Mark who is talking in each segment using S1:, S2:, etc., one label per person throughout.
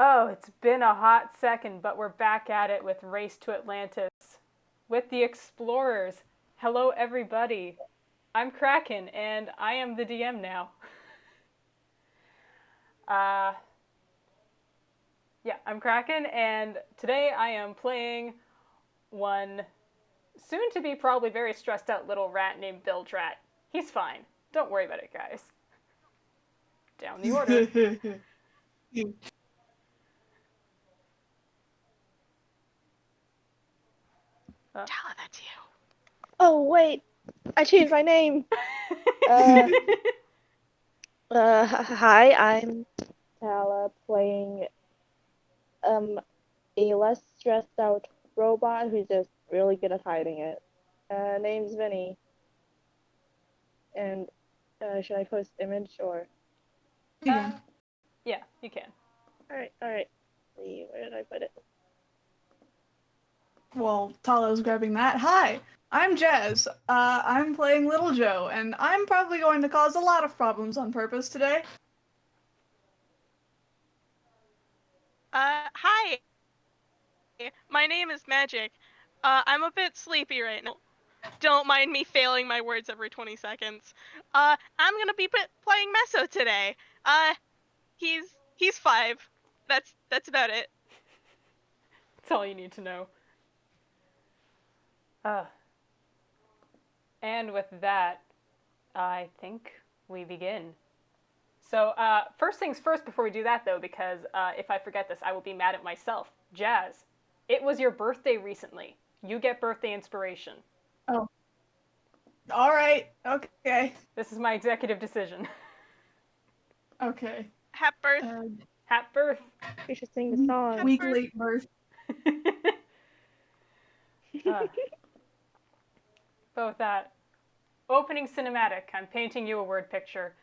S1: Oh, it's been a hot second, but we're back at it with Race to Atlantis with the Explorers. Hello, everybody. I'm Kraken, and I am the DM now. Uh, I'm Kraken, and today I am playing one soon to be probably very stressed out little rat named Bilgerat. He's fine. Don't worry about it, guys. Down the order.
S2: Tala, that's you.
S3: Oh, wait. I changed my name. Hi, I'm Tala playing a less stressed out robot who's just really good at hiding it. Name's Vinny. And should I post image or?
S1: Yeah, you can.
S3: Alright. See, where did I put it?
S4: Well, Talo's grabbing that. Hi, I'm Jazz. I'm playing Little Joe, and I'm probably going to cause a lot of problems on purpose today.
S2: Hi. My name is Magic. I'm a bit sleepy right now. Don't mind me failing my words every 20 seconds. I'm gonna be playing Messo today. He's 5. That's about it.
S1: That's all you need to know. And with that, I think we begin. So, first things first before we do that, though, because if I forget this, I will be mad at myself. Jazz, it was your birthday recently. You get birthday inspiration.
S4: Oh. Alright, okay.
S1: This is my executive decision.
S4: Okay.
S2: Happy birth.
S1: Happy birth.
S3: We should sing the song.
S4: Week late birth.
S1: But with that, opening cinematic, I'm painting you a word picture.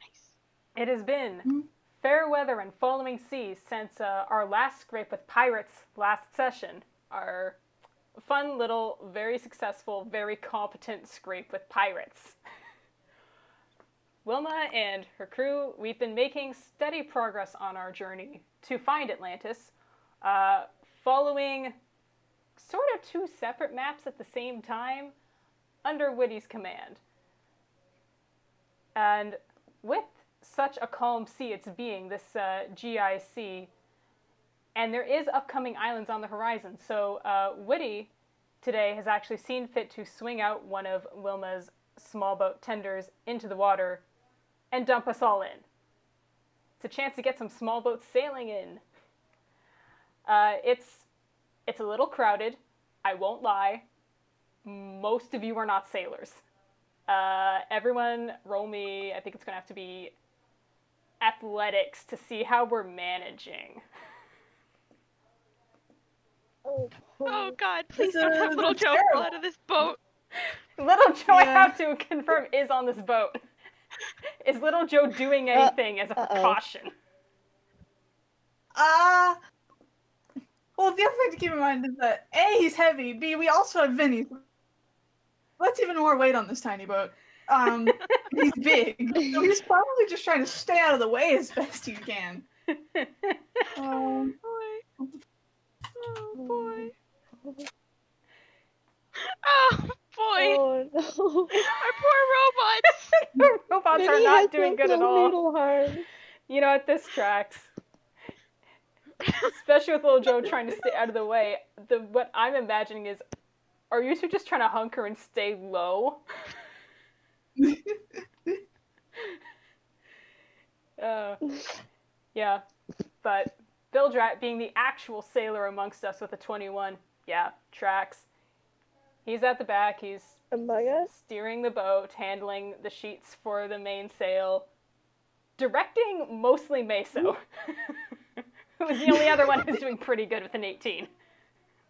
S2: Nice.
S1: It has been fair weather and following seas since our last scrape with pirates last session. Our fun little, very successful, very competent scrape with pirates. Wilma and her crew, we've been making steady progress on our journey to find Atlantis, following sort of 2 separate maps at the same time under Whitty's command. And with such a calm sea it's being, this GIC, and there is upcoming islands on the horizon, so Whitty today has actually seen fit to swing out one of Wilma's small boat tenders into the water and dump us all in. It's a chance to get some small boats sailing in. It's a little crowded, I won't lie. Most of you are not sailors. Everyone roll me, I think it's going to have to be athletics to see how we're managing.
S2: Oh god, please don't have Little Joe fall out of this boat.
S1: Little Joe, I have to confirm, is on this boat. Is Little Joe doing anything as a precaution?
S4: Well, the other thing to keep in mind is that A, he's heavy, B, we also have Vinny. That's even more weight on this tiny boat. He's big, so he's probably just trying to stay out of the way as best he can.
S2: Oh boy. Oh boy. Oh boy.
S3: Oh no.
S2: Our poor robots.
S1: The robots are not doing good at all.
S3: Noodle harm.
S1: You know what, this tracks. Especially with Little Joe trying to stay out of the way. What I'm imagining is, are you two just trying to hunker and stay low? Yeah, but Bilgerat being the actual sailor amongst us with a 21, yeah, tracks. He's at the back, he's steering the boat, handling the sheets for the mainsail, directing mostly Messo, who's the only other one who's doing pretty good with an 18.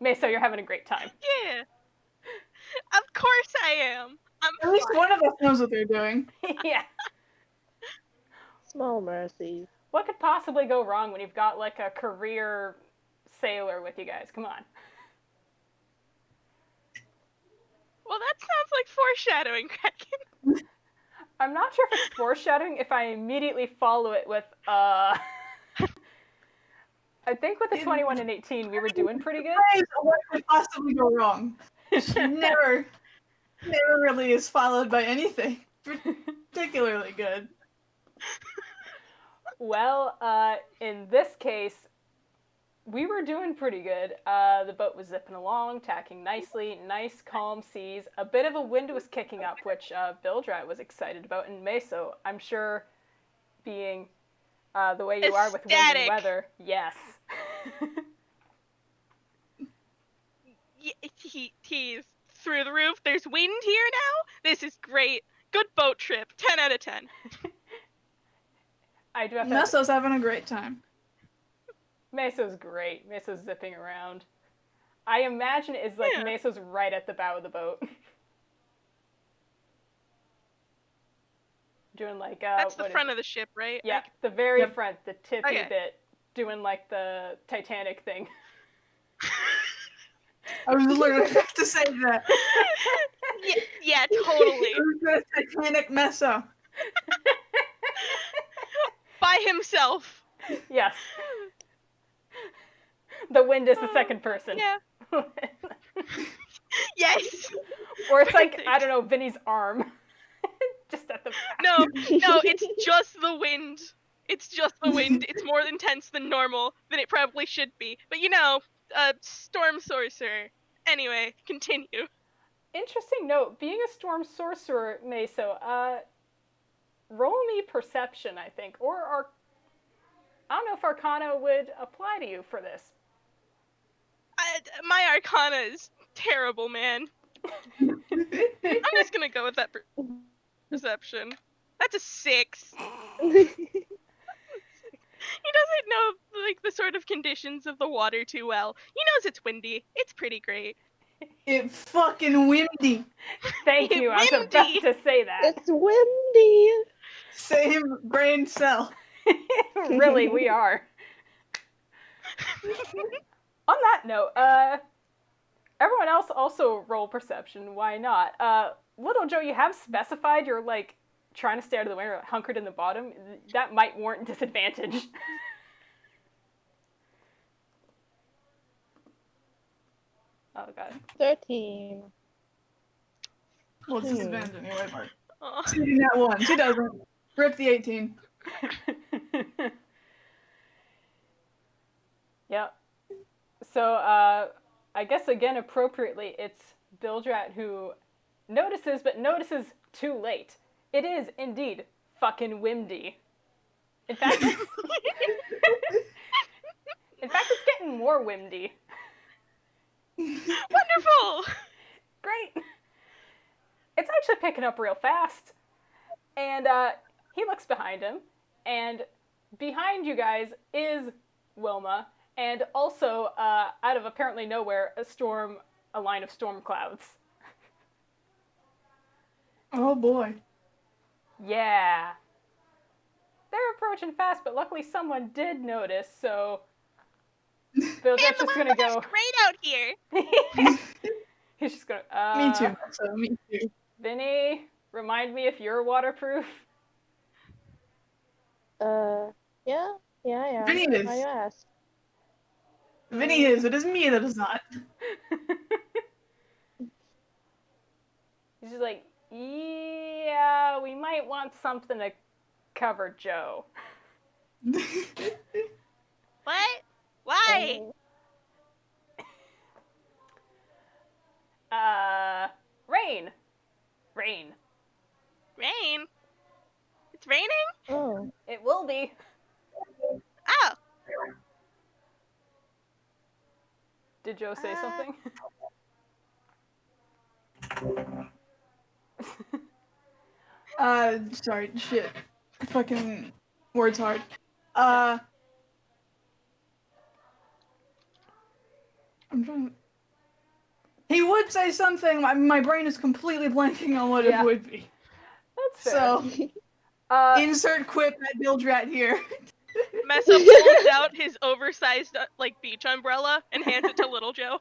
S1: Messo, you're having a great time.
S2: Yeah. Of course I am.
S4: At least one of us knows what they're doing.
S1: Yeah.
S3: Small mercies.
S1: What could possibly go wrong when you've got like a career sailor with you guys? Come on.
S2: Well, that sounds like foreshadowing, Kraken.
S1: I'm not sure if it's foreshadowing if I immediately follow it with, I think with the 21 and 18, we were doing pretty good.
S4: What could possibly go wrong? She never really is followed by anything particularly good.
S1: Well, in this case, we were doing pretty good. The boat was zipping along, tacking nicely, nice calm seas. A bit of a wind was kicking up, which Bilgerat was excited about, and Meso, I'm sure, being the way you are with wind and weather, yes.
S2: He's through the roof. There's wind here now. This is great. Good boat trip. 10 out of 10.
S1: I do have to
S4: Messo's having a great time.
S1: Meso's great. Meso's zipping around. I imagine it's like Meso's right at the bow of the boat. Doing like
S2: that's the front of the ship, right?
S1: Yeah, the very front, the tippy bit, doing like the Titanic thing.
S4: I was literally about to say that.
S2: Yeah, totally.
S4: The Titanic Messo.
S2: By himself.
S1: Yes. The wind is the second person.
S2: Yeah. Yes.
S1: Or it's like, I don't know, Vinny's arm. Just at the back.
S2: No, it's just the wind. It's just the wind. It's more intense than normal, than it probably should be. But you know, storm sorcerer. Anyway, continue.
S1: Interesting note, being a storm sorcerer, Meso, roll me perception, I think. Or I don't know if Arcana would apply to you for this.
S2: My Arcana is terrible, man. I'm just gonna go with that perception. That's a 6. He doesn't know, like, the sort of conditions of the water too well. He knows it's windy. It's pretty great.
S4: It's fucking windy.
S1: Thank you, I was about to say that.
S3: It's windy.
S4: Same brain cell.
S1: Really, we are. On that note, everyone else also roll perception. Why not? Little Joe, you have specified you're, like, trying to stay out of the way or hunkered in the bottom. That might warrant disadvantage. Oh, God.
S3: 13.
S4: Well, it's disadvantage anyway, but
S2: Oh.
S4: she's in that one. She doesn't. Rip the 18.
S1: Yep. So, I guess again, appropriately, it's Bilgerat who notices, but notices too late. It is indeed fucking windy. In fact, it's getting more windy.
S2: Wonderful!
S1: Great. It's actually picking up real fast. And he looks behind him, and behind you guys is Wilma, and also, out of apparently nowhere, a line of storm clouds.
S4: Oh boy.
S1: Yeah. They're approaching fast, but luckily someone did notice, so Bilgerat's just gonna go.
S2: Great out here.
S1: He's just gonna.
S4: Me too. So me too.
S1: Vinny, remind me if you're waterproof.
S3: Yeah, I am.
S4: Vinny is.
S3: Why you ask?
S4: Vinny is. It is me that is not.
S1: He's just like, yeah, we might want something to cover Joe.
S2: What? Why?
S1: Rain.
S2: Rain? It's raining?
S3: Oh.
S1: It will be.
S2: Oh.
S1: Did Joe say something?
S4: Sorry, shit. Fucking words hard. I'm trying. He would say something. My brain is completely blanking on what it would be.
S1: That's fair.
S4: So, insert quip at Bilgerat here.
S2: Messo pulls out his oversized, like, beach umbrella and hands it to Little Joe.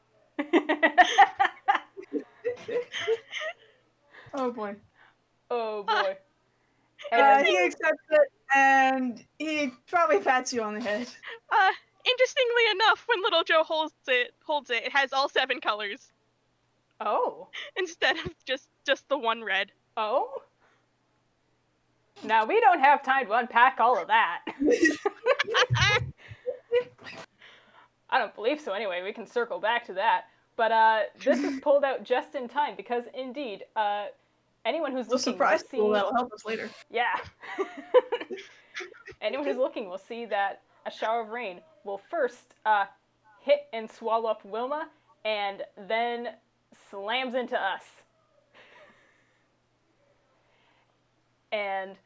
S4: Oh boy.
S1: Oh boy.
S4: He accepts it, and he probably pats you on the head.
S2: interestingly enough, when Little Joe holds it, it has all 7 colors
S1: Oh.
S2: instead of just the one red.
S1: Oh? Now, we don't have time to unpack all of that. I don't believe so anyway. We can circle back to that. But this is pulled out just in time because, indeed, anyone who's
S4: It's a
S1: looking
S4: surprise
S1: will see...
S4: tool that'll help us later.
S1: Yeah. Anyone who's looking will see that a shower of rain will first hit and swallow up Wilma and then slams into us. And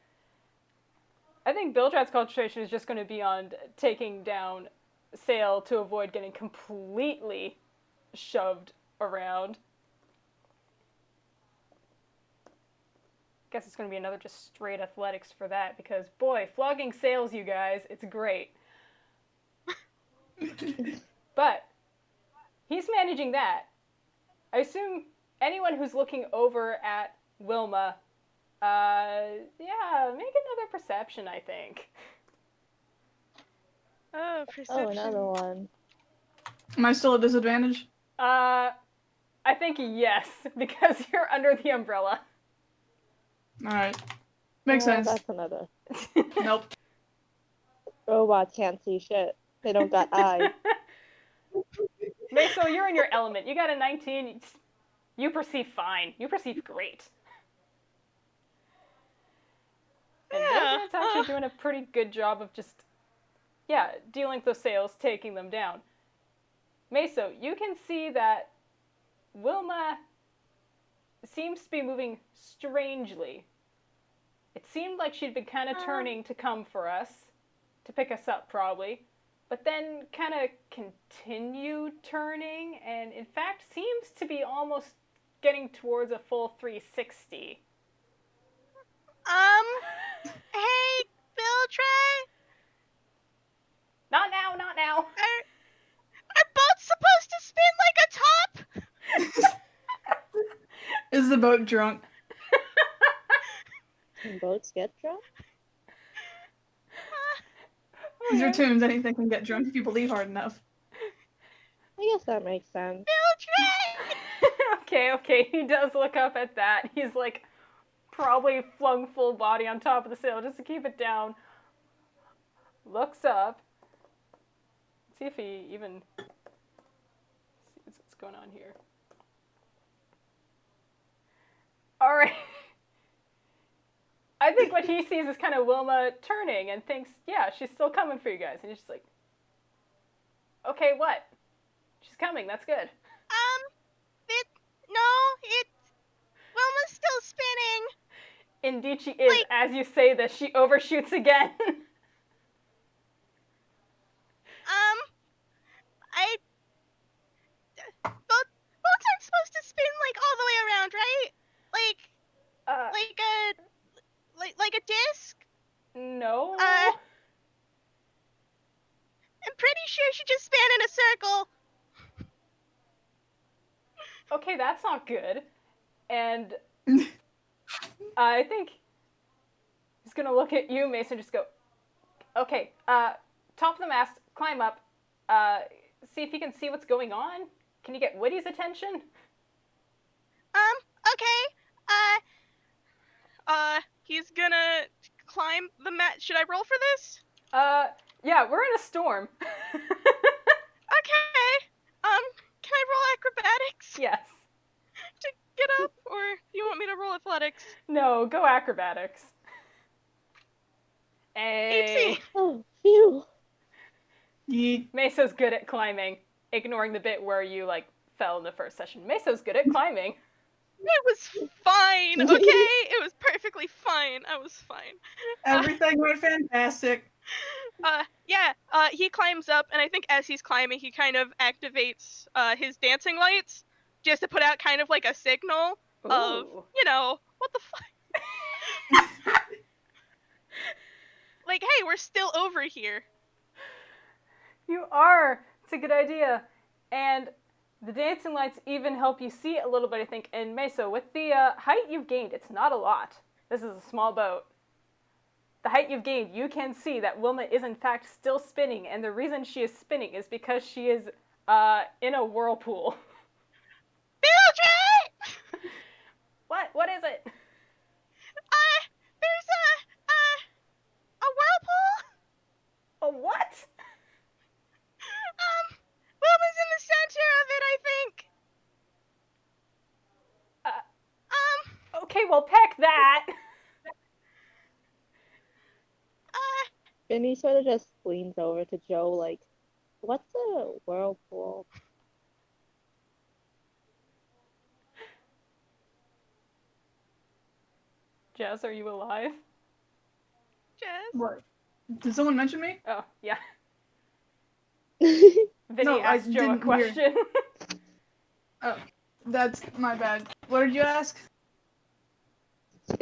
S1: I think Bilgerat's concentration is just going to be on taking down Sail to avoid getting completely shoved around. Guess it's going to be another just straight athletics for that because, boy, flogging Sails, you guys, it's great. But he's managing that. I assume anyone who's looking over at Wilma, yeah, make another perception, I think.
S2: Oh, perception.
S3: Oh, another one.
S4: Am I still at disadvantage?
S1: I think yes, because you're under the umbrella.
S4: Alright. Makes
S3: Oh,
S4: sense.
S3: That's another.
S4: Nope.
S3: Robots can't see shit. They don't got eyes.
S1: Messo, you're in your element. You got a 19. You perceive fine. You perceive great. And Bilgerat's actually doing a pretty good job of just, dealing with those Sails, taking them down. Messo, you can see that Wilma seems to be moving strangely. It seemed like she'd been kind of turning to come for us, to pick us up probably, but then kind of continued turning, and in fact seems to be almost getting towards a full 360.
S2: Hey, Bilgerat?
S1: Not now, not now.
S2: Are boats supposed to spin like a top?
S4: Is the boat drunk?
S3: Can boats get drunk?
S4: These are tunes. Anything can get drunk if you believe hard enough.
S3: I guess that makes sense.
S2: Bilgerat!
S1: Okay, he does look up at that. He's like probably flung full body on top of the sail just to keep it down. Looks up. See if he even sees what's going on here. Alright. I think what he sees is kind of Wilma turning and thinks, yeah, she's still coming for you guys. And he's just like, okay, what? She's coming, that's good.
S2: Wilma's still spinning.
S1: Indeed she is. Wait. As you say this, she overshoots again.
S2: Boats aren't supposed to spin like all the way around, right? Like a disc?
S1: No.
S2: I'm pretty sure she just span in a circle.
S1: Okay, that's not good. And I think he's gonna look at you, Mason, just go, okay, top of the mast, climb up, see if you can see what's going on. Can you get Whitty's attention?
S2: Okay. He's gonna climb the mat. Should I roll for this?
S1: Yeah, we're in a storm.
S2: Okay. Can I roll acrobatics?
S1: Yes.
S2: To get up, or do you want me to roll athletics?
S1: No, go acrobatics. Hey.
S2: 18.
S3: Oh, phew.
S4: Yeet.
S1: Meso's good at climbing, ignoring the bit where you, fell in the first session. Meso's good at climbing.
S2: It was fine, okay? It was perfectly fine. I was fine.
S4: Everything went fantastic.
S2: He climbs up, and I think as he's climbing, he kind of activates his dancing lights just to put out kind of like a signal of, what the fuck? Like, hey, we're still over here.
S1: You are. It's a good idea. And the dancing lights even help you see a little bit, I think. And Meso, with the height you've gained, it's not a lot. This is a small boat. the height you've gained, you can see that Wilma is in fact still spinning, and the reason she is spinning is because she is in a whirlpool.
S2: Bilgerat!
S1: What? What is it?
S2: There's a whirlpool?
S1: A what?
S2: Wilma's in the center of it, I think.
S1: Okay, well, peck that.
S3: Vinny sort of just leans over to Joe, like, what's a whirlpool?
S1: Jess, are you alive?
S2: Jess?
S4: What? Did someone mention me?
S1: Oh, yeah.
S3: She
S1: Vinny
S4: No, I
S1: asked Joe a
S4: didn't hear.
S1: question.
S4: Oh, that's my bad. What did you ask?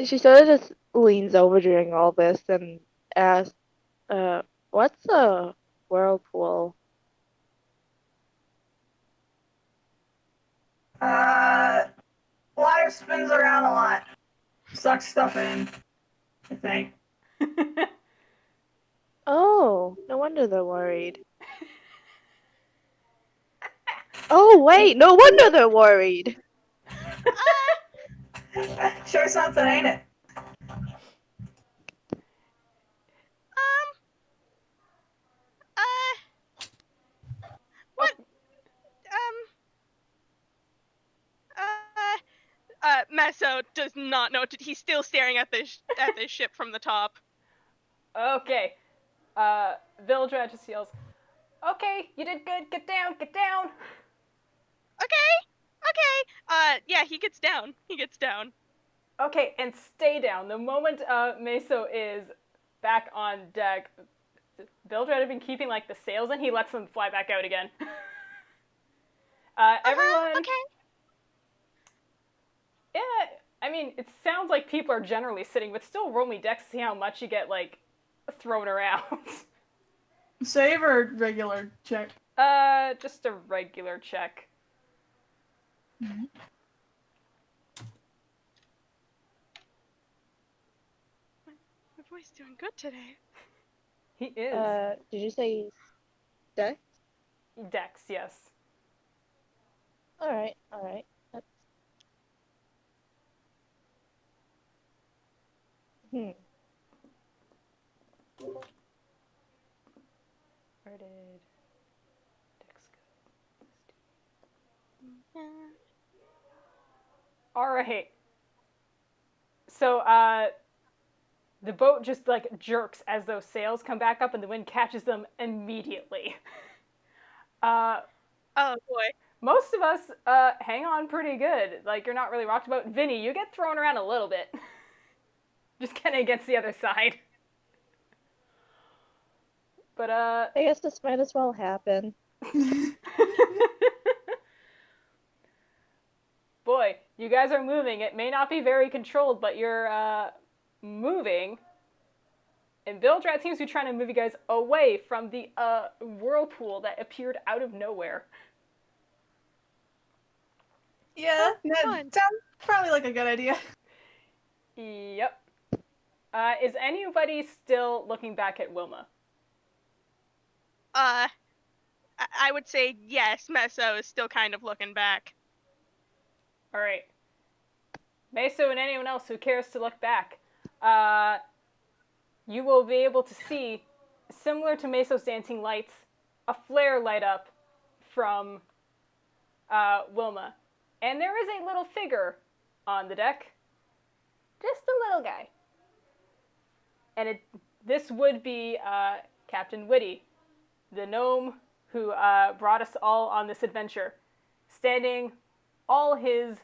S3: sort of just leans over during all this and asks, what's a whirlpool?
S4: Life spins around a lot. Sucks stuff in, I think.
S3: Oh, no wonder they're worried. Oh, wait, no wonder they're worried.
S4: Sure something, ain't it?
S2: What? Messo does not know. He's still staring at this ship from the top.
S1: Okay. Bilgerat just yells, okay, you did good, get down, get down.
S2: Okay. Yeah, he gets down.
S1: Okay, and stay down. The moment Meso is back on deck, Bilgerat had been keeping like the sails in, he lets them fly back out again. Everyone...
S2: Okay.
S1: Yeah, I mean, it sounds like people are generally sitting, but still roll me dex to see how much you get, like, thrown around.
S4: Save or regular check?
S1: Just a regular check.
S4: Mm-hmm.
S2: My boy's doing good today.
S1: He is.
S3: Did you say dex?
S1: Dex, yes.
S3: Alright. That's...
S1: Where did Dex go? Alright. So, the boat just, like, jerks as those sails come back up and the wind catches them immediately.
S2: Oh, boy.
S1: Most of us, hang on pretty good. Like, you're not really rocked about. Vinny, you get thrown around a little bit. Just kind of against the other side. But,
S3: I guess this might as well happen.
S1: Boy, you guys are moving. It may not be very controlled, but you're, moving. And Bilgerat seems to be trying to move you guys away from the, whirlpool that appeared out of nowhere.
S4: Yeah, that
S2: fun.
S4: sounds probably like a good idea.
S1: Yep. Is anybody still looking back at Wilma?
S2: I would say yes, Messo is still kind of looking back.
S1: Alright. Meso and anyone else who cares to look back, you will be able to see, similar to Meso's dancing lights, a flare light up from Wilma. And there is a little figure on the deck. Just a little guy. And this would be Captain Whitty, the gnome who brought us all on this adventure, standing all his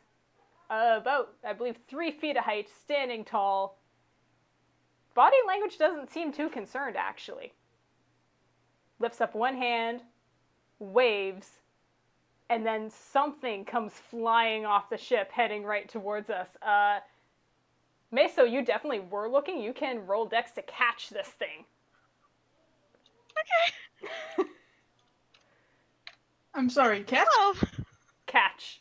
S1: about, I believe, 3 feet of height, standing tall. Body language doesn't seem too concerned, actually. Lifts up one hand, waves, and then something comes flying off the ship, heading right towards us. Meso, you definitely were looking. You can roll dex to catch this thing.
S2: Okay.
S4: I'm sorry, catch?
S2: 12.
S1: Catch.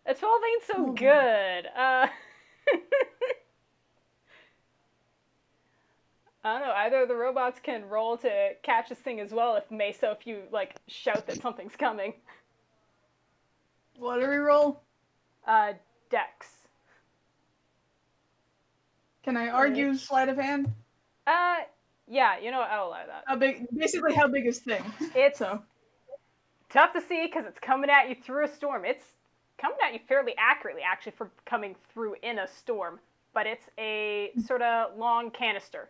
S1: A 12 ain't so
S4: Oh.
S1: good. I don't know. Either of the robots can roll to catch this thing as well. If Meso, if you like shout that something's coming.
S4: What do we roll?
S1: Dex.
S4: Can I argue sleight of hand?
S1: Yeah. You know what? I'll allow that.
S4: How big? Basically, how big is thing?
S1: It's
S4: So
S1: tough to see because it's coming at you through a storm. It's coming at you fairly accurately, actually, for coming through in a storm. But it's a sort of long canister.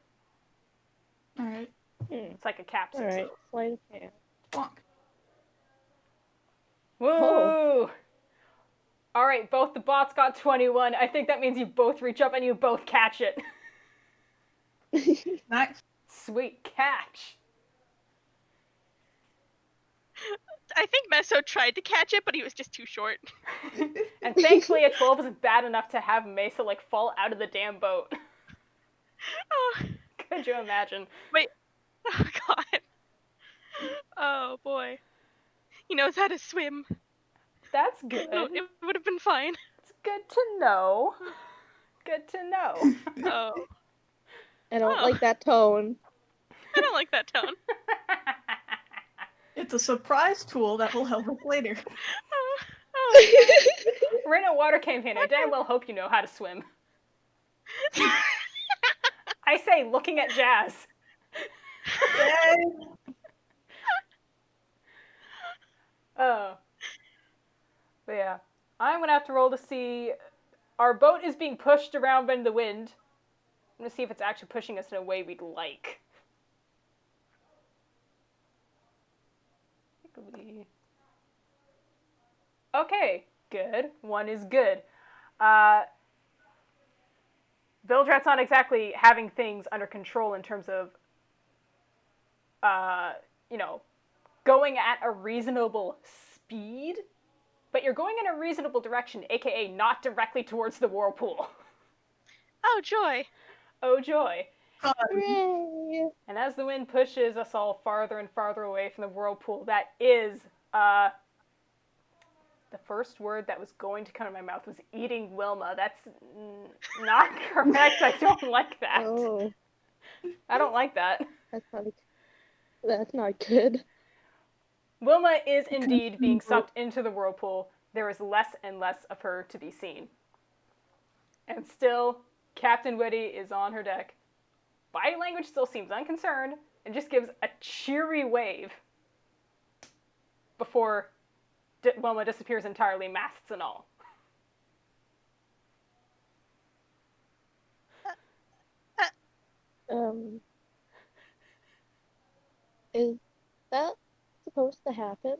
S4: all right.
S1: It's like a capsule.
S3: All right, sleight of hand.
S4: Bonk.
S1: Woo!
S3: Oh.
S1: All right, both the bots got 21. I think that means you both reach up and you both catch it.
S4: Nice.
S1: Sweet catch.
S2: I think Messo tried to catch it, but he was just too short.
S1: And thankfully, a 12 isn't bad enough to have Mesa like fall out of the damn boat.
S2: Oh,
S1: Could you imagine?
S2: wait. Oh, God. Oh, boy. He knows how to swim.
S1: That's good.
S2: No, it would have been fine.
S1: It's good to know. Good to know.
S2: Oh.
S3: I don't like that tone.
S2: I don't like that tone.
S4: It's a surprise tool that will help us later.
S2: Oh.
S1: We're in a water campaign. I damn well hope you know how to swim. I say, looking at Jazz.
S4: Yay!
S1: Oh. But yeah. I'm gonna have to roll to see. Our boat is being pushed around by the wind. I'm gonna see if it's actually pushing us in a way we'd like. Okay, good. One is good. Bilgerat's not exactly having things under control in terms of, going at a reasonable speed, but you're going in a reasonable direction, aka not directly towards the whirlpool.
S2: Oh, joy.
S1: Oh, joy.
S3: Hooray!
S1: And as the wind pushes us all farther and farther away from the whirlpool, that is, the first word that was going to come to my mouth was eating Wilma. That's not correct. I don't like that.
S3: Oh,
S1: I don't like that.
S3: that's not good.
S1: Wilma is indeed being sucked into the whirlpool. There is less and less of her to be seen. And still, Captain Whitty is on her deck. Body language still seems unconcerned and just gives a cheery wave before Wilma disappears entirely, masts and all.
S3: Is that supposed to happen?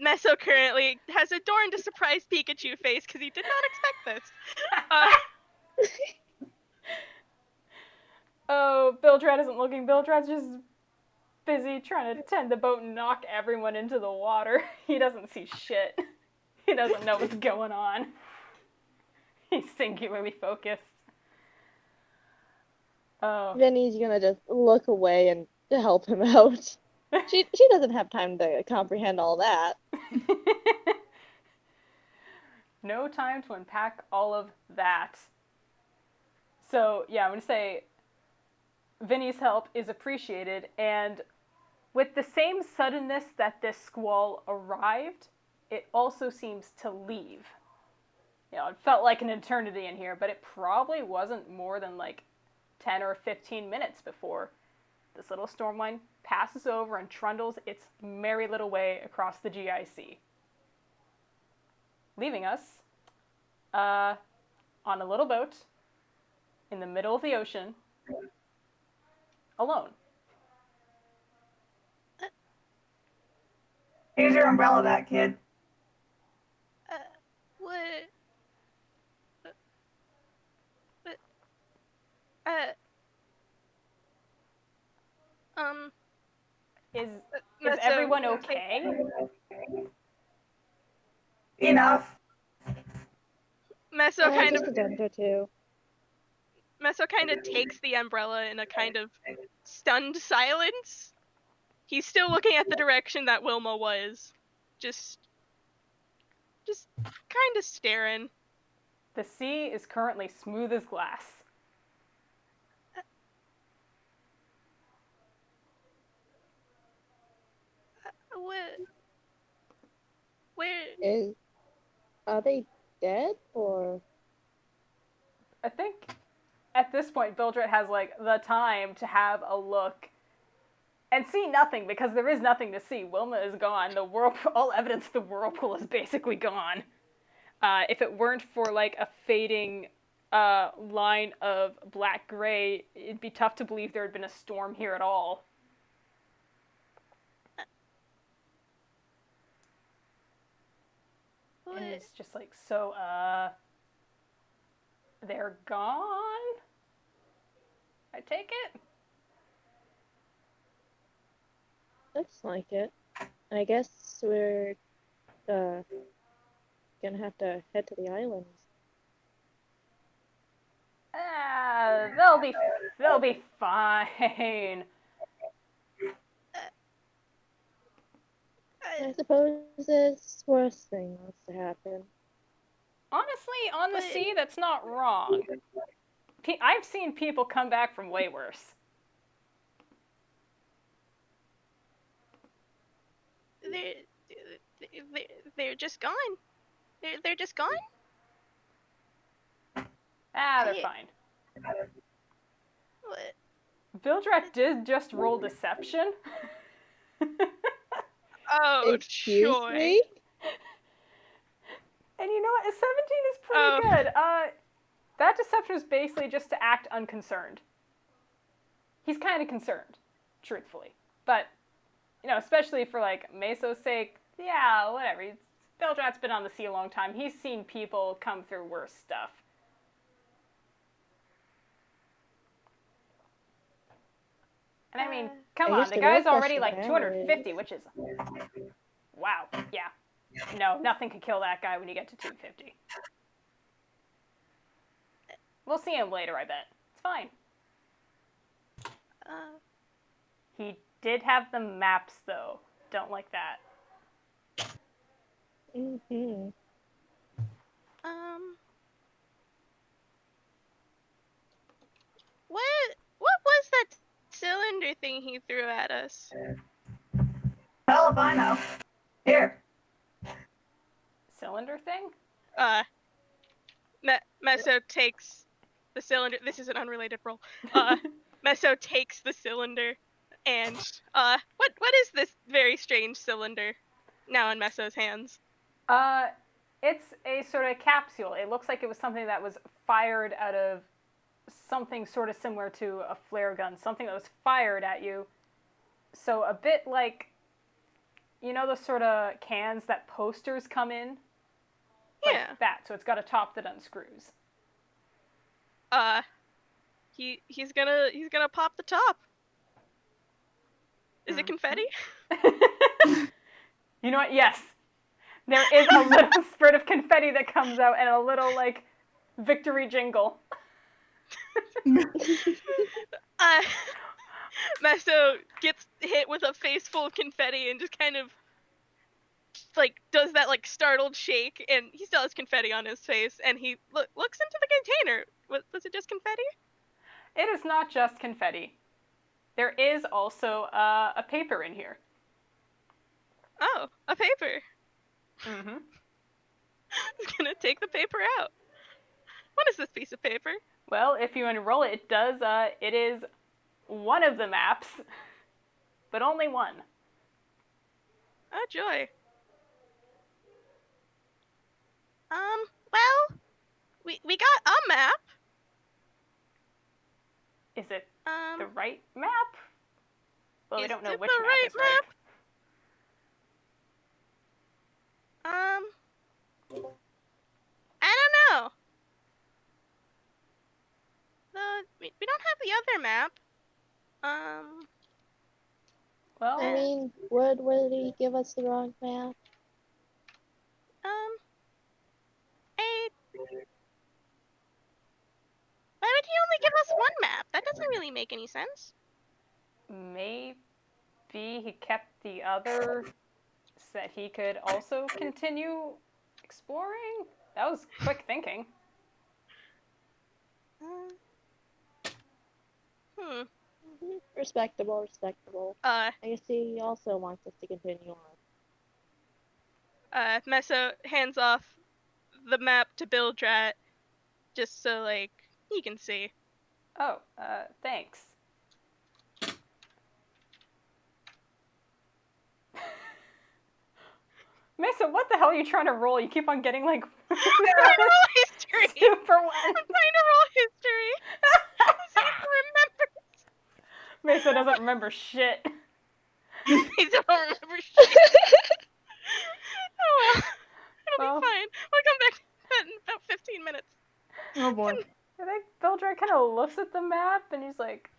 S2: Messo currently has adorned a surprised Pikachu face because he did not expect this.
S1: Oh, Bilgerat isn't looking. Bilgerat's just busy trying to tend the boat and knock everyone into the water. He doesn't see shit. He doesn't know what's going on. He's singularly focused. Oh.
S3: Vinny's gonna just look away and to help him out. She doesn't have time to comprehend all that.
S1: No time to unpack all of that. So, yeah, I'm going to say Vinny's help is appreciated, and with the same suddenness that this squall arrived, it also seems to leave. You know, it felt like an eternity in here, but it probably wasn't more than like 10 or 15 minutes before this little storm line passes over and trundles its merry little way across the GIC, leaving us on a little boat in the middle of the ocean, alone.
S4: Here's your umbrella back, kid.
S2: What?
S1: Is
S2: Messo,
S1: everyone okay?
S4: Enough.
S2: Messo kind of
S3: Just a dent or two.
S2: Messo kind of takes the umbrella in a kind of stunned silence. He's still looking at the direction that Wilma was. Just just kind of staring.
S1: The sea is currently smooth as glass.
S2: What? Where?
S3: Are they dead or?
S1: I think at this point, Bilgerat has like the time to have a look and see nothing because there is nothing to see. Wilma is gone. The whirlpool, all evidence of the whirlpool is basically gone. If it weren't for like a fading line of black-gray, it'd be tough to believe there had been a storm here at all.
S2: What?
S1: And it's just like, so, they're gone? I take it?
S3: Looks like it. I guess we're gonna have to head to the islands.
S1: They'll be fine.
S3: I suppose there's worse things to happen.
S1: Honestly, on the sea, that's not wrong. I've seen people come back from way worse.
S2: They're just gone. They're just gone.
S1: They're fine.
S2: What?
S1: Bilgerat did just roll deception.
S2: Oh,
S3: Excuse
S2: joy.
S3: me?
S1: And you know what? A 17 is pretty good. That deception is basically just to act unconcerned. He's kind of concerned, truthfully. But, you know, especially for, like, Messo's sake, yeah, whatever. Bilgerat's been on the sea a long time. He's seen people come through worse stuff. And I mean, come on, the guy's already like 250, which is... Wow, yeah. No, nothing could kill that guy when you get to 250. We'll see him later, I bet. It's fine. He did have the maps, though. Don't like that.
S3: Mm-hmm.
S2: What was that cylinder thing he threw at us?
S4: Hell if I know. Here.
S1: Cylinder thing?
S2: Messo takes the cylinder. This is an unrelated roll. Messo takes the cylinder, and what is this very strange cylinder now in Messo's hands?
S1: It's a sort of capsule. It looks like it was something that was fired out of something sort of similar to a flare gun, something that was fired at you. So a bit like, you know, the sort of cans that posters come in?
S2: Yeah.
S1: Like that. So it's got a top that unscrews.
S2: He's gonna pop the top. Is it confetti?
S1: You know what? Yes. There is a little spurt of confetti that comes out and a little, like, victory jingle.
S2: Messo gets hit with a face full of confetti and just kind of, like, does that, like, startled shake, and he still has confetti on his face, and he looks into the container. Was it just confetti?
S1: It is not just confetti. There is also a paper in here.
S2: Oh, a paper.
S1: Mm-hmm.
S2: He's gonna take the paper out. What is this piece of paper?
S1: Well, if you unroll it, it is one of the maps, but only one.
S2: Oh, joy. Well, we got a map.
S1: Is it the right map? Well, we don't know which
S2: the
S1: map
S2: right
S1: is right.
S2: I don't know. We don't have the other map.
S1: Well,
S3: I mean, would he give us the wrong map?
S2: Why would he only give us one map? That doesn't really make any sense.
S1: maybe he kept the other so that he could also continue exploring? That was quick thinking.
S3: Respectable, respectable. I guess he also wants us to continue on.
S2: Messo hands off the map to Bilgerat, just so, like, he can see.
S1: Oh, thanks. Messo, what the hell are you trying to roll? You keep on getting, like...
S2: I'm trying to roll history!
S1: Super ones.
S2: I'm trying to roll history! See if he remembers!
S1: Messo doesn't remember shit.
S2: He don't remember shit. Oh well. It'll be fine. We'll come back to that in about 15 minutes.
S4: Oh boy.
S1: I think Bilgerat kind of looks at the map and he's like,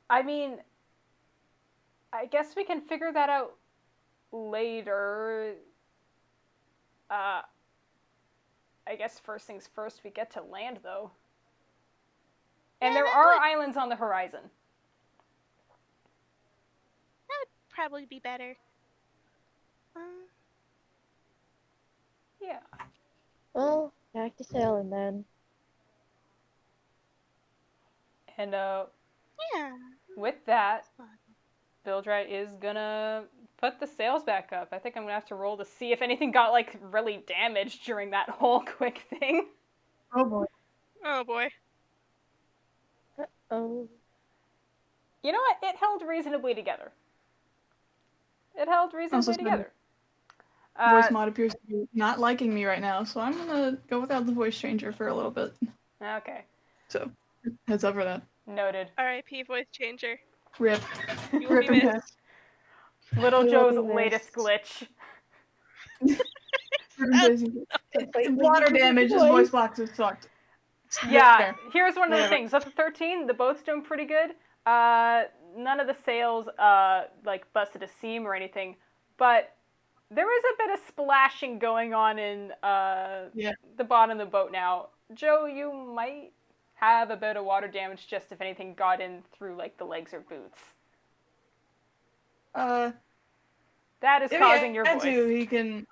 S1: I mean, I guess we can figure that out later. I guess first things first, we get to land though. And
S2: Yeah,
S1: there are islands on the horizon.
S2: That would probably be better.
S1: Yeah.
S3: Well, back to sailing then.
S1: And
S2: Yeah.
S1: with that, Bilgerat is gonna put the sails back up. I think I'm gonna have to roll to see if anything got, like, really damaged during that whole quick thing.
S4: Oh boy.
S2: Oh boy.
S3: Oh.
S1: You know what? It held reasonably together. It held reasonably together.
S4: Voice mod appears to be not liking me right now, so I'm gonna go without the voice changer for a little bit.
S1: Okay.
S4: So, heads up for that.
S1: Noted.
S2: R.I.P. voice changer.
S4: Rip.
S2: You will
S4: Rip
S2: be
S4: and
S2: missed.
S1: Little
S3: You
S1: Joe's
S3: will be
S1: latest
S3: missed.
S1: glitch.
S4: Water damage, his voice box is fucked.
S1: Yeah,
S4: There.
S1: here's one of the
S4: Whatever.
S1: things. With the 13, the boat's doing pretty good. None of the sails, like, busted a seam or anything. But there is a bit of splashing going on in the bottom of the boat now. Joe, you might have a bit of water damage just if anything got in through, like, the legs or boots. That is causing your voice.
S4: He can...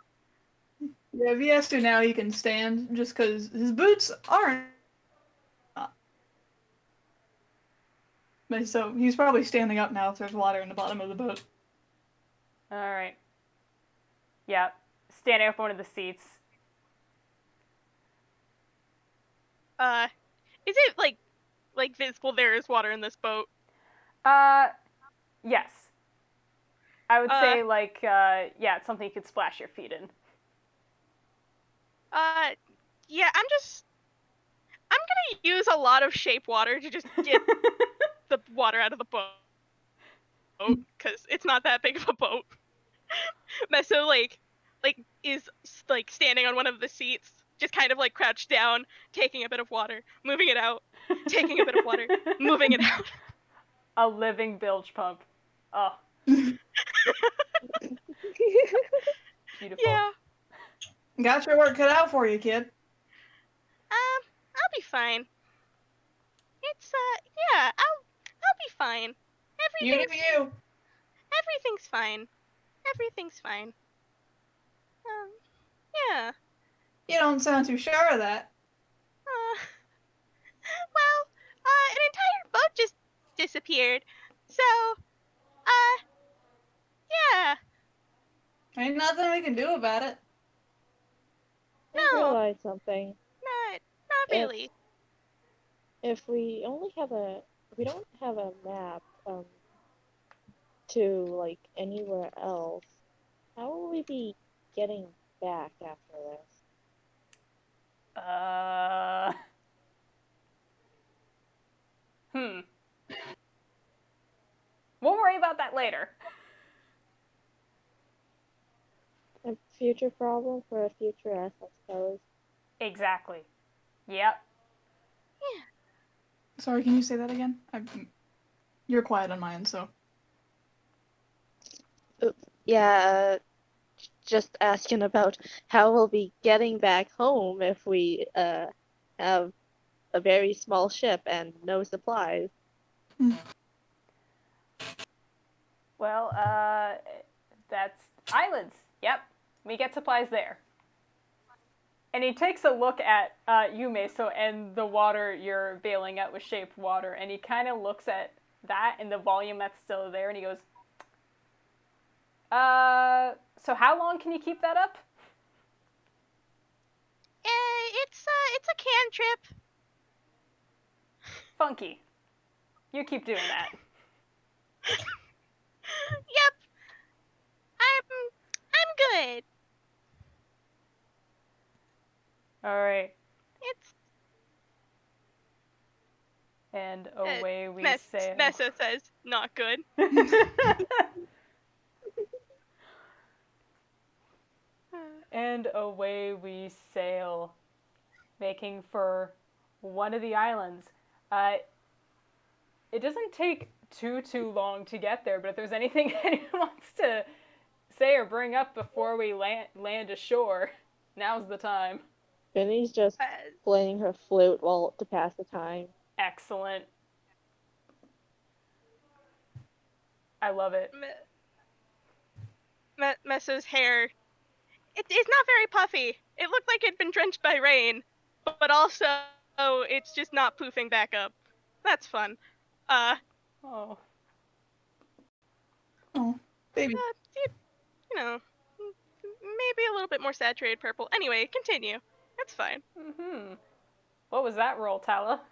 S4: Yeah, if he has to now, he can stand, just because his boots aren't. But so he's probably standing up now if there's water in the bottom of the boat.
S1: Alright. Yeah, standing up one of the seats.
S2: Is it, like visible there is water in this boat?
S1: Yes. I would say, like, yeah, it's something you could splash your feet in.
S2: Yeah, I'm gonna use a lot of shape water to just get the water out of the boat, because it's not that big of a boat. Messo, is, like, standing on one of the seats, just kind of, like, crouched down, taking a bit of water, moving it out, taking a bit of water, moving it out.
S1: A living bilge pump. Oh. Beautiful.
S2: Yeah.
S4: Got your work cut out for you, kid.
S2: I'll be fine. It's, yeah, I'll be fine. Everything's fine. Everything's fine. Yeah.
S4: You don't sound too sure of that.
S2: Well, an entire boat just disappeared. So, yeah.
S4: Ain't nothing we can do about it.
S3: I
S2: No.
S3: realized something.
S2: Not really.
S3: If we don't have a map, to, like, anywhere else, how will we be getting back after this?
S1: We'll worry about that later.
S3: A future problem for a future us, I suppose.
S1: Exactly. Yep.
S2: Yeah.
S4: Sorry, can you say that again? You're quiet on my end, so.
S3: Yeah, just asking about how we'll be getting back home if we have a very small ship and no supplies.
S1: Well, that's islands. Yep. We get supplies there. And he takes a look at you, Meso, and the water you're bailing out with shaped water, and he kind of looks at that and the volume that's still there, and he goes, so how long can you keep that up?
S2: It's a cantrip.
S1: Funky. You keep doing that.
S2: Yep. I'm good.
S1: Alright.
S2: It's
S1: And away we sail.
S2: Messo says, not good.
S1: And away we sail, making for one of the islands. It doesn't take too long to get there, but if there's anything anyone wants to say or bring up before we land ashore, now's the time.
S3: Vinny's just playing her flute to pass the time.
S1: Excellent. I love it.
S2: Messo's hair, it's not very puffy. It looked like it'd been drenched by rain, but also it's just not poofing back up. That's fun.
S1: Oh,
S4: baby.
S2: You know, maybe a little bit more saturated purple. Anyway, continue. That's fine.
S1: Mm-hmm. What was that roll, Tala?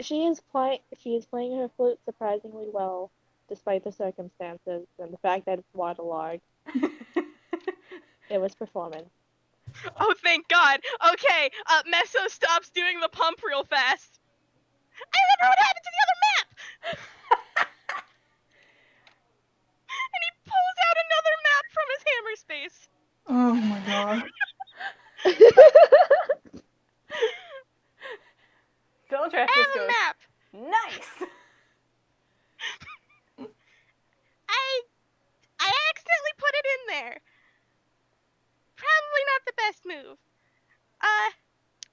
S3: She is playing her flute surprisingly well, despite the circumstances and the fact that it's waterlogged. It was performance.
S2: Oh, thank God. Okay, Messo stops doing the pump real fast. I remember what happened to the other map! And he pulls out another map from his hammer space.
S4: Oh my god.
S1: Bilgerat
S2: I
S1: just
S2: have a
S1: goes,
S2: map.
S1: nice!
S2: I accidentally put it in there. Probably not the best move.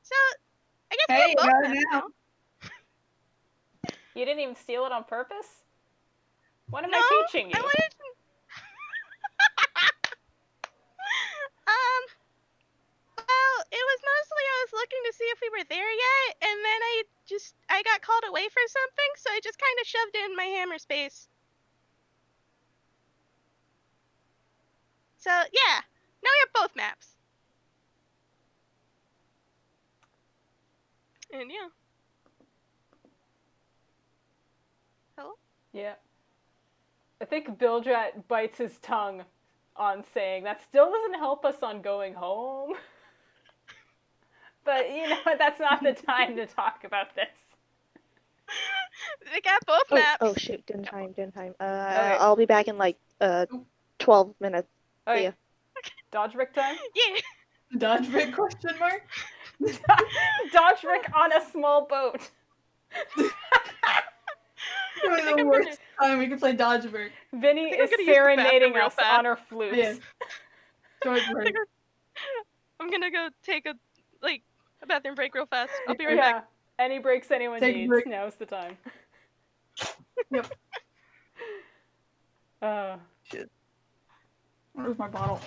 S2: So I guess we
S4: Hey,
S2: have both
S4: got it
S2: maps
S4: now.
S2: now.
S1: You didn't even steal it on purpose? What am
S2: No,
S1: I teaching you?
S2: I wanted to... Well, it was mostly I was looking to see if we were there yet, and then I got called away for something, so I just kind of shoved it in my hammer space. So, yeah. Now we have both maps. And yeah. Hello?
S1: Yeah. I think Bilgerat bites his tongue on saying that still doesn't help us on going home. But you know what? That's not the time to talk about this.
S2: They got both maps.
S3: Oh shoot, didn't time.
S1: Okay.
S3: I'll be back in like 12 minutes. See
S1: Okay.
S3: ya.
S1: Dodge Rick time?
S2: Yeah.
S4: Dodge Rick question mark?
S1: Dodge Rick on a small boat.
S4: Probably the worst time we can play Dodge Rick.
S1: Vinny
S2: I think I'm
S1: is
S2: gonna use the
S1: serenading
S2: bathroom
S1: us
S2: real fast.
S1: on her flutes.
S4: Yeah. Dodge Rick.
S2: I'm gonna go take a bathroom break real fast. I'll be right
S1: Yeah.
S2: back.
S1: Any breaks anyone
S4: Take a
S1: needs,
S4: break.
S1: now's the time.
S4: Yep.
S1: Shit.
S4: Where's my bottle?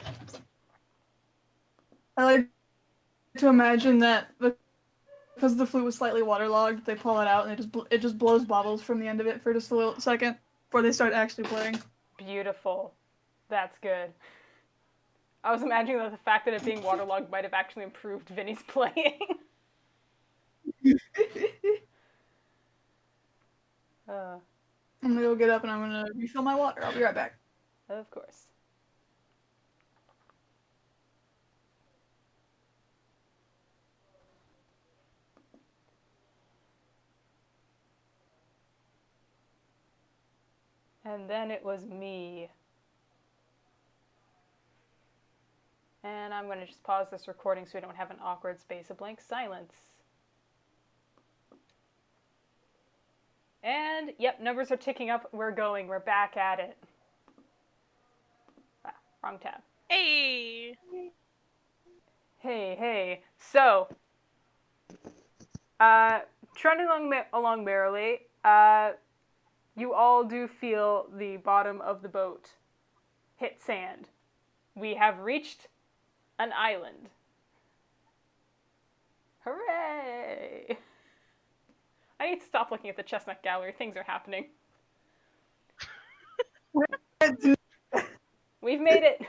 S4: I like to imagine that because the flute was slightly waterlogged, they pull it out and it just blows bubbles from the end of it for just a little second before they start actually playing.
S1: Beautiful. That's good. I was imagining that the fact that it being waterlogged might have actually improved Vinny's playing.
S4: I'm gonna go get up and I'm gonna refill my water. I'll be right back.
S1: Of course. And then it was me. And I'm going to just pause this recording so we don't have an awkward space of blank silence. And, yep, numbers are ticking up. We're going. We're back at it. Ah, wrong tab.
S2: Hey.
S1: Hey. So, trundling along merrily, you all do feel the bottom of the boat hit sand. We have reached an island. Hooray! I need to stop looking at the Chestnut Gallery. Things are happening. We've made it.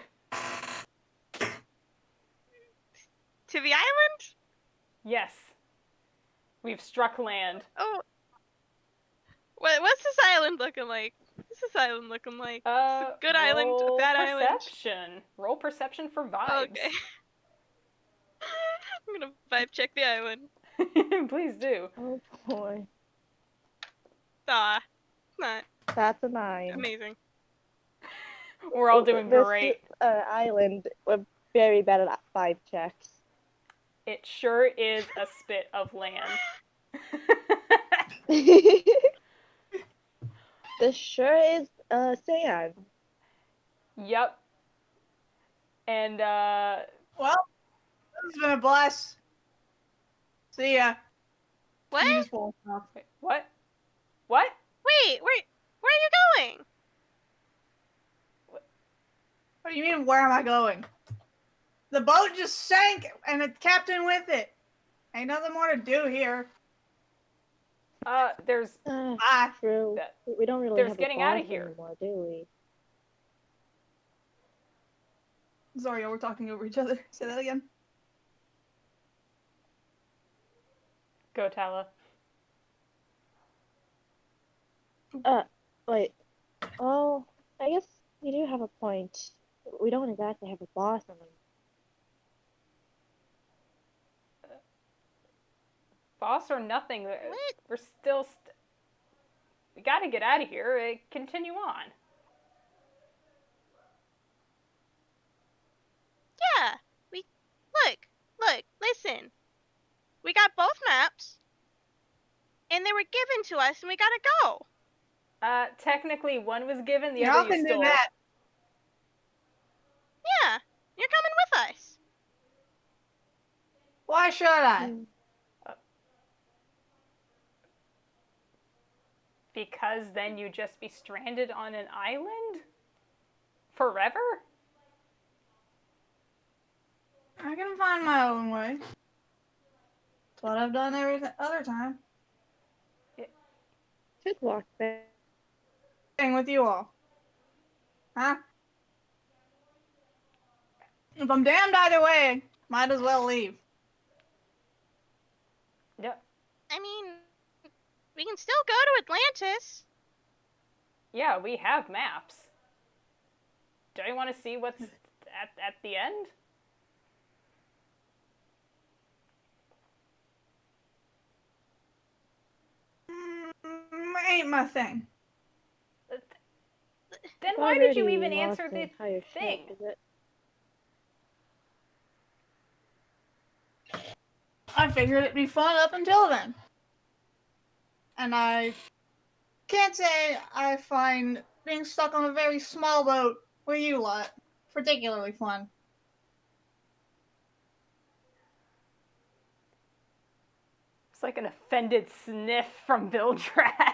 S2: To the island?
S1: Yes. We've struck land.
S2: Oh. What's this island looking like? What's this island looking like? It's a good island, a bad
S1: perception.
S2: island.
S1: Roll perception for vibes.
S2: Okay. I'm gonna vibe check the island.
S1: Please do.
S3: Oh boy.
S2: Aw. Not
S3: That's a 9.
S2: amazing.
S1: We're all doing great.
S3: This island, we're very bad at 5 checks.
S1: It sure is a spit of land.
S3: This sure is sand.
S1: Yep. And,
S4: Well, it's been a blast. See ya.
S2: What?
S4: You just walk off.
S1: wait, what? What?
S2: Wait, where are you going?
S4: What do you mean, where am I going? The boat just sank, and the captain with it. Ain't nothing more to do here.
S1: There's,
S4: Bye.
S3: True.
S1: That-
S3: We don't really
S1: there's
S3: have
S1: getting
S3: a
S1: outta
S3: boss
S1: here.
S3: anymore, do we?
S4: Sorry, we're talking over each other. Say that again.
S1: go Tala.
S3: Wait. Oh, I guess you do have a point. We don't exactly have a boss anymore.
S1: Boss or nothing,
S2: What?
S1: we're still, we gotta get out of here. Continue on.
S2: Yeah. Look, listen. We got both maps, and they were given to us, and we gotta go.
S1: Technically one was given, the
S4: Y'all
S1: other you
S4: can do
S1: stole.
S4: that.
S2: Yeah, you're coming with us.
S4: Why should I?
S1: Because then you'd just be stranded on an island? Forever?
S4: I can find my own way. That's what I've done every other time.
S3: Should walk back.
S4: Staying with you all. Huh? If I'm damned either way, might as well leave.
S1: Yep.
S2: I mean, we can still go to Atlantis.
S1: Yeah, we have maps. Do you want to see what's at the end?
S4: Ain't my thing.
S1: Then why did you
S3: Already
S1: even
S3: lost
S1: answer the
S3: entire ship,
S1: thing?
S3: is it?
S4: I figured it'd be fun up until then. And I can't say I find being stuck on a very small boat with you lot particularly fun.
S1: It's like an offended sniff from Bilgerat.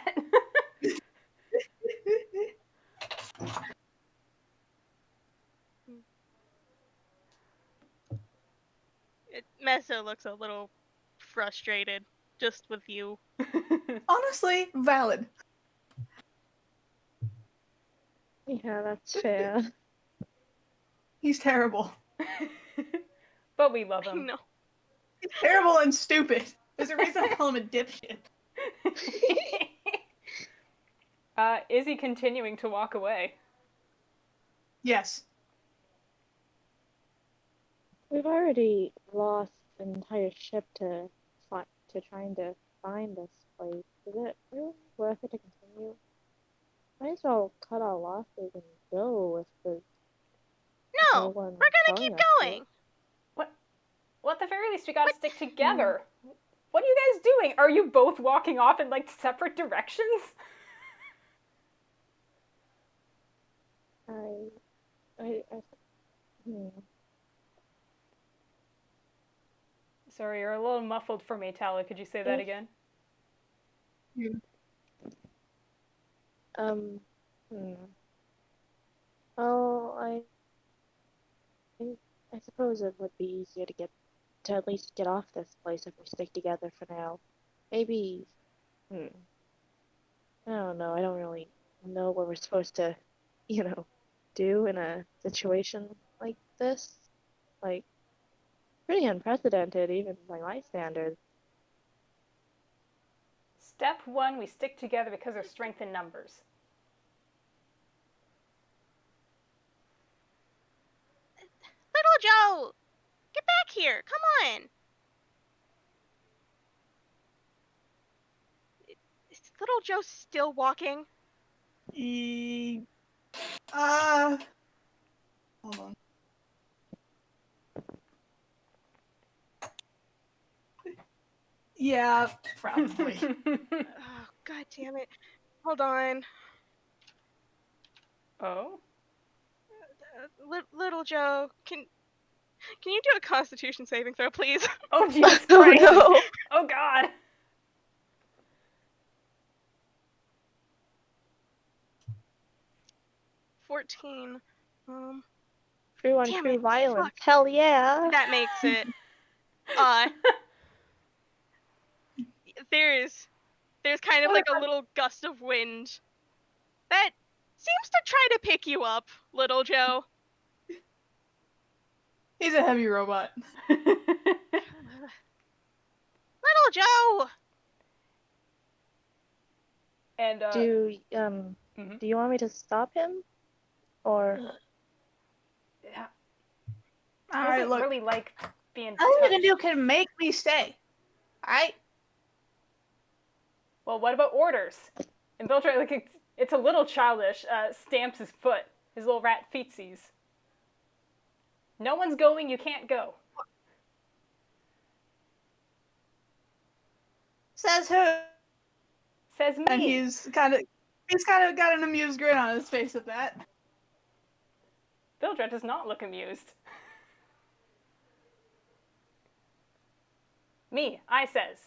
S2: Messo looks a little frustrated just with you.
S4: Honestly, valid.
S3: Yeah, that's fair.
S4: He's terrible.
S1: But we love
S2: I
S1: him.
S2: know.
S4: He's terrible and stupid. There's a reason I call him a dipshit.
S1: Is he continuing to walk away?
S4: Yes.
S3: We've already lost an entire ship to trying to find this place. Is it really worth it to continue? Might as well cut our losses and go if there's
S2: No,
S3: one
S2: we're gonna
S3: telling
S2: keep
S3: us to.
S2: going.
S1: Well, at the very least, we gotta stick together. What are you guys doing? Are you both walking off in, like, separate directions? Sorry, you're a little muffled for me, Tala. Could you say that again?
S3: Um, Oh, I suppose it would be easier to at least get off this place if we stick together for now. Maybe, I don't know. I don't really know what we're supposed to, you know, do in a situation like this. Like, pretty unprecedented, even by my standards.
S1: Step 1, we stick together because there's strength in numbers.
S2: Little Joe! Get back here! Come on! Is Little Joe still walking?
S4: Hold on. Yeah, probably.
S2: Oh, god damn it. Hold on.
S1: Oh?
S2: Little Joe, can you do a Constitution saving throw, please?
S1: Oh, Jesus
S3: Oh
S1: Christ!
S3: no!
S1: Oh, God!
S2: 14.
S3: True on
S2: Damn
S3: true
S2: it.
S3: violence.
S2: Fuck.
S3: Hell yeah!
S2: That makes it. There's kind of like a little gust of wind that seems to try to pick you up, Little Joe.
S4: He's a heavy robot.
S2: Little Joe!
S1: And,
S3: Do
S1: mhm.
S3: do you want me to stop him? Or
S1: Yeah,
S4: Alright,
S1: doesn't
S4: look.
S1: really like being
S4: All you
S1: touched.
S4: can do can make me stay. Alright?
S1: Well, what about orders? And Bilgerat, like, it's a little childish, stamps his foot, his little rat feetsies. No one's going, you can't go.
S4: Says who?
S1: Says me.
S4: And he's kind of got an amused grin on his face at that.
S1: Bilgerat does not look amused. Me, I says.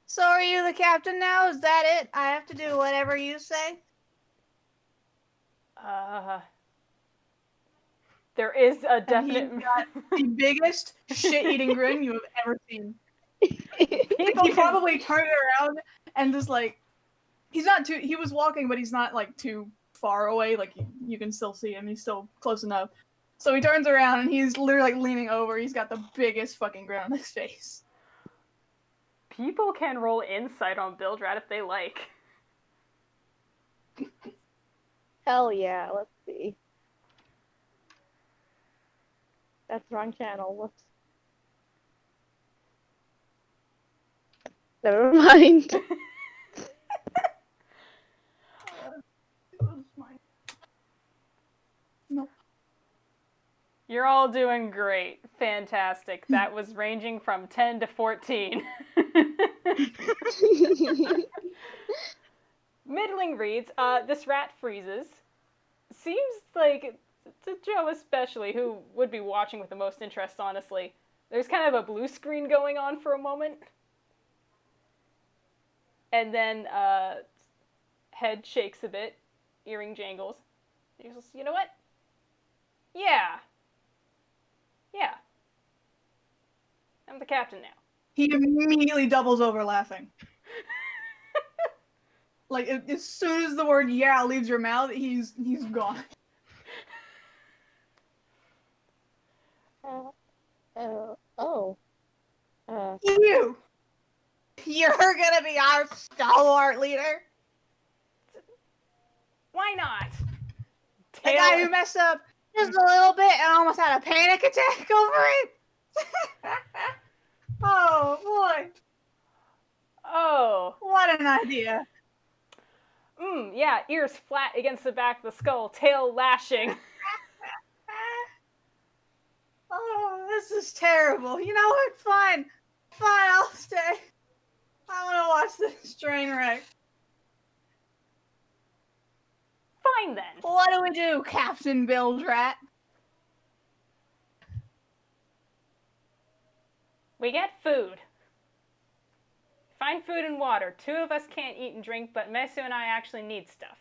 S4: So are you the captain now? Is that it? I have to do whatever you say?
S1: There is a
S4: And
S1: definite...
S4: he's got the biggest shit-eating grin you have ever seen.
S1: People
S4: He
S1: can...
S4: probably turned around and just like, he was walking, but he's not like too far away. Like you can still see him. He's still close enough. So he turns around and he's literally like leaning over. He's got the biggest fucking grin on his face.
S1: People can roll insight on Bilgerat if they like.
S3: hell yeah, let's see. That's wrong channel. Whoops. Never mind.
S4: No.
S1: You're all doing great. Fantastic. That was ranging from 10 to 14. Middling reads, this rat freezes. Seems like, to Joe especially, who would be watching with the most interest, honestly, there's kind of a blue screen going on for a moment. And then, head shakes a bit, earring jangles. He goes, you know what? Yeah. Yeah. I'm the captain now.
S4: He immediately doubles over laughing. Like as soon as the word "yeah" leaves your mouth, he's gone.
S3: Oh.
S4: You're gonna be our stalwart leader.
S1: Why not?
S4: The guy who messed up just a little bit and almost had a panic attack over it. Oh boy.
S1: Oh.
S4: What an idea.
S1: Yeah, ears flat against the back of the skull, tail lashing.
S4: Oh, this is terrible. You know what? Fine, I'll stay. I want to watch this train wreck.
S1: Fine then.
S4: What do we do, Captain Bilgerat?
S1: We get food. Find food and water. 2 of us can't eat and drink, but Messo and I actually need stuff.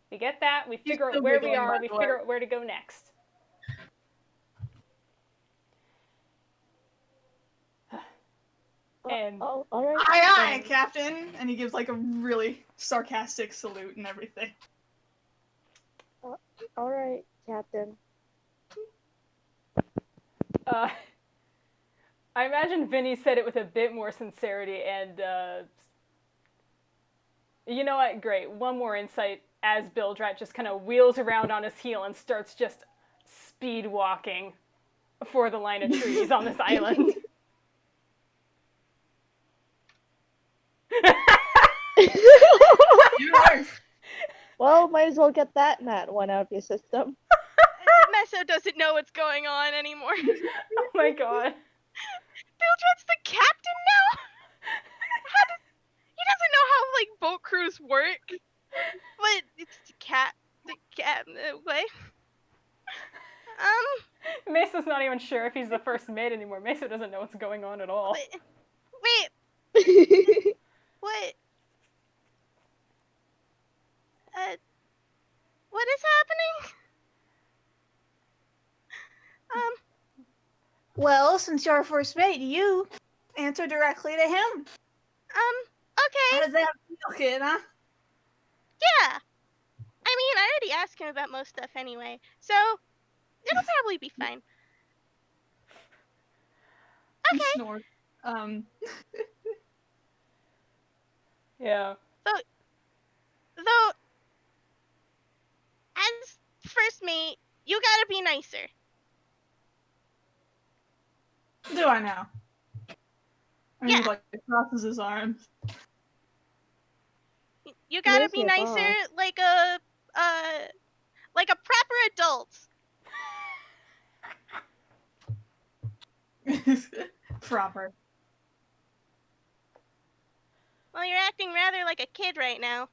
S1: We get that, we figure out where we are, we figure out where to go next. And
S3: all right.
S4: Aye, Captain! And he gives like a really sarcastic salute and everything.
S3: All right, Captain.
S1: I imagine Vinny said it with a bit more sincerity, and you know what? Great. One more insight as Bilgerat just kind of wheels around on his heel and starts just speed walking for the line of trees on this island.
S3: Well, might as well get that nat one out of your system.
S2: Messo doesn't know what's going on anymore.
S1: Oh my god.
S2: Bilgerat's the captain now? He doesn't know how, like, boat crews work. But it's the way.
S1: Meso's not even sure if he's the first mate anymore. Meso doesn't know what's going on at all.
S2: Wait. What? What is happening?
S4: Well, since you're first mate, you answer directly to him.
S2: Okay.
S4: How does that feel, kid, huh?
S2: Yeah. I mean, I already asked him about most stuff anyway, so it'll probably be fine.
S4: He
S2: Okay.
S4: snores.
S1: Yeah.
S2: Though, as first mate, you gotta be nicer.
S4: Do I now? And
S2: Yeah.
S4: he like crosses his arms.
S2: You gotta
S3: Where's
S2: be
S3: your
S2: nicer,
S3: boss?
S2: like a proper adult.
S4: Proper.
S2: Well, you're acting rather like a kid right now.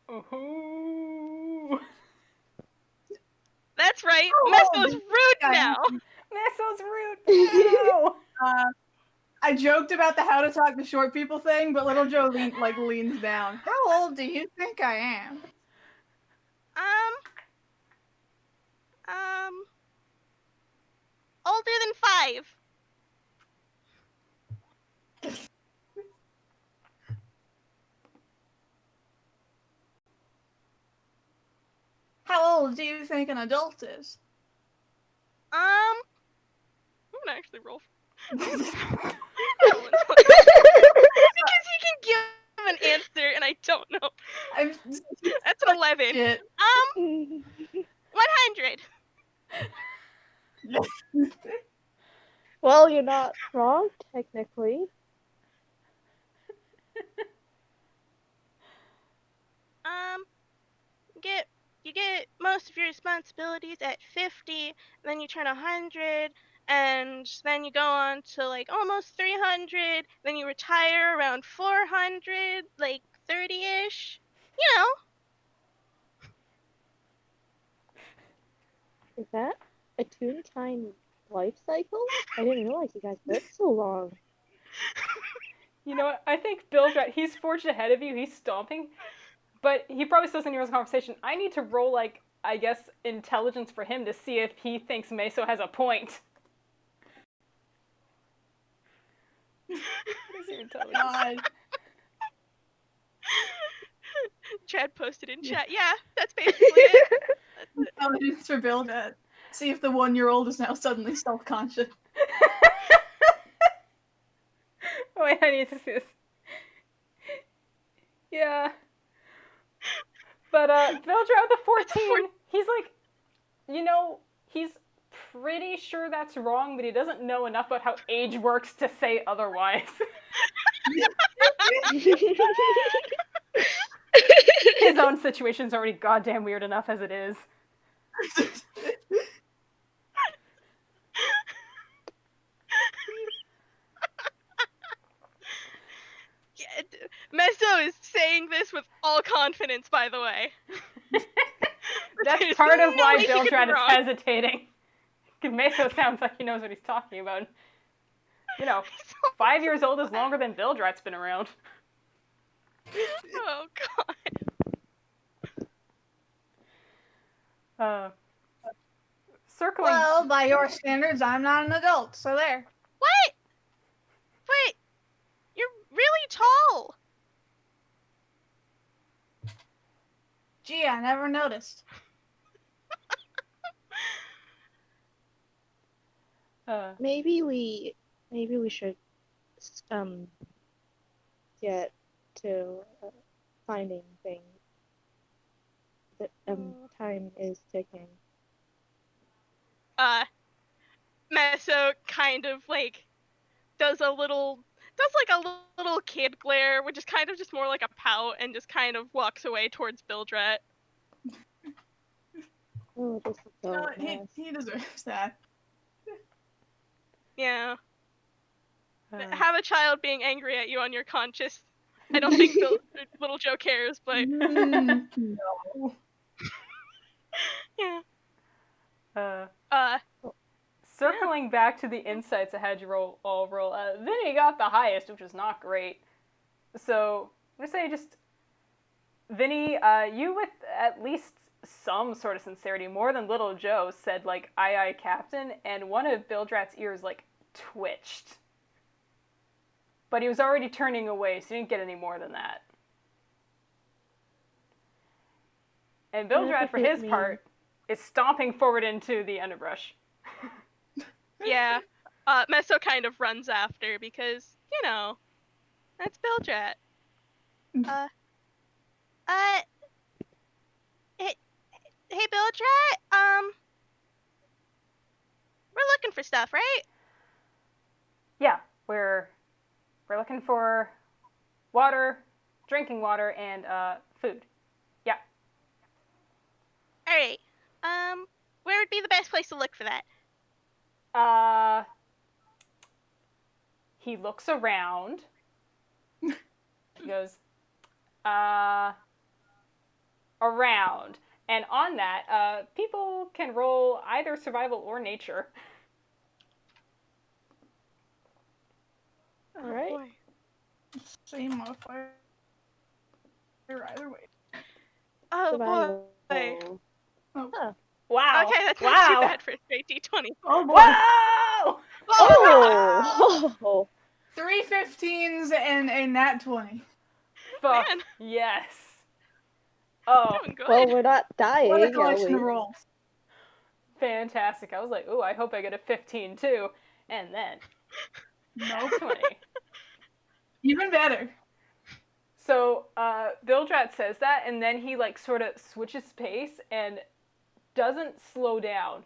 S1: Ooh.
S2: That's right.
S4: Oh,
S2: Messo's
S4: this
S2: rude
S4: guy.
S2: now.
S1: Messo's rude now.
S4: I joked about the how to talk to short people thing, but little Joe leans down. How old do you think I am?
S2: Older than 5.
S4: How old do you think an adult is?
S2: I'm gonna actually roll. Because he can give an answer, and I don't know. That's an 11.
S4: Shit.
S2: 100.
S3: Well, you're not wrong, technically.
S2: You get most of your responsibilities at 50, then you turn 100, and then you go on to like almost 300, then you retire around 400, like 30-ish. You know.
S3: Is that a Toon-time life cycle? I didn't realize you guys lived so long.
S1: You know what? I think Bilgerat, he's forged ahead of you. He's stomping. But he probably still doesn't hear this conversation. I need to roll, like, I guess, intelligence for him to see if he thinks Meso has a point. What is your intelligence?
S4: God.
S2: Chad posted in chat. Yeah, that's basically it.
S4: Intelligence for Bilgerat. See if the 1-year-old is now suddenly self-conscious.
S1: Oh, wait, I need to see this. Yeah. But, Bilgerat with a 14, he's like, you know, he's pretty sure that's wrong, but he doesn't know enough about how age works to say otherwise. His own situation's already goddamn weird enough as it is.
S2: Messo is saying this with all confidence, by the way.
S1: That's
S2: There's
S1: part of
S2: no
S1: why
S2: way he could be
S1: Bilgerat is
S2: wrong.
S1: hesitating. Because Meso sounds like he knows what he's talking about. You know, 5 years old is longer than Bilgerat's been around.
S2: Oh god.
S1: Circling.
S4: Well, by your standards, I'm not an adult, so there.
S2: What? Wait. You're really tall.
S4: Gee, I never noticed.
S3: Maybe we should get to finding things. The time is ticking.
S2: Messo kind of like does like a little kid glare, which is kind of just more like a pout, and just kind of walks away towards Bilgerat.
S3: Oh, this is so
S4: No,
S3: nice.
S4: he deserves that.
S2: Yeah. Have a child being angry at you on your conscience. I don't think little Joe cares, but
S4: No.
S2: yeah.
S1: Circling back to the insights I had you all roll, Vinny got the highest, which is not great. So I'm gonna say just Vinny, you with at least some sort of sincerity, more than little Joe, said like "Aye, aye, Captain," and one of Bildrat's ears like twitched. But he was already turning away, so he didn't get any more than that. And Bildrat, for his part, is stomping forward into the underbrush.
S2: Yeah. Messo kind of runs after because, you know, that's Bildrat. Hey Bildrat, we're looking for stuff, right?
S1: Yeah, we're looking for water, drinking water, and food. Yeah.
S2: All right. Where would be the best place to look for that?
S1: He looks around. He goes, around. And on that, people can roll either survival or nature.
S3: All right.
S2: Boy.
S4: Same modifier either way.
S2: Oh
S3: Survival.
S2: boy.
S4: Oh.
S3: Huh.
S1: Wow.
S2: Okay, that's not too bad for a straight D20.
S4: Oh boy.
S1: Whoa!
S3: Oh!
S4: 3 15s and a nat 20.
S1: Fuck.
S2: Man.
S1: Yes. Oh.
S2: Doing good.
S3: Well, we're not dying,
S4: What a
S3: are
S4: collection
S3: we?
S4: of rolls.
S1: Fantastic. I was like, ooh, I hope I get a 15 too. And then,
S4: Nope.
S1: 20.
S4: Even better.
S1: So, Bildrat says that, and then he, like, sort of switches pace and doesn't slow down.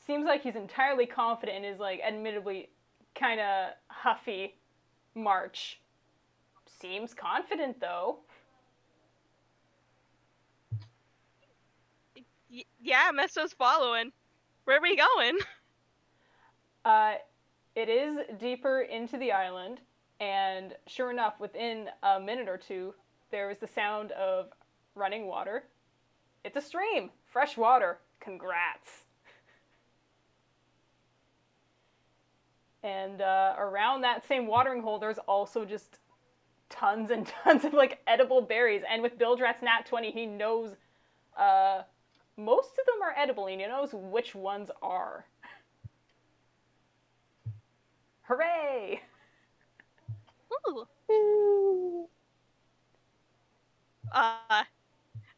S1: Seems like he's entirely confident in his, like, admittedly kind of huffy march. Seems confident, though.
S2: Yeah, Messo's following. Where are we going?
S1: It is deeper into the island, and sure enough, within a minute or two, there is the sound of running water. It's a stream. Fresh water. Congrats. And around that same watering hole, there's also just tons and tons of, like, edible berries. And with Bildrat's nat 20, he knows most of them are edible, and he knows which ones are. Hooray!
S2: Ooh.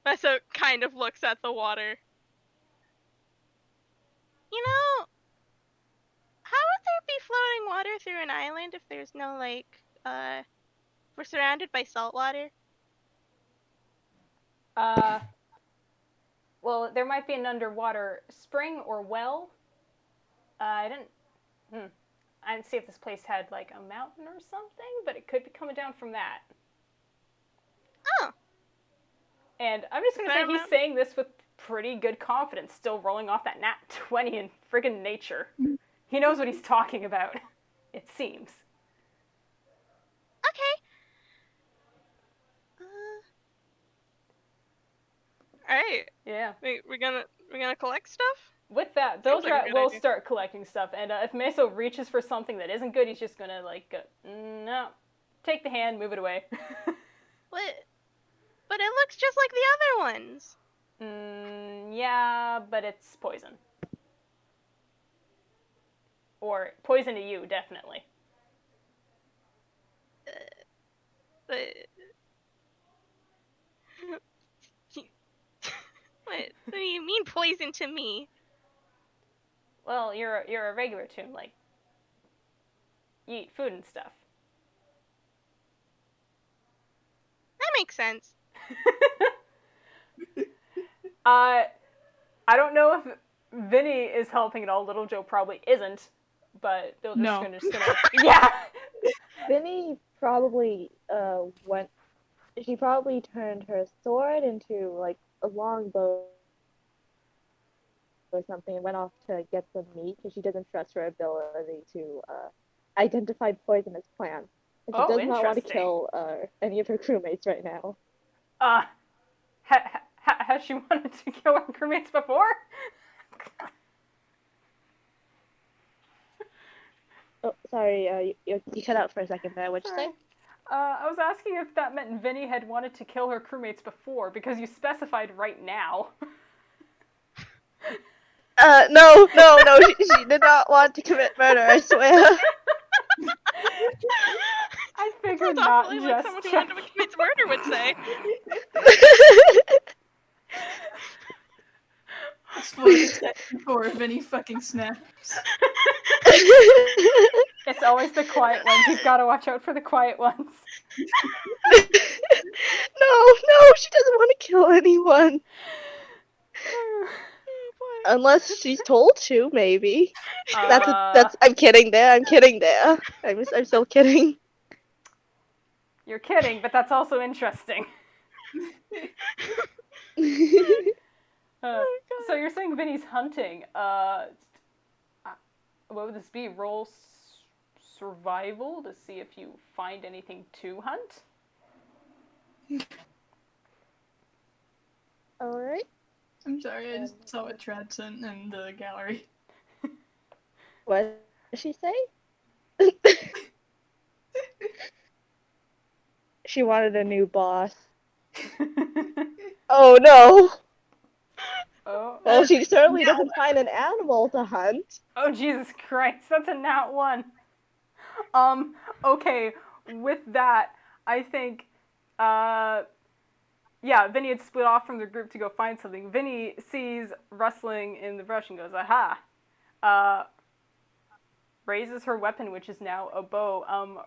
S2: Messo kind of looks at the water. You know, how would there be floating water through an island if there's no, like, we're surrounded by salt water?
S1: Well, there might be an underwater spring or well. I didn't see if this place had, like, a mountain or something, but it could be coming down from that.
S2: Oh.
S1: And I'm just gonna say he's saying this with pretty good confidence, still rolling off that nat 20 in friggin' nature. He knows what he's talking about, it seems.
S2: Okay. Alright.
S1: Yeah.
S2: We're gonna collect stuff?
S1: With that,
S2: Seems like a
S1: Bilgerat
S2: good
S1: will
S2: idea.
S1: start collecting stuff, and if Meso reaches for something that isn't good, he's just gonna, like, go, no. Take the hand, move it away.
S2: But it looks just like the other ones.
S1: Yeah, but it's poison. Or poison to you, definitely.
S2: But what do you mean poison to me?
S1: Well, you're a regular toon, like, you eat food and stuff.
S2: That makes sense.
S1: I don't know if Vinny is helping at all. Little Joe probably isn't, but Bill
S4: No.
S1: just gonna yeah.
S3: Vinny probably she probably turned her sword into like a longbow or something and went off to get some meat because she doesn't trust her ability to identify poisonous plants. And she
S1: Oh,
S3: does not want to
S1: interesting.
S3: kill any of her crewmates right now.
S1: Has she wanted to kill her crewmates before?
S3: Oh, sorry, you cut out for a second there. What'd you say?
S1: I was asking if that meant Vinny had wanted to kill her crewmates before, because you specified right now.
S3: No, she did not want to commit murder, I swear.
S1: I figured
S2: Sounds
S1: not
S2: awfully
S1: just
S2: like someone who wanted to commit murder would say.
S4: Spoilers before Vinny fucking snaps.
S1: It's always the quiet ones. You've got to watch out for the quiet ones.
S3: No, she doesn't want to kill anyone. Unless she's told to, maybe. That's. I'm kidding there. I'm still kidding.
S1: You're kidding, but that's also interesting. So you're saying Vinny's hunting. What would this be? Roll survival to see if you find anything to hunt?
S3: Alright.
S4: I'm sorry, I just saw what Trad sent in the gallery.
S3: What did she say? She wanted a new boss. Oh no!
S1: Oh.
S3: Well, she certainly doesn't find an animal to hunt.
S1: Oh, Jesus Christ, that's a nat 1. Okay, with that, I think, yeah, Vinny had split off from the group to go find something. Vinny sees rustling in the brush and goes, aha! Raises her weapon, which is now a bow.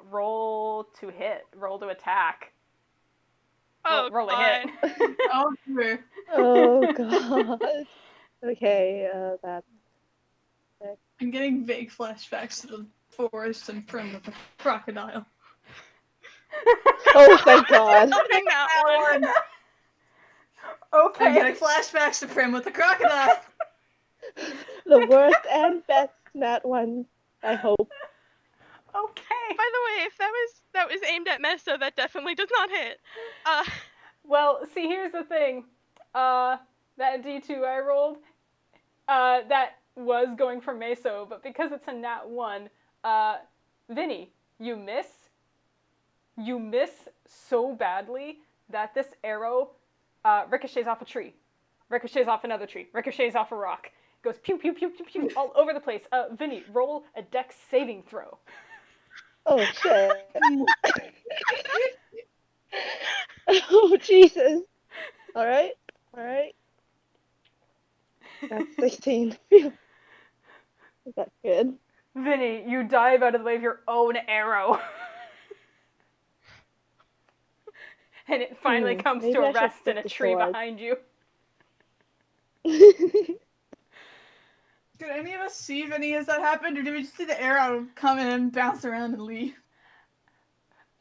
S1: Roll to hit. Roll to attack.
S2: Oh,
S1: roll a
S2: God.
S1: hit.
S4: Oh, dear.
S3: Oh god. Okay, that's...
S4: I'm getting vague flashbacks to the forest and Prim with the crocodile.
S3: Oh, thank god.
S2: Helping that one.
S1: Okay.
S4: I'm getting flashbacks to Prim with the crocodile.
S3: The worst and best nat one, I hope.
S1: Okay.
S2: By the way, if that was aimed at Messo, that definitely does not hit.
S1: Well, see, here's the thing. That D2 I rolled, that was going for Meso, but because it's a nat 1, Vinny, you miss. You miss so badly that this arrow ricochets off a tree, ricochets off another tree, ricochets off a rock. It goes pew, pew, pew, pew, pew, all over the place. Vinny, roll a dex saving throw.
S3: Oh, shit. Oh, Jesus. Alright. That's 16. Phew. That's good.
S1: Vinny, you dive out of the way of your own arrow. And it finally comes
S3: maybe
S1: to
S3: I
S1: a
S3: should
S1: rest in
S3: flip
S1: a
S3: the
S1: tree
S3: sword.
S1: behind you.
S4: Did any of us see Vinny as that happened, or did we just see the arrow come in, bounce around, and leave?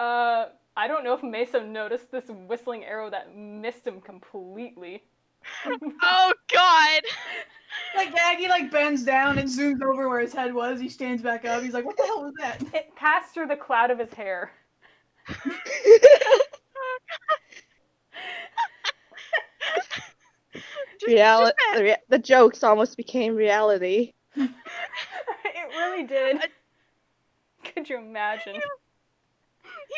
S1: I don't know if Meso noticed this whistling arrow that missed him completely.
S2: Oh, God!
S4: Like, Aggie, bends down and zooms over where his head was. He stands back up. He's like, what the hell was that?
S1: It passed through the cloud of his hair.
S2: Just
S3: the jokes almost became reality.
S1: It really did. Could you imagine?
S2: He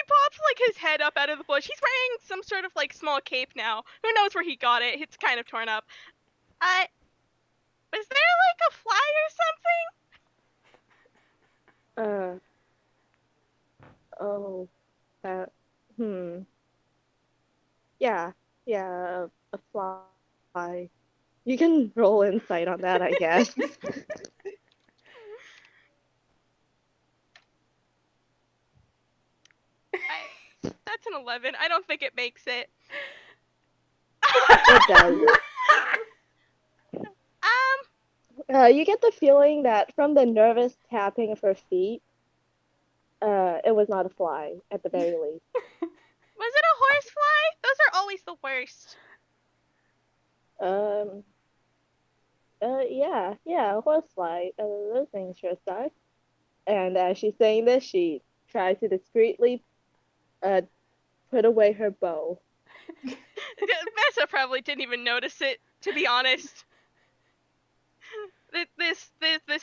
S2: pops like his head up out of the bush. He's wearing some sort of like small cape now. Who knows where he got it? It's kind of torn up. Was there like a fly or something?
S3: Oh, that, yeah, a fly. You can roll insight on that, I guess.
S2: That's an 11. I don't think it makes it.
S3: It does. You get the feeling that from the nervous tapping of her feet, it was not a fly, at the very least.
S2: Was it a horsefly? Those are always the worst.
S3: Yeah, a horsefly. Those things sure suck. And as she's saying this, she tries to discreetly put away her bow.
S2: Messo probably didn't even notice it, to be honest. This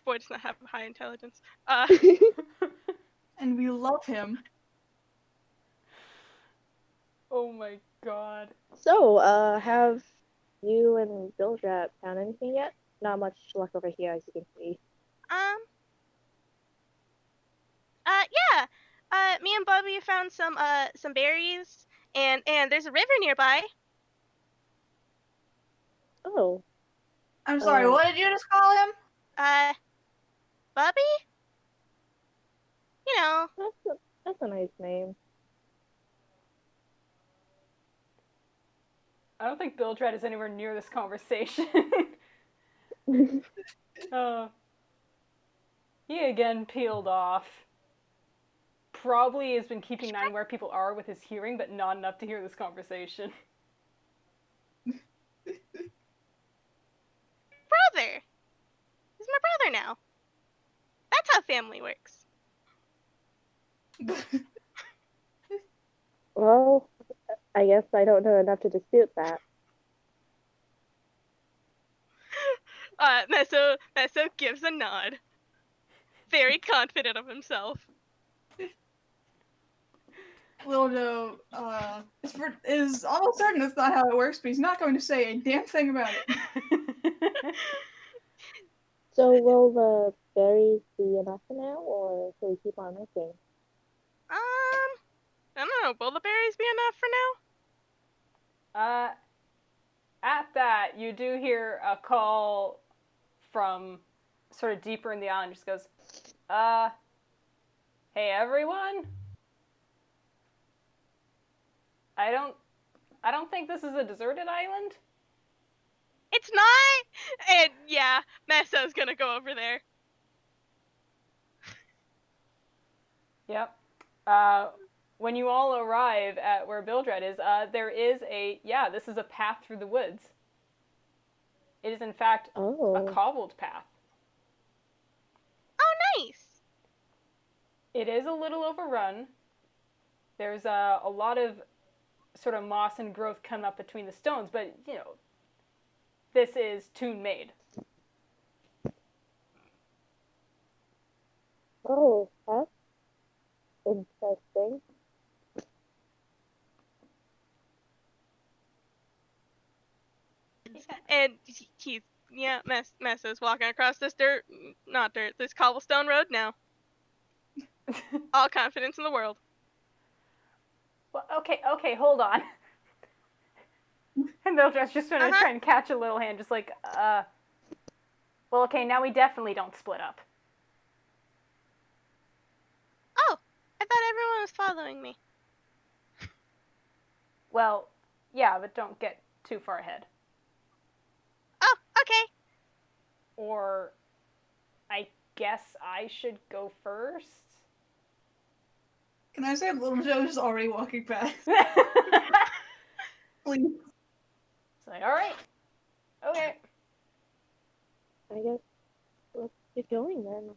S2: boy does not have high intelligence.
S4: And we love him.
S1: Oh my god.
S3: So, have you and Bilgerat found anything yet? Not much luck over here, as you can see.
S2: Yeah. Me and Bubby found some berries, and there's a river nearby.
S3: Oh.
S4: I'm sorry, what did you just call him?
S2: Bubby? You know.
S3: That's a nice name.
S1: I don't think Bilgerat is anywhere near this conversation. He again peeled off. Probably has been keeping an eye on where people are with his hearing, but not enough to hear this conversation.
S2: Brother. He's my brother now. That's how family works.
S3: Well, I guess I don't know enough to dispute that.
S2: Messo gives a nod. Very confident of himself.
S4: Little Joe is almost certain that's not how it works, but he's not going to say a damn thing about it.
S3: So will the berries be enough for now, or should we keep on looking?
S2: I don't know. Will the berries be enough for now?
S1: At that, you do hear a call from sort of deeper in the island. Just goes, hey everyone. I don't think this is a deserted island.
S2: It's not. And yeah, Messo's gonna go over there.
S1: Yep. When you all arrive at where Bilgerat is, there is this is a path through the woods. It is in fact a cobbled path.
S2: Oh, nice.
S1: It is a little overrun. There's a lot of sort of moss and growth coming up between the stones, but, you know, this is Toon made.
S3: Oh, that's interesting.
S2: And he's, Messo's walking across this this cobblestone road now. All confidence in the world.
S1: Well, okay, hold on. And Mildred's just gonna try and catch a little hand, just like, well, okay, now we definitely don't split up.
S2: Oh, I thought everyone was following me.
S1: Well, yeah, but don't get too far ahead.
S2: Oh, okay.
S1: Or, I guess I should go first?
S4: Can I say Little Joe's already walking past? Please.
S1: It's like, alright. Okay.
S3: I guess let's get going then.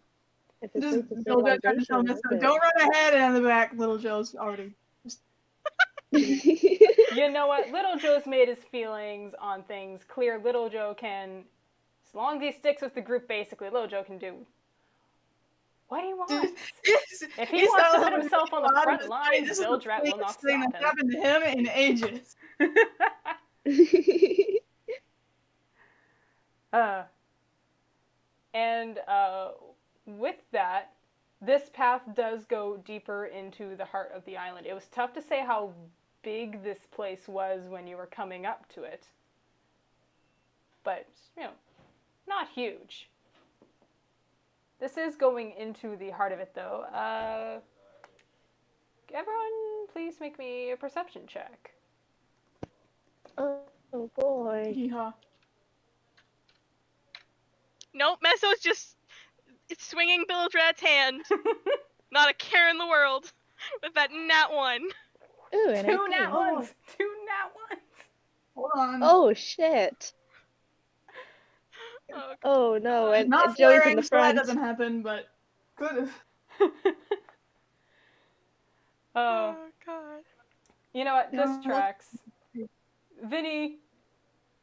S3: If it's
S4: Just
S3: leads to
S4: Little Joe trying to tell
S3: civilization,
S4: us, don't run ahead, and in the back, Little Joe's already.
S1: You know what? Little Joe's made his feelings on things clear. Little Joe can, as long as he sticks with the group, basically, Little Joe can do what he wants. If he wants to put himself on the front lines, Bilgerat will not
S4: thing
S1: stop
S4: that
S1: him.
S4: happened to him in ages.
S1: And with that, this path does go deeper into the heart of the island. It was tough to say how big this place was when you were coming up to it. But, not huge. This is going into the heart of it, though. Everyone, please make me a perception check.
S3: Oh boy.
S4: Yeehaw.
S2: Nope, Messo's just swinging Bilgerat's hand. Not a care in the world. With that nat 1.
S3: Ooh, an
S1: Two
S3: 18.
S1: nat ones! Two nat ones!
S4: Hold on.
S3: Oh shit.
S2: Oh,
S3: Oh no, and
S4: Not
S3: Joey's in
S4: flaring,
S3: the
S4: so that
S3: front.
S4: doesn't happen, but could have.
S2: oh god.
S1: You know what? This
S4: Yeah.
S1: tracks. Vinny,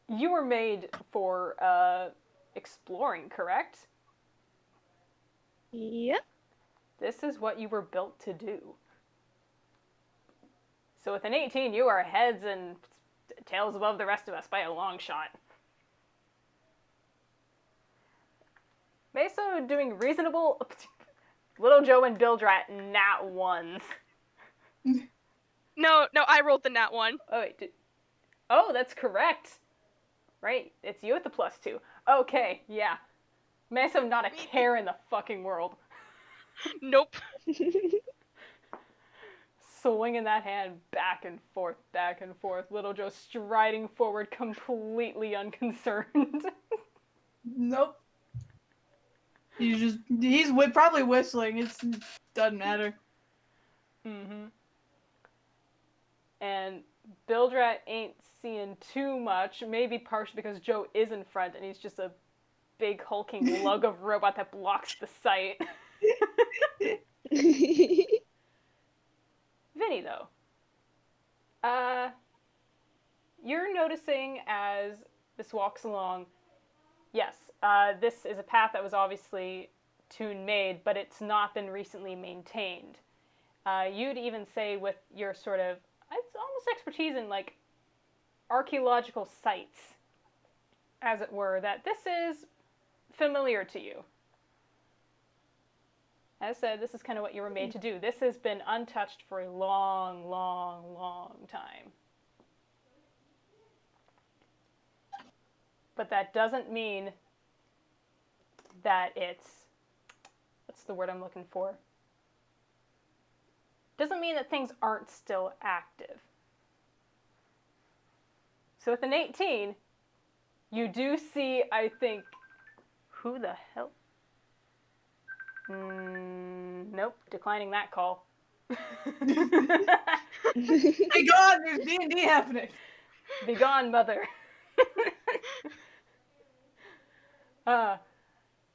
S1: you were made for exploring, correct?
S3: Yep.
S1: This is what you were built to do. So with an 18, you are heads and tails above the rest of us by a long shot. Messo doing reasonable. Little Joe and Bilgerat nat ones.
S2: No, I rolled the nat 1.
S1: Oh wait, oh, that's correct. Right, it's you with the +2. Okay, yeah. Messo not a care in the fucking world.
S2: Nope.
S1: Swinging that hand back and forth, back and forth. Little Joe striding forward, completely unconcerned.
S4: Nope. He's probably whistling. It doesn't matter.
S1: Mm-hmm. And Bilgerat ain't seeing too much, maybe partially because Joe is in front and he's just a big hulking lug of robot that blocks the sight. Vinny, though. You're noticing as this walks along, yes, this is a path that was obviously Toon made, but it's not been recently maintained. You'd even say with your sort of, it's almost expertise in, like, archaeological sites, as it were, that this is familiar to you. As I said, this is kind of what you were made to do. This has been untouched for a long, long, long time. But that doesn't mean that it's, what's the word I'm looking for? Doesn't mean that things aren't still active. So with an 18, you do see, I think, who the hell? Nope, declining that call.
S4: Hey God, there's D&D happening.
S1: Begone, mother. Where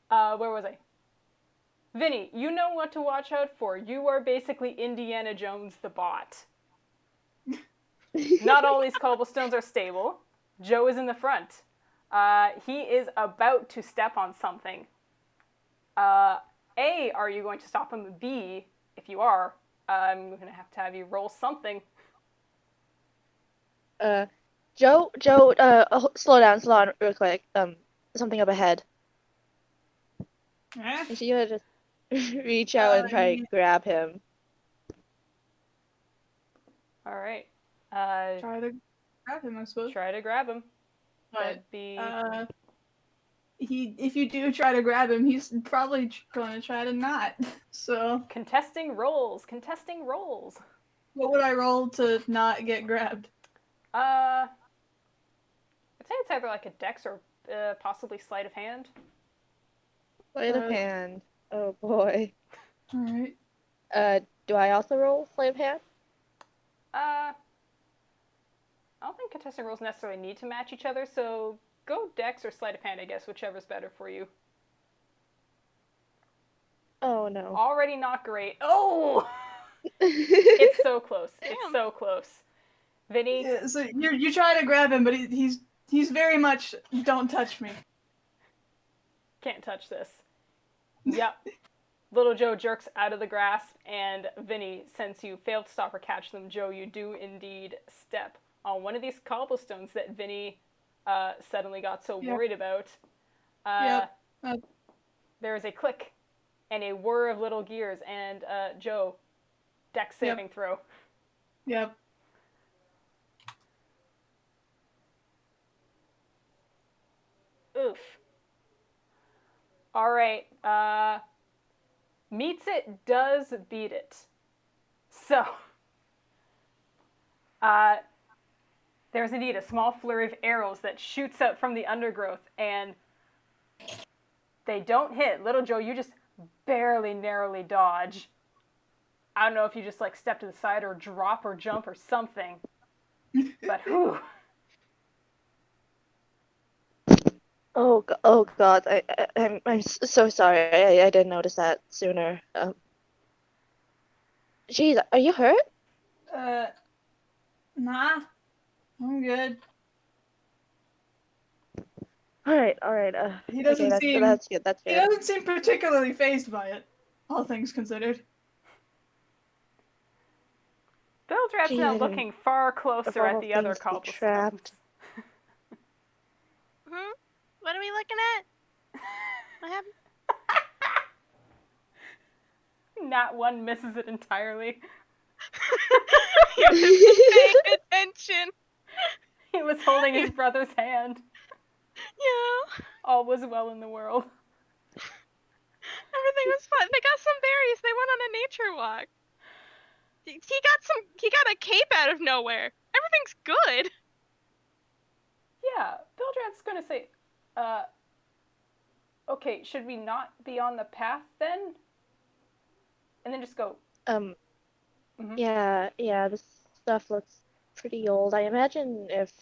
S1: was I? Vinny, you know what to watch out for. You are basically Indiana Jones the bot. Not all these cobblestones are stable. Joe is in the front. He is about to step on something. A, are you going to stop him? B, if you are, I'm going to have you roll something.
S3: Joe, slow down real quick. Something up ahead. And she gonna just reach out and try to grab him.
S1: All right.
S4: Try to grab him, I suppose.
S1: Try to grab him.
S4: But
S1: That'd be...
S4: if you do try to grab him, he's probably gonna try to not. So
S1: Contesting rolls.
S4: what would I roll to not get grabbed?
S1: I'd say it's either like a dex or possibly sleight of hand.
S3: Sleight of hand. Oh boy.
S4: Alright.
S3: Do I also roll sleight of hand?
S1: I don't think contesting rolls necessarily need to match each other, so go dex or sleight of hand, I guess, whichever's better for you.
S3: Oh no.
S1: Already not great. Oh! It's so close.
S2: Damn.
S1: It's so close. Vinny?
S4: Yeah, so you try to grab him, but he's very much don't touch me.
S1: Can't touch this. Yep. Little Joe jerks out of the grasp, and Vinny, since you failed to stop or catch them, Joe, you do indeed step on one of these cobblestones that Vinny suddenly got so worried about.
S4: Yep.
S1: There is a click and a whir of little gears, and Joe, dex saving throw.
S4: Yep.
S1: Oof. All right. Meets it, does beat it. So, there's indeed a small flurry of arrows that shoots out from the undergrowth, and they don't hit. Little Joe, you just barely, narrowly dodge. I don't know if you just like step to the side or drop or jump or something, but whew.
S3: Oh God! I'm so sorry. I didn't notice that sooner. Geez, are you hurt?
S4: Nah, I'm good.
S3: All right.
S4: He doesn't
S3: Okay,
S4: seem.
S3: that's good. That's
S4: He
S3: good.
S4: doesn't seem particularly fazed by it, all things considered.
S1: Bilgerat's
S3: Geez,
S1: now
S3: I didn't-
S1: looking far
S3: of
S1: closer at
S3: all
S1: the other
S3: things to be
S1: cobblestones.
S3: trapped.
S2: What are we looking at? What happened?
S1: Not one misses it entirely.
S2: He wasn't paying attention.
S1: He was holding his brother's hand.
S2: Yeah.
S1: All was well in the world.
S2: Everything was fun. They got some berries. They went on a nature walk. He got a cape out of nowhere. Everything's good.
S1: Yeah, Bildrad's gonna say, okay, should we not be on the path then? And then just go,
S3: Yeah, this stuff looks pretty old. I imagine if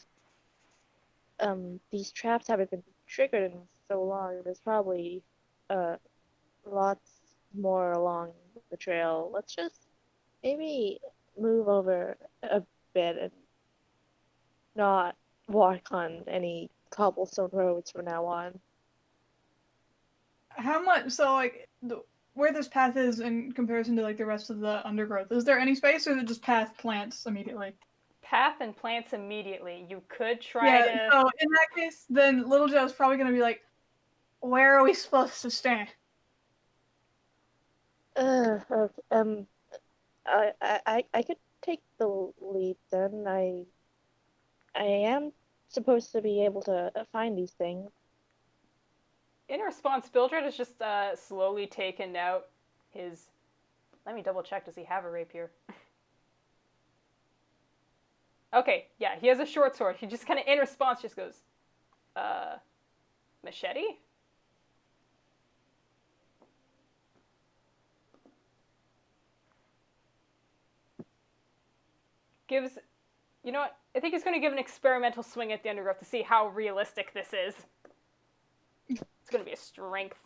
S3: these traps haven't been triggered in so long, there's probably lots more along the trail. Let's just maybe move over a bit and not walk on any cobblestone roads from now on.
S4: How much? So like, where this path is in comparison to like the rest of the undergrowth, is there any space, or is it just path plants immediately?
S1: path and plants immediately. You could try to...
S4: So in that case, then Little Joe's probably gonna be like, "Where are we supposed to stand?"
S3: Okay, I could take the lead then. I am supposed to be able to find these things.
S1: In response, Bildrad has just slowly taken out his... Let me double check, does he have a rapier? Okay, yeah, he has a short sword. He just kind of, in response, just goes, machete? Gives, you know what? I think he's going to give an experimental swing at the undergrowth to see how realistic this is. It's going to be a strength.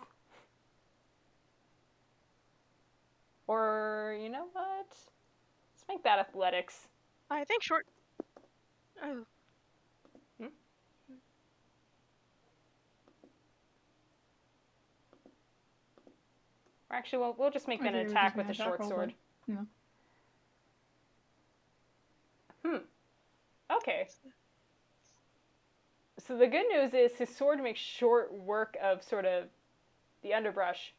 S1: Or, you know what? Let's make that athletics.
S2: I think short. Oh.
S1: Or actually, we'll just make that an attack with the short sword.
S4: Yeah.
S1: Okay. So the good news is his sword makes short work of sort of the underbrush,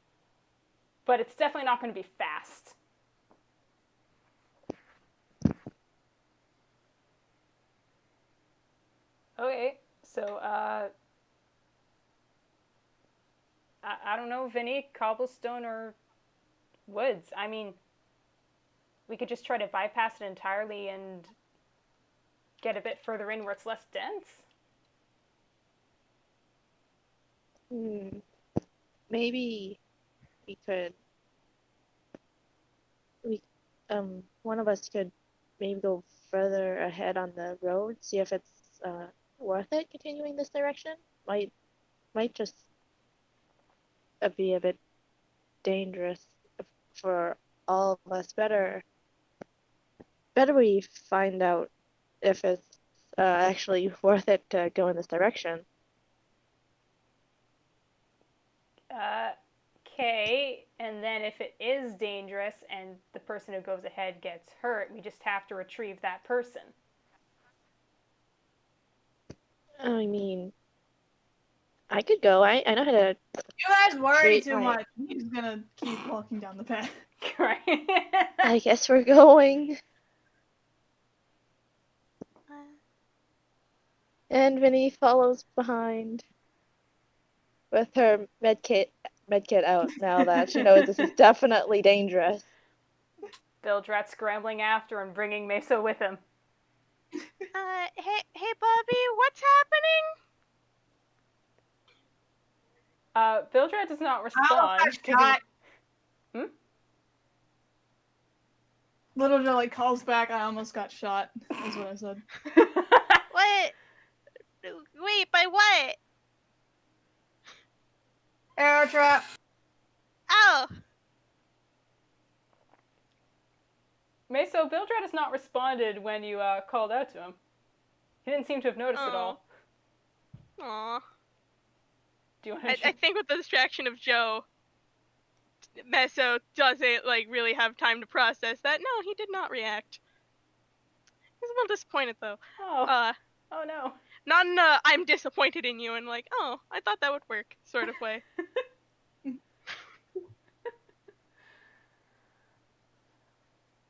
S1: but it's definitely not going to be fast. Okay, so I don't know, Vinny, cobblestone or woods. I mean, we could just try to bypass it entirely and get a bit further in where it's less dense.
S3: Maybe we could. One of us could maybe go further ahead on the road, see if it's worth it continuing this direction. Might just be a bit dangerous for all of us. Better we find out if it's actually worth it to go in this direction.
S1: Okay, and then if it is dangerous and the person who goes ahead gets hurt, we just have to retrieve that person.
S3: I mean, I could go. I know how to
S4: You guys worry
S3: treat
S4: too
S3: my...
S4: much. He's gonna keep walking down the path.
S1: Right.
S3: I guess we're going. And Vinny follows behind with her medkit out now that she knows this is definitely dangerous.
S1: Bilgerat scrambling after and bringing Meso with him.
S2: Hey, Bobby, what's happening?
S1: Bilgerat does not
S4: I
S1: respond.
S4: almost got shot.
S1: Hmm?
S4: Little Joe like calls back. I almost got shot. That's what I said.
S2: What? Wait, by what?
S4: Arrow trap.
S2: Oh,
S1: Meso, Bilgerat has not responded when you called out to him. He didn't seem to have noticed at all.
S2: aw.
S1: Do you want to?
S2: I think with the distraction of Joe, Messo doesn't really have time to process that. No, he did not react. He's a little disappointed though.
S1: Oh. Oh no.
S2: Not in I'm disappointed in you and oh, I thought that would work sort of way.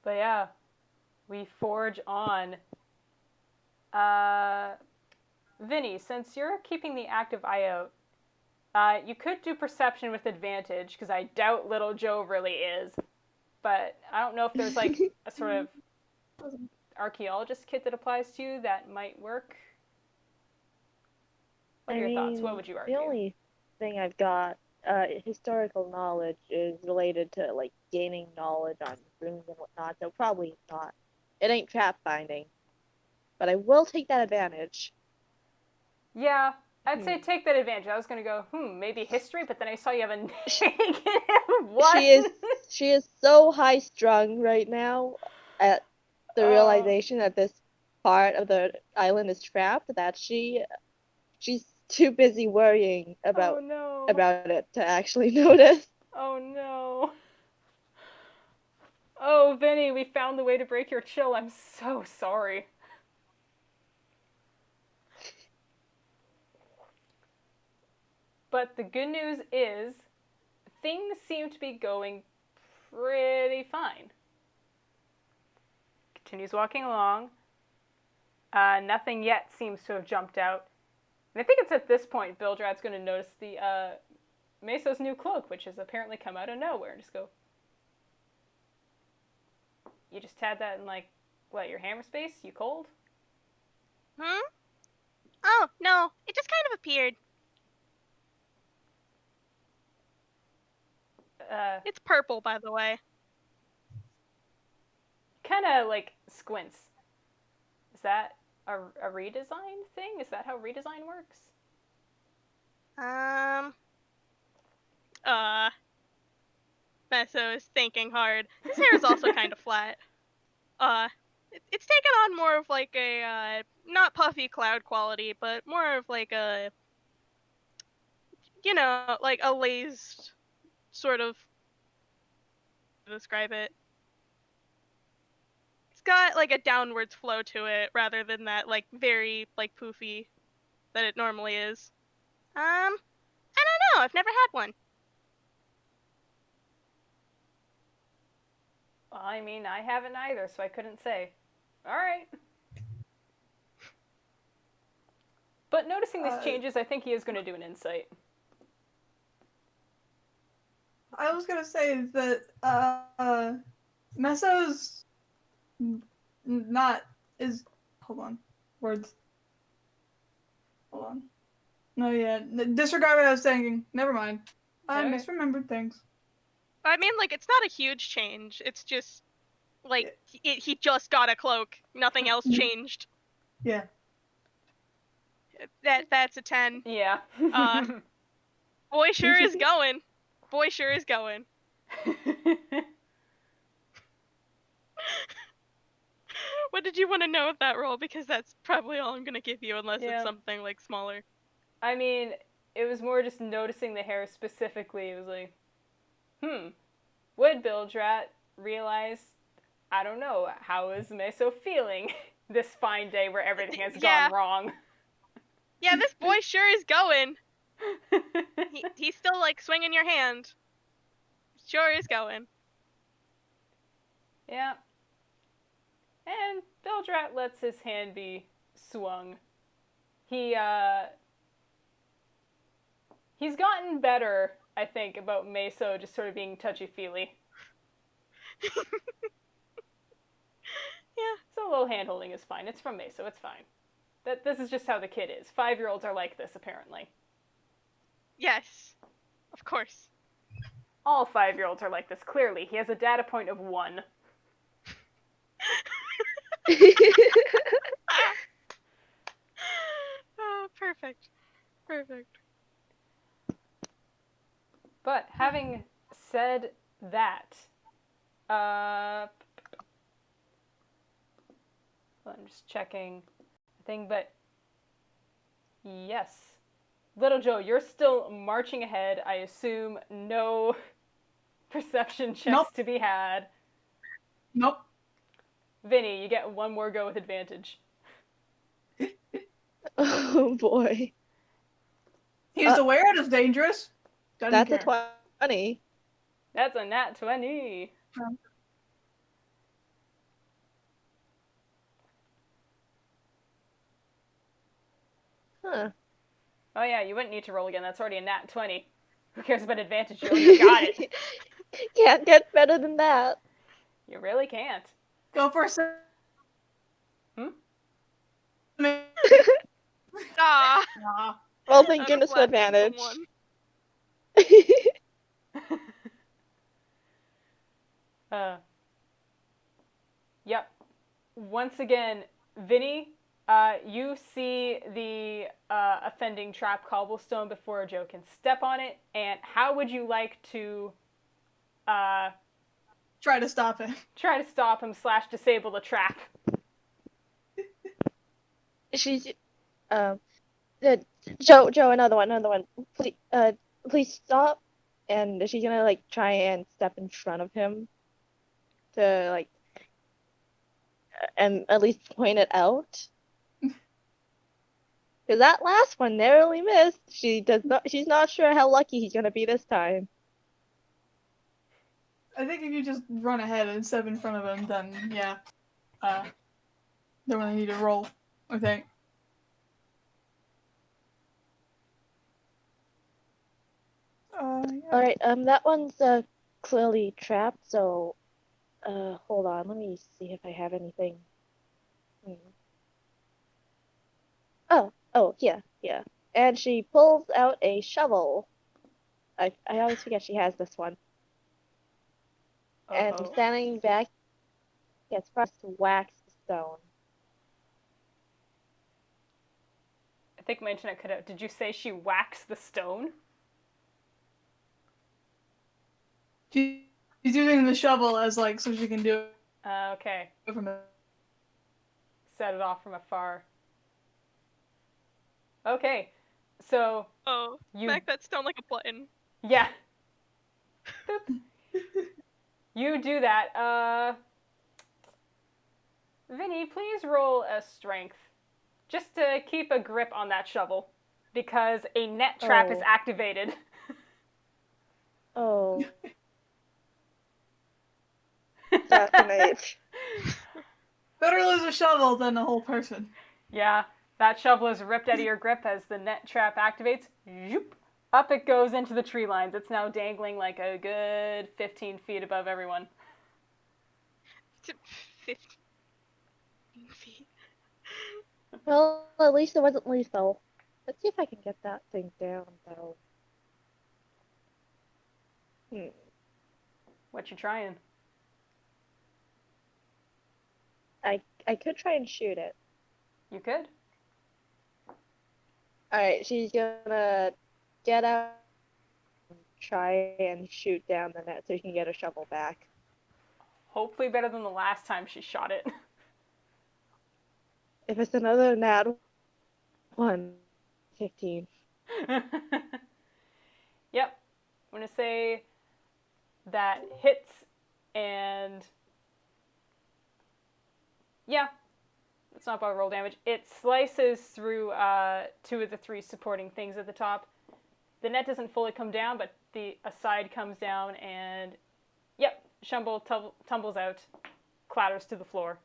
S1: But yeah, we forge on. Vinny, since you're keeping the active eye out, you could do perception with advantage, because I doubt little Joe really is. But I don't know if there's a sort of archaeologist kit that applies to you that might work. What are your thoughts? What would you argue?
S3: The only thing I've got historical knowledge is related to gaining knowledge on runes and whatnot, so probably not. It ain't trap finding, but I will take that advantage.
S1: Yeah, I'd say take that advantage. I was gonna go, maybe history, but then I saw you have a negative one.
S3: She is so high strung right now at the realization that this part of the island is trapped that she's too busy worrying about it to actually notice.
S1: Oh no. Oh, Vinny, we found the way to break your chill. I'm so sorry. But the good news is, things seem to be going pretty fine. Continues walking along. Nothing yet seems to have jumped out. And I think it's at this point Bilgerat's going to notice the Meso's new cloak, which has apparently come out of nowhere, and just go, you just had that in your hammer space? You cold?
S2: Oh, no, it just kind of appeared. It's purple, by the way.
S1: Kind of squints. Is that a redesign thing? Is that how redesign works?
S2: Messo is thinking hard. His hair is also kind of flat. It's taken on more of a, not puffy cloud quality, but more of a, a lazed sort of, to describe it. It's got a downwards flow to it rather than that very poofy that it normally is. I don't know. I've never had one.
S1: Well, I mean, I haven't either, so I couldn't say. All right. But noticing these changes, I think he is going to do an insight.
S4: I was gonna say that Messo's not is. Hold on, words. Hold on. No, yeah. Disregard what I was saying. Never mind. I misremembered things.
S2: I mean, it's not a huge change. It's just he just got a cloak. Nothing else changed.
S4: Yeah.
S2: That's a 10.
S1: Yeah.
S2: Boy sure is going. Boy sure is going. What did you want to know of that roll? Because that's probably all I'm gonna give you, unless
S1: Yeah.
S2: it's something like smaller.
S1: I mean, it was more just noticing the hair specifically. It was like, would Bilgerat realize, I don't know, how is Meso feeling this fine day where everything has gone wrong?
S2: Yeah, this boy sure is going. He's still like swinging your hand. Sure is going.
S1: Yeah. And Bilgerat lets his hand be swung. He's gotten better, I think, about Meso just sort of being touchy-feely.
S2: Yeah.
S1: So a little hand-holding is fine. It's from Meso, it's fine. This is just how the kid is. 5-year-olds are like this, apparently.
S2: Yes. Of course.
S1: All 5-year-olds are like this, clearly. He has a data point of 1.
S2: Oh, perfect. Perfect.
S1: But having said that, I'm just checking the thing, but yes. Little Joe, you're still marching ahead. I assume no perception checks to be had.
S4: Nope.
S1: Vinny, you get one more go with advantage.
S3: Oh boy.
S4: He's aware it is dangerous. Doesn't
S3: That's
S4: care.
S3: a 20.
S1: That's a nat 20.
S3: Huh.
S1: Oh yeah, you wouldn't need to roll again. That's already a nat 20. Who cares about advantage? You already got it.
S3: Can't get better than that.
S1: You really can't.
S4: Go for a
S2: Ah.
S3: Well, thank goodness for advantage.
S1: Yep. Once again, Vinny, you see the offending trap cobblestone before Joe can step on it, and how would you like to
S4: try to stop him?
S1: Try to stop him / disable the trap.
S3: She's Joe, another one. Please stop. And she's gonna like try and step in front of him to like and at least point it out. Because that last one narrowly missed. She's not sure how lucky he's gonna be this time.
S4: I think if you just run ahead and step in front of him, then yeah. Don't really need to roll, I think. Yeah.
S3: Alright, that one's clearly trapped, so hold on, let me see if I have anything. Oh, yeah. And she pulls out a shovel. I always forget she has this one. And standing back, gets first to wax the stone.
S1: I think my internet cut out. Did you say she whacks the stone?
S4: She's using the shovel as like so she can do it.
S1: Okay.
S4: From a...
S1: Set it off from afar. Okay, so
S2: smack that stone like a button.
S1: Yeah. Boop. You do that. Vinny, please roll a strength. Just to keep a grip on that shovel. Because a net trap is activated.
S3: Oh. Fascinating.
S4: Better lose a shovel than a whole person.
S1: Yeah, that shovel is ripped out of your grip as the net trap activates. Zoop. Up it goes into the tree lines. It's now dangling like a good 15 feet above everyone.
S2: 15 feet.
S3: Well, at least it wasn't lethal. Let's see if I can get that thing down, though.
S1: What you trying?
S3: I could try and shoot it.
S1: You could.
S3: Alright, she's gonna get out and try and shoot down the net so she can get her shovel back.
S1: Hopefully better than the last time she shot it.
S3: If it's another nat 1, 15.
S1: Yep. I'm going to say that hits and... Yeah. It's not about roll damage. It slices through 2 of the 3 supporting things at the top. The net doesn't fully come down, but a side comes down and... Yep. Shumble tumbles out. Clatters to the floor.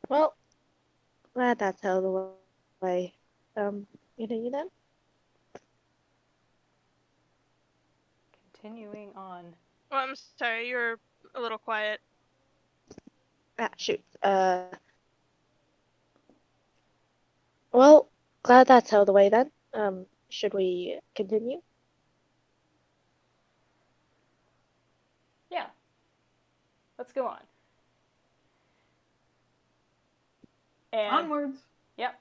S3: Well, glad that's out of the way. Continue then?
S1: Continuing on.
S2: Oh, I'm sorry, you're a little quiet.
S3: Ah, shoot. Well, glad that's out of the way then. Should we continue?
S1: Yeah. Let's go on. And,
S4: Onwards.
S1: yep.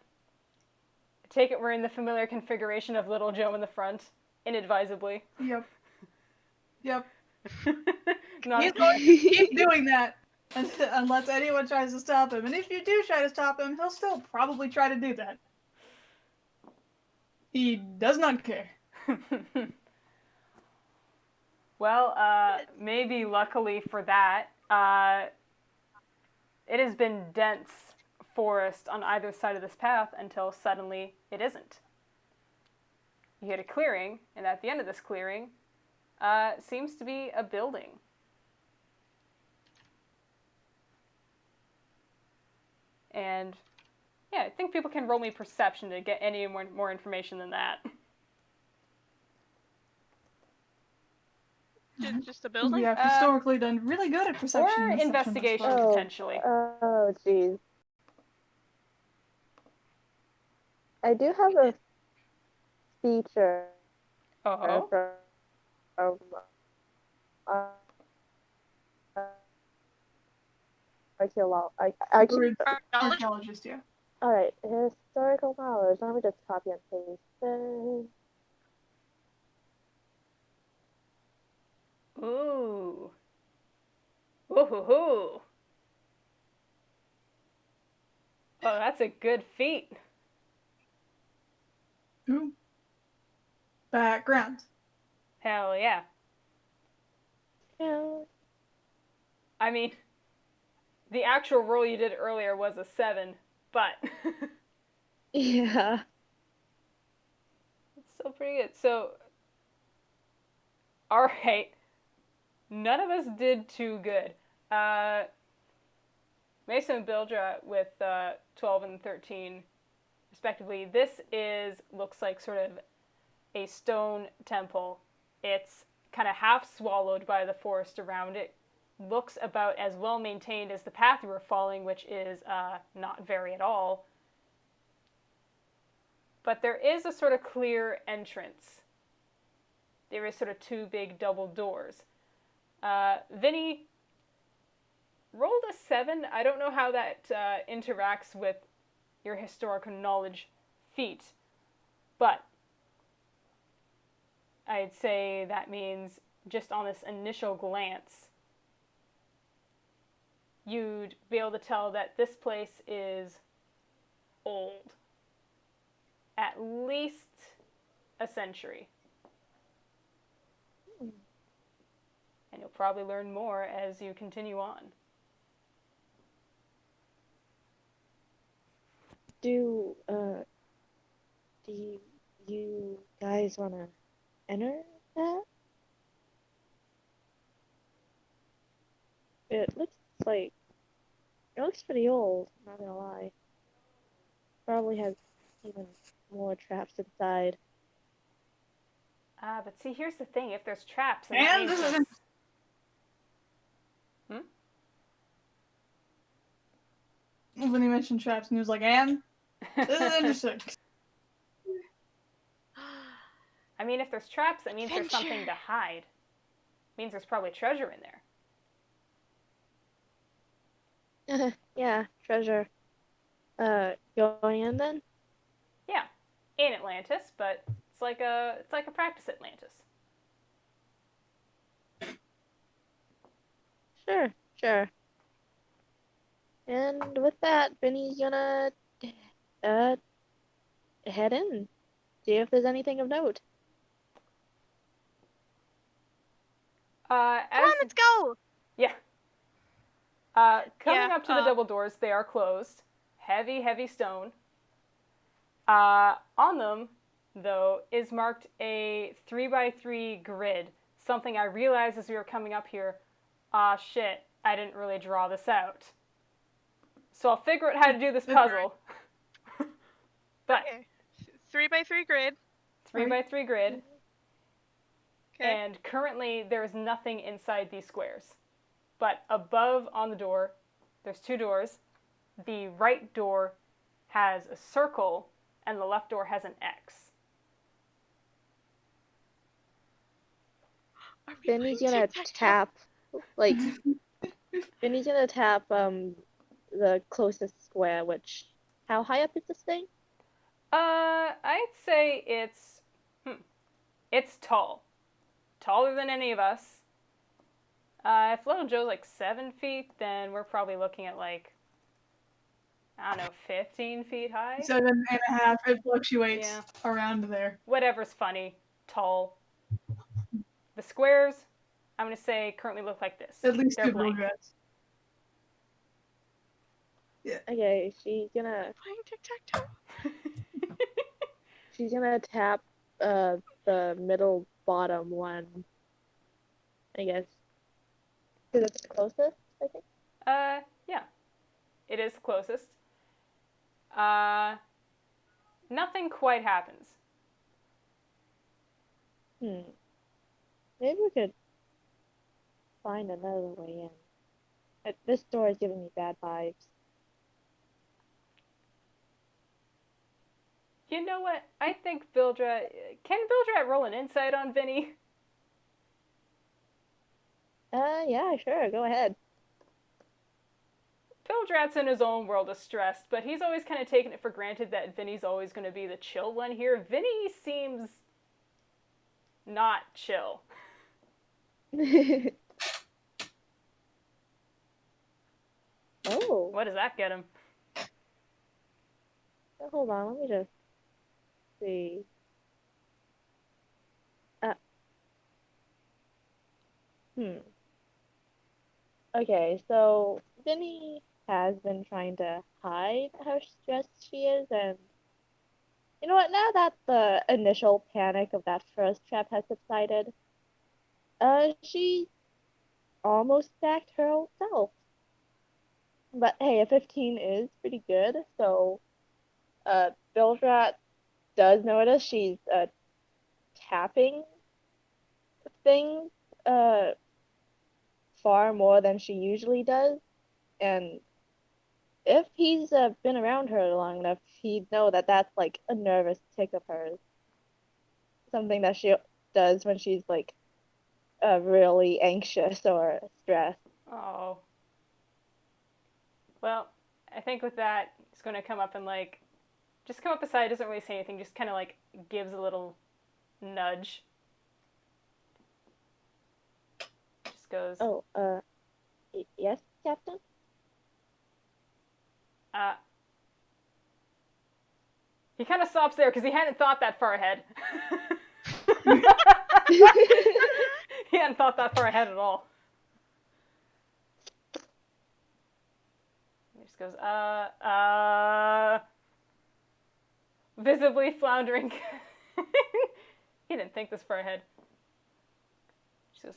S1: I take it we're in the familiar configuration of Little Joe in the front, inadvisably.
S4: Yep. Yep.
S1: Not
S4: He's going to keep doing that unless anyone tries to stop him. And if you do try to stop him, he'll still probably try to do that. He does not care.
S1: Well, maybe luckily for that, it has been dense forest on either side of this path until suddenly it isn't. You hit a clearing, and at the end of this clearing seems to be a building. And yeah, I think people can roll me perception to get any more information than that.
S2: Just a building?
S4: We have historically done really good at perception.
S1: Or
S4: and
S1: investigation,
S4: deception
S1: potentially.
S3: Oh, jeez. I do have a feature
S1: Oh.
S3: from
S4: Archaeologist, yeah.
S3: Alright, historical knowledge. Let me just copy and paste it.
S1: Ooh. Ooh. Oh, that's a good feat.
S4: Ooh. Background.
S1: Hell yeah.
S3: Yeah.
S1: I mean, the actual roll you did earlier was a 7, but
S3: Yeah.
S1: it's still pretty good. So, alright. None of us did too good. Messo and Bilgerat with 12 and 13, respectively. This looks like sort of a stone temple. It's kind of half swallowed by the forest around it. Looks about as well maintained as the path you were following, which is not very at all. But there is a sort of clear entrance. There is sort of 2 big double doors. Vinny rolled a 7. I don't know how that interacts with your historical knowledge feat, but I'd say that means just on this initial glance, you'd be able to tell that this place is old. At least a century. And you'll probably learn more as you continue on.
S3: Do you guys want to enter that? It looks pretty old, not gonna lie. Probably has even more traps inside.
S1: But see, here's the thing. If there's traps, then
S4: And
S1: that
S4: this
S1: means
S4: is when he mentioned traps, and he was like, "And this is interesting."
S1: I mean, if there's traps, that means there's
S2: Adventure.
S1: something to hide. It means there's probably treasure in there.
S3: Yeah, treasure. Going in then?
S1: Yeah, in Atlantis, but it's like a practice Atlantis.
S3: Sure. And with that, Vinny's gonna uh head in, see if there's anything of note.
S2: Come on, let's go!
S1: Yeah. Coming up to the double doors, they are closed. Heavy, heavy stone. On them, though, is marked a 3x3 grid. Something I realized as we were coming up here. Shit, I didn't really draw this out. So I'll figure out how to do this puzzle. But
S2: okay. 3x3 grid.
S1: 3x3 grid.
S2: Okay.
S1: And currently there is nothing inside these squares. But above on the door, there's 2 doors. The right door has a circle, and the left door has an X.
S3: Vinny's gonna tap, like, Vinny's gonna tap the closest square. Which, how high up is this thing?
S1: I'd say it's tall, taller than any of us. If Little Joe's like 7 feet, then we're probably looking at like, I don't know, 15 feet high.
S4: 7.5. It fluctuates around there.
S1: Whatever's funny. Tall. The squares, I'm gonna say, currently look like this.
S4: At least
S1: they're
S4: 2
S1: blank.
S4: Bilgerats. Yeah.
S3: Okay, she's gonna
S2: Playing tic-tac-toe.
S3: she's gonna tap the middle bottom one. I guess. Because it's closest, I think.
S1: Yeah. It is closest. Nothing quite happens.
S3: Maybe we could find another way in. This door is giving me bad vibes.
S1: You know what? I think Bilgerat... Can Bilgerat roll an insight on Vinny?
S3: Yeah, sure, go ahead.
S1: Bilgerat's in his own world of stress, but he's always kind of taken it for granted that Vinny's always going to be the chill one here. Vinny seems not chill.
S3: Oh.
S1: What does that get him?
S3: Hold on, let me just see. Okay, so Vinny has been trying to hide how stressed she is, and you know what? Now that the initial panic of that first trap has subsided, she almost backed her old self. But hey, a 15 is pretty good, so Bilgerat does notice she's tapping things far more than she usually does, and if he's been around her long enough, he'd know that that's like a nervous tick of hers. Something that she does when she's like really anxious or stressed.
S1: Oh. Well, I think with that, he's going to come up and like, just come up beside, doesn't really say anything, just kind of like gives a little nudge. Just goes,
S3: Oh, yes, Captain?
S1: He kind of stops there because he hadn't thought that far ahead. He hadn't thought that far ahead at all. He just goes, visibly floundering. He didn't think this far ahead. She goes,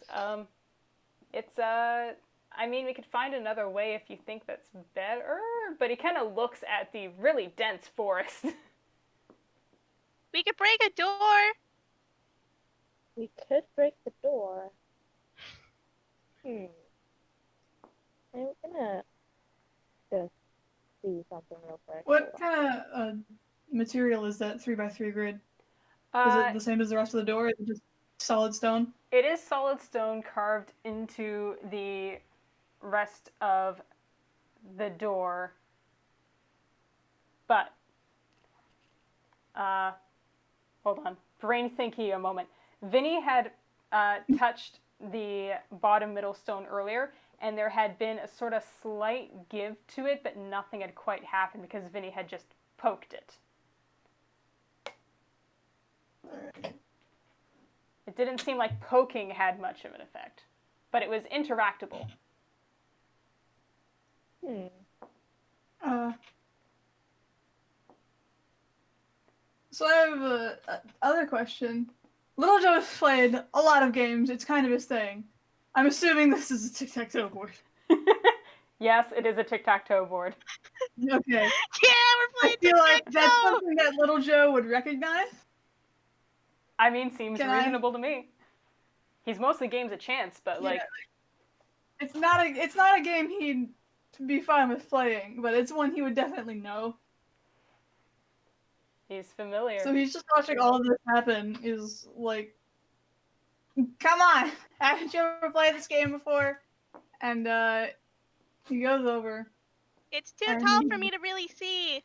S1: I mean, we could find another way if you think that's better, but he kind of looks at the really dense forest.
S2: We could break a door.
S3: We could break the door. I'm gonna just see something real quick.
S4: What kind of material is that 3x3 grid? Is it the same as the rest of the door? Is it just solid stone?
S1: It is solid stone carved into the rest of the door. But, hold on. Brain thinky a moment. Vinny had touched the bottom middle stone earlier, and there had been a sort of slight give to it, but nothing had quite happened because Vinny had just poked it. It didn't seem like poking had much of an effect, but it was interactable.
S4: So I have a other question. Little Joe has played a lot of games. It's kind of his thing. I'm assuming this is a tic-tac-toe board.
S1: Yes, it is a tic-tac-toe board.
S4: Okay.
S2: Yeah, we're playing
S4: I feel like
S2: tic-tac-toe!
S4: that's something that Little Joe would recognize.
S1: I mean, seems
S4: Can
S1: reasonable to me. He's mostly games a chance, but
S4: Yeah,
S1: like
S4: it's not a game he'd be fine with playing, but it's one he would definitely know.
S1: he's familiar.
S4: So he's just watching all of this happen. Is like, come on, haven't you ever played this game before? And he goes over.
S2: It's too tall for me to really see.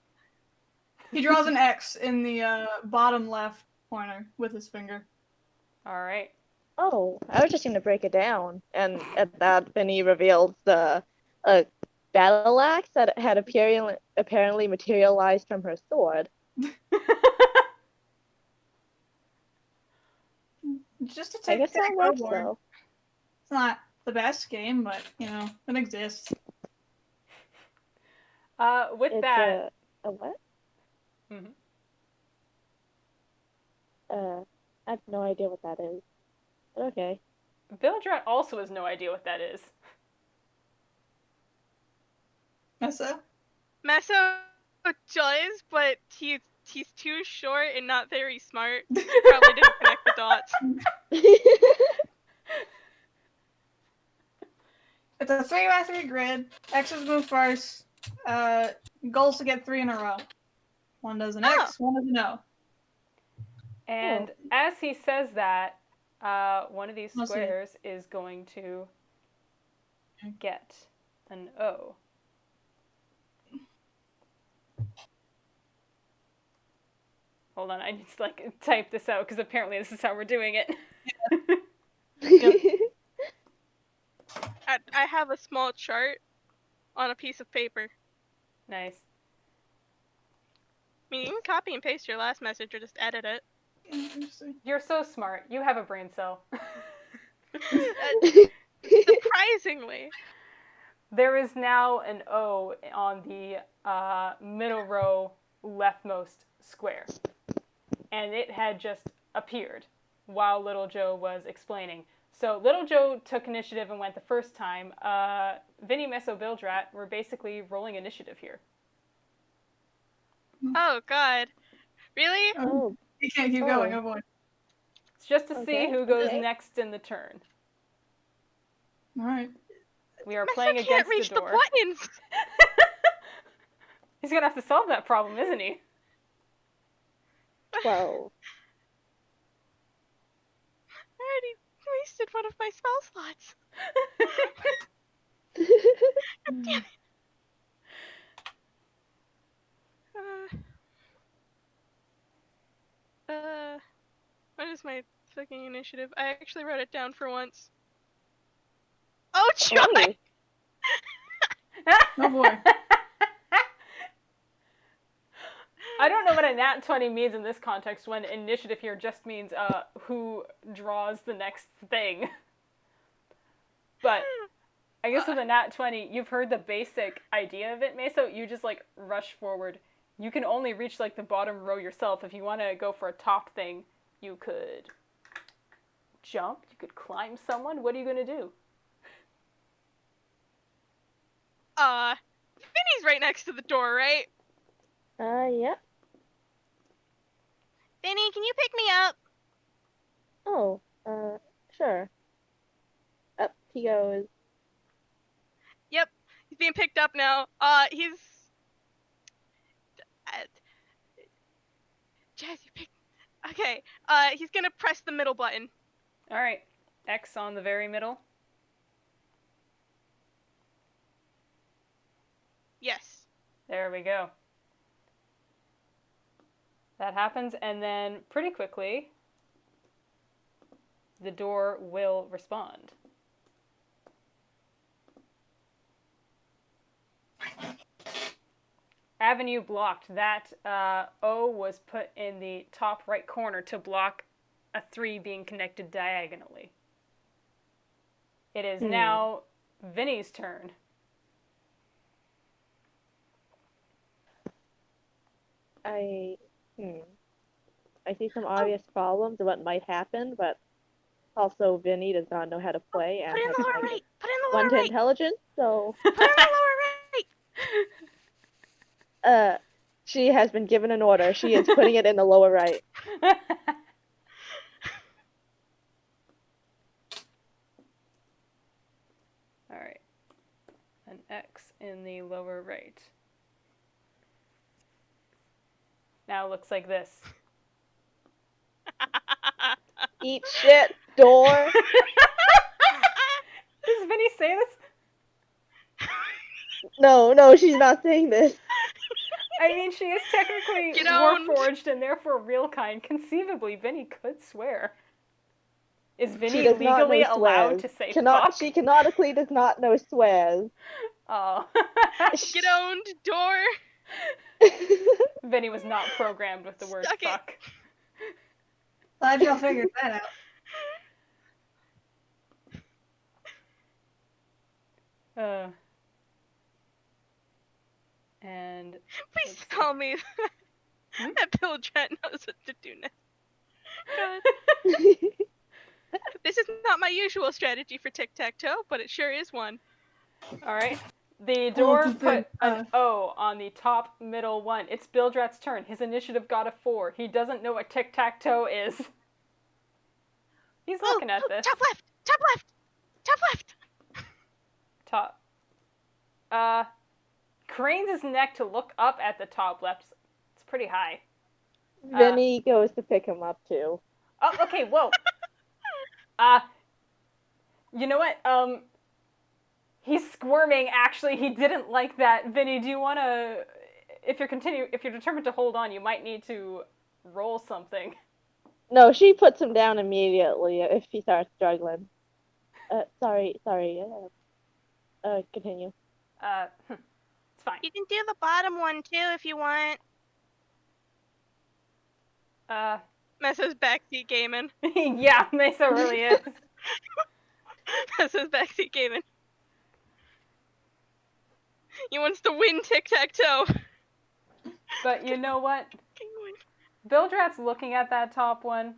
S4: He draws an X in the bottom left corner with his finger.
S1: All right.
S3: Oh, I was just going to break it down, and at that, Vinny reveals the battle axe that had apparently materialized from her sword.
S4: Just a
S3: I guess that
S4: tic-tac-toe
S3: works,
S4: board.
S3: though.
S4: It's not the best game, but it exists.
S1: With
S3: It's
S1: that,
S3: a what?
S1: Mhm.
S3: I have no idea what that is. But okay.
S1: Bilgerat also has no idea what that is.
S4: Messo?
S2: Messo does, but he's too short and not very smart. Probably didn't connect the dots.
S4: It's a 3x3 grid. X's move first. Goals to get 3 in a row. One does an X, one does an O.
S1: And as he says that, one of these
S4: Must be.
S1: squares is going to get an O. Hold on, I need to type this out because apparently this is how we're doing it.
S2: I have a small chart on a piece of paper.
S1: Nice.
S2: I mean, you can copy and paste your last message or just edit it.
S4: Interesting.
S1: You're so smart. You have a brain cell.
S2: Surprisingly.
S1: There is now an O on the middle row leftmost square. And it had just appeared while Little Joe was explaining. So Little Joe took initiative and went the first time. Vinny, Messo, Bilgerat were basically rolling initiative here.
S2: Oh, God. Really?
S3: Oh,
S4: You can't keep going, oh boy.
S1: It's just to see
S3: Okay,
S1: who goes
S3: okay.
S1: next in the turn.
S4: Alright.
S1: We are
S2: Messo
S1: playing
S2: can't
S1: against
S2: reach
S1: the
S2: the
S1: door.
S2: buttons.
S1: He's gonna have to solve that problem, isn't he?
S3: 12.
S2: I already wasted one of my spell slots. Damn it. What is my fucking initiative? I actually wrote it down for once. Oh, joy!
S3: Oh.
S4: Oh boy.
S1: I don't know what a nat 20 means in this context when initiative here just means who draws the next thing. But I guess with a nat 20, you've heard the basic idea of it, Meso. You just rush forward. You can only reach the bottom row yourself. If you want to go for a top thing, you could jump, you could climb someone. What are you going to do?
S2: Vinny's right next to the door, right?
S3: Yeah.
S2: Vinny, can you pick me up?
S3: Oh, sure. Up he goes.
S2: Yep, he's being picked up now. He's... Jazz, you picked... Okay, he's gonna press the middle button.
S1: Alright, X on the very middle.
S2: Yes.
S1: There we go. That happens, and then pretty quickly, the door will respond. avenue blocked. That O was put in the top right corner to block a 3 being connected diagonally. It is now Vinny's turn.
S3: I see some obvious problems of what might happen, but also Vinny does not know how to play and
S2: Put in
S3: has
S2: the
S3: a
S2: lower
S3: negative
S2: right. Put in the
S3: 1
S2: lower
S3: to
S2: right.
S3: intelligence, so
S2: Put in the lower right.
S3: she has been given an order. She is putting it in the lower right.
S1: Alright. An X in the lower right. Now it looks like this.
S3: Eat shit, door.
S1: Does Vinny say this?
S3: No, she's not saying this.
S1: I mean, she is technically
S2: Get owned.
S1: Warforged and therefore real kind. Conceivably, Vinny could swear. Is
S3: She
S1: Vinny
S3: does not
S1: legally
S3: know
S1: allowed
S3: swears.
S1: to say fuck?
S3: She canonically does not know swears.
S1: Oh.
S2: Get owned, door.
S1: Vinny was not programmed with the word
S2: Suck it.
S1: fuck.
S4: Glad y'all figured that out.
S1: And
S2: Please
S1: let's
S2: tell me
S1: Hmm?
S2: that Bilgerat knows what to do now. God. This is not my usual strategy for tic-tac-toe, but it sure is one.
S1: Alright. The
S4: Well,
S1: dwarf
S4: it's a
S1: put
S4: thing,
S1: an O on the top middle one. It's Bilgerat's turn. His initiative got a 4. He doesn't know what tic-tac-toe is. He's looking at this.
S2: Top left! Top left! Top left!
S1: Top. Cranes his neck to look up at the top left. It's pretty high.
S3: Vinny goes to pick him up too.
S1: Oh, okay, whoa. You know what? He's squirming. Actually, he didn't like that. Vinny, do you want to... If you're determined to hold on, you might need to roll something.
S3: No, she puts him down immediately if he starts struggling. Sorry. Continue.
S1: It's fine.
S2: You can do the bottom one too if you want. Messo's backseat gaming.
S1: Yeah, Messo really is.
S2: Messo's backseat gaming. He wants to win tic-tac-toe.
S1: But you know what? Bilgerat's looking at that top one,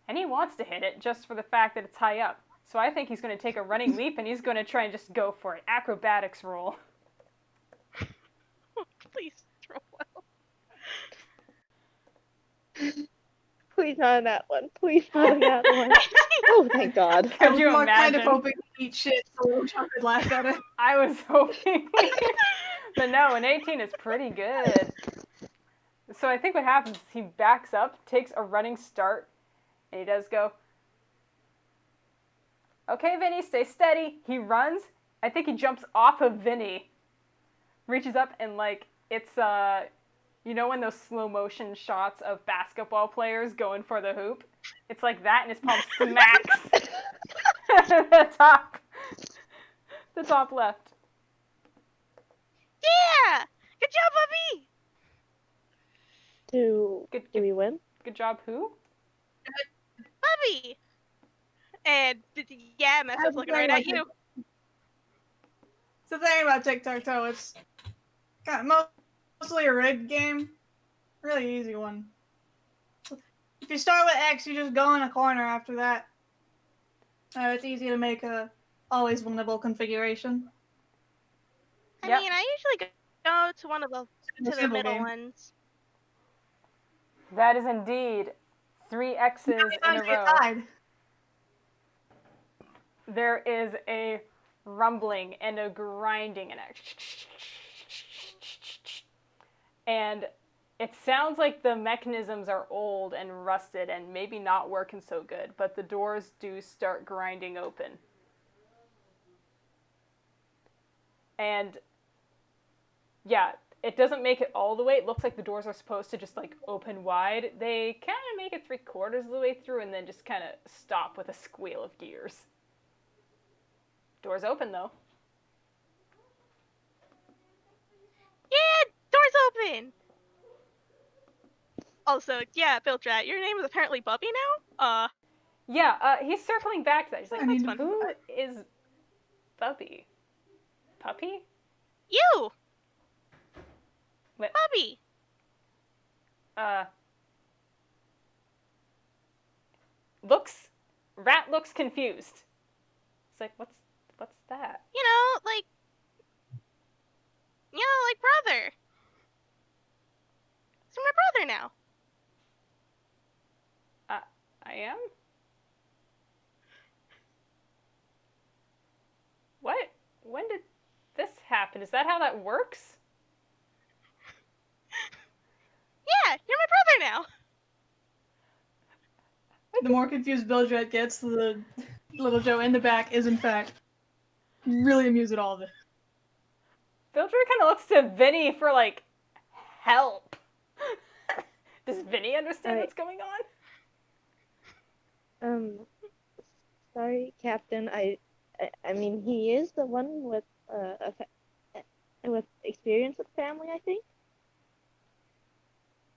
S1: and he wants to hit it just for the fact that it's high up. So I think he's going to take a running leap, and he's going to try and just go for it. Acrobatics roll.
S2: Please roll well.
S3: Please not on that one. Please not on that one. Oh, thank God.
S1: Could you
S4: I was more kind
S1: imagine?
S4: of hoping to eat shit so Chuck could laugh at it.
S1: I was hoping. But no, an 18 is pretty good. So I think what happens is he backs up, takes a running start, and he does go, okay, Vinny, stay steady. He runs. I think he jumps off of Vinny, reaches up, and like, it's, you know when those slow motion shots of basketball players going for the hoop? It's like that, and his palm smacks the top left.
S2: Yeah! Good job, Bubby!
S3: Do we win?
S1: Good job, who?
S2: Bubby! And yeah, Messo's looking right at you.
S4: It's the thing about tic-tac-toe, it's kind of mostly a rigged game. Really easy one. If you start with X, you just go in a corner after that. It's easy to make a always winnable configuration.
S2: I
S1: Yep.
S2: mean, I usually go to one of the
S4: Simple
S2: middle
S4: game.
S2: ones.
S1: That is indeed 3 X's in a row.
S4: Tied.
S1: There is a rumbling and a grinding and it sounds like the mechanisms are old and rusted and maybe not working so good, but the doors do start grinding open. And yeah, it doesn't make it all the way. It looks like the doors are supposed to just like open wide. They kind of make it 3/4 of the way through and then just kind of stop with a squeal of gears. Doors open though.
S2: Yeah, doors Also, yeah, Bilgerat, your name is apparently Bubby now?
S1: Yeah, he's circling back to that. He's like,
S4: I mean,
S1: who is Bubby? Puppy?
S2: You!
S1: What?
S2: Bubby!
S1: Rat looks confused. It's like, what's that?
S2: Like brother. So my brother now.
S1: I am? What? When did this happen? Is that how that works?
S2: Yeah, you're my brother now.
S4: the more confused Bilgerat gets, the little Joe in the back is in fact really amused at all of it.
S1: Bilgerat kind of looks to Vinny for, like, help. Does Vinny understand what's going on?
S3: Sorry, Captain. I mean, he is the one with with experience with family, I think.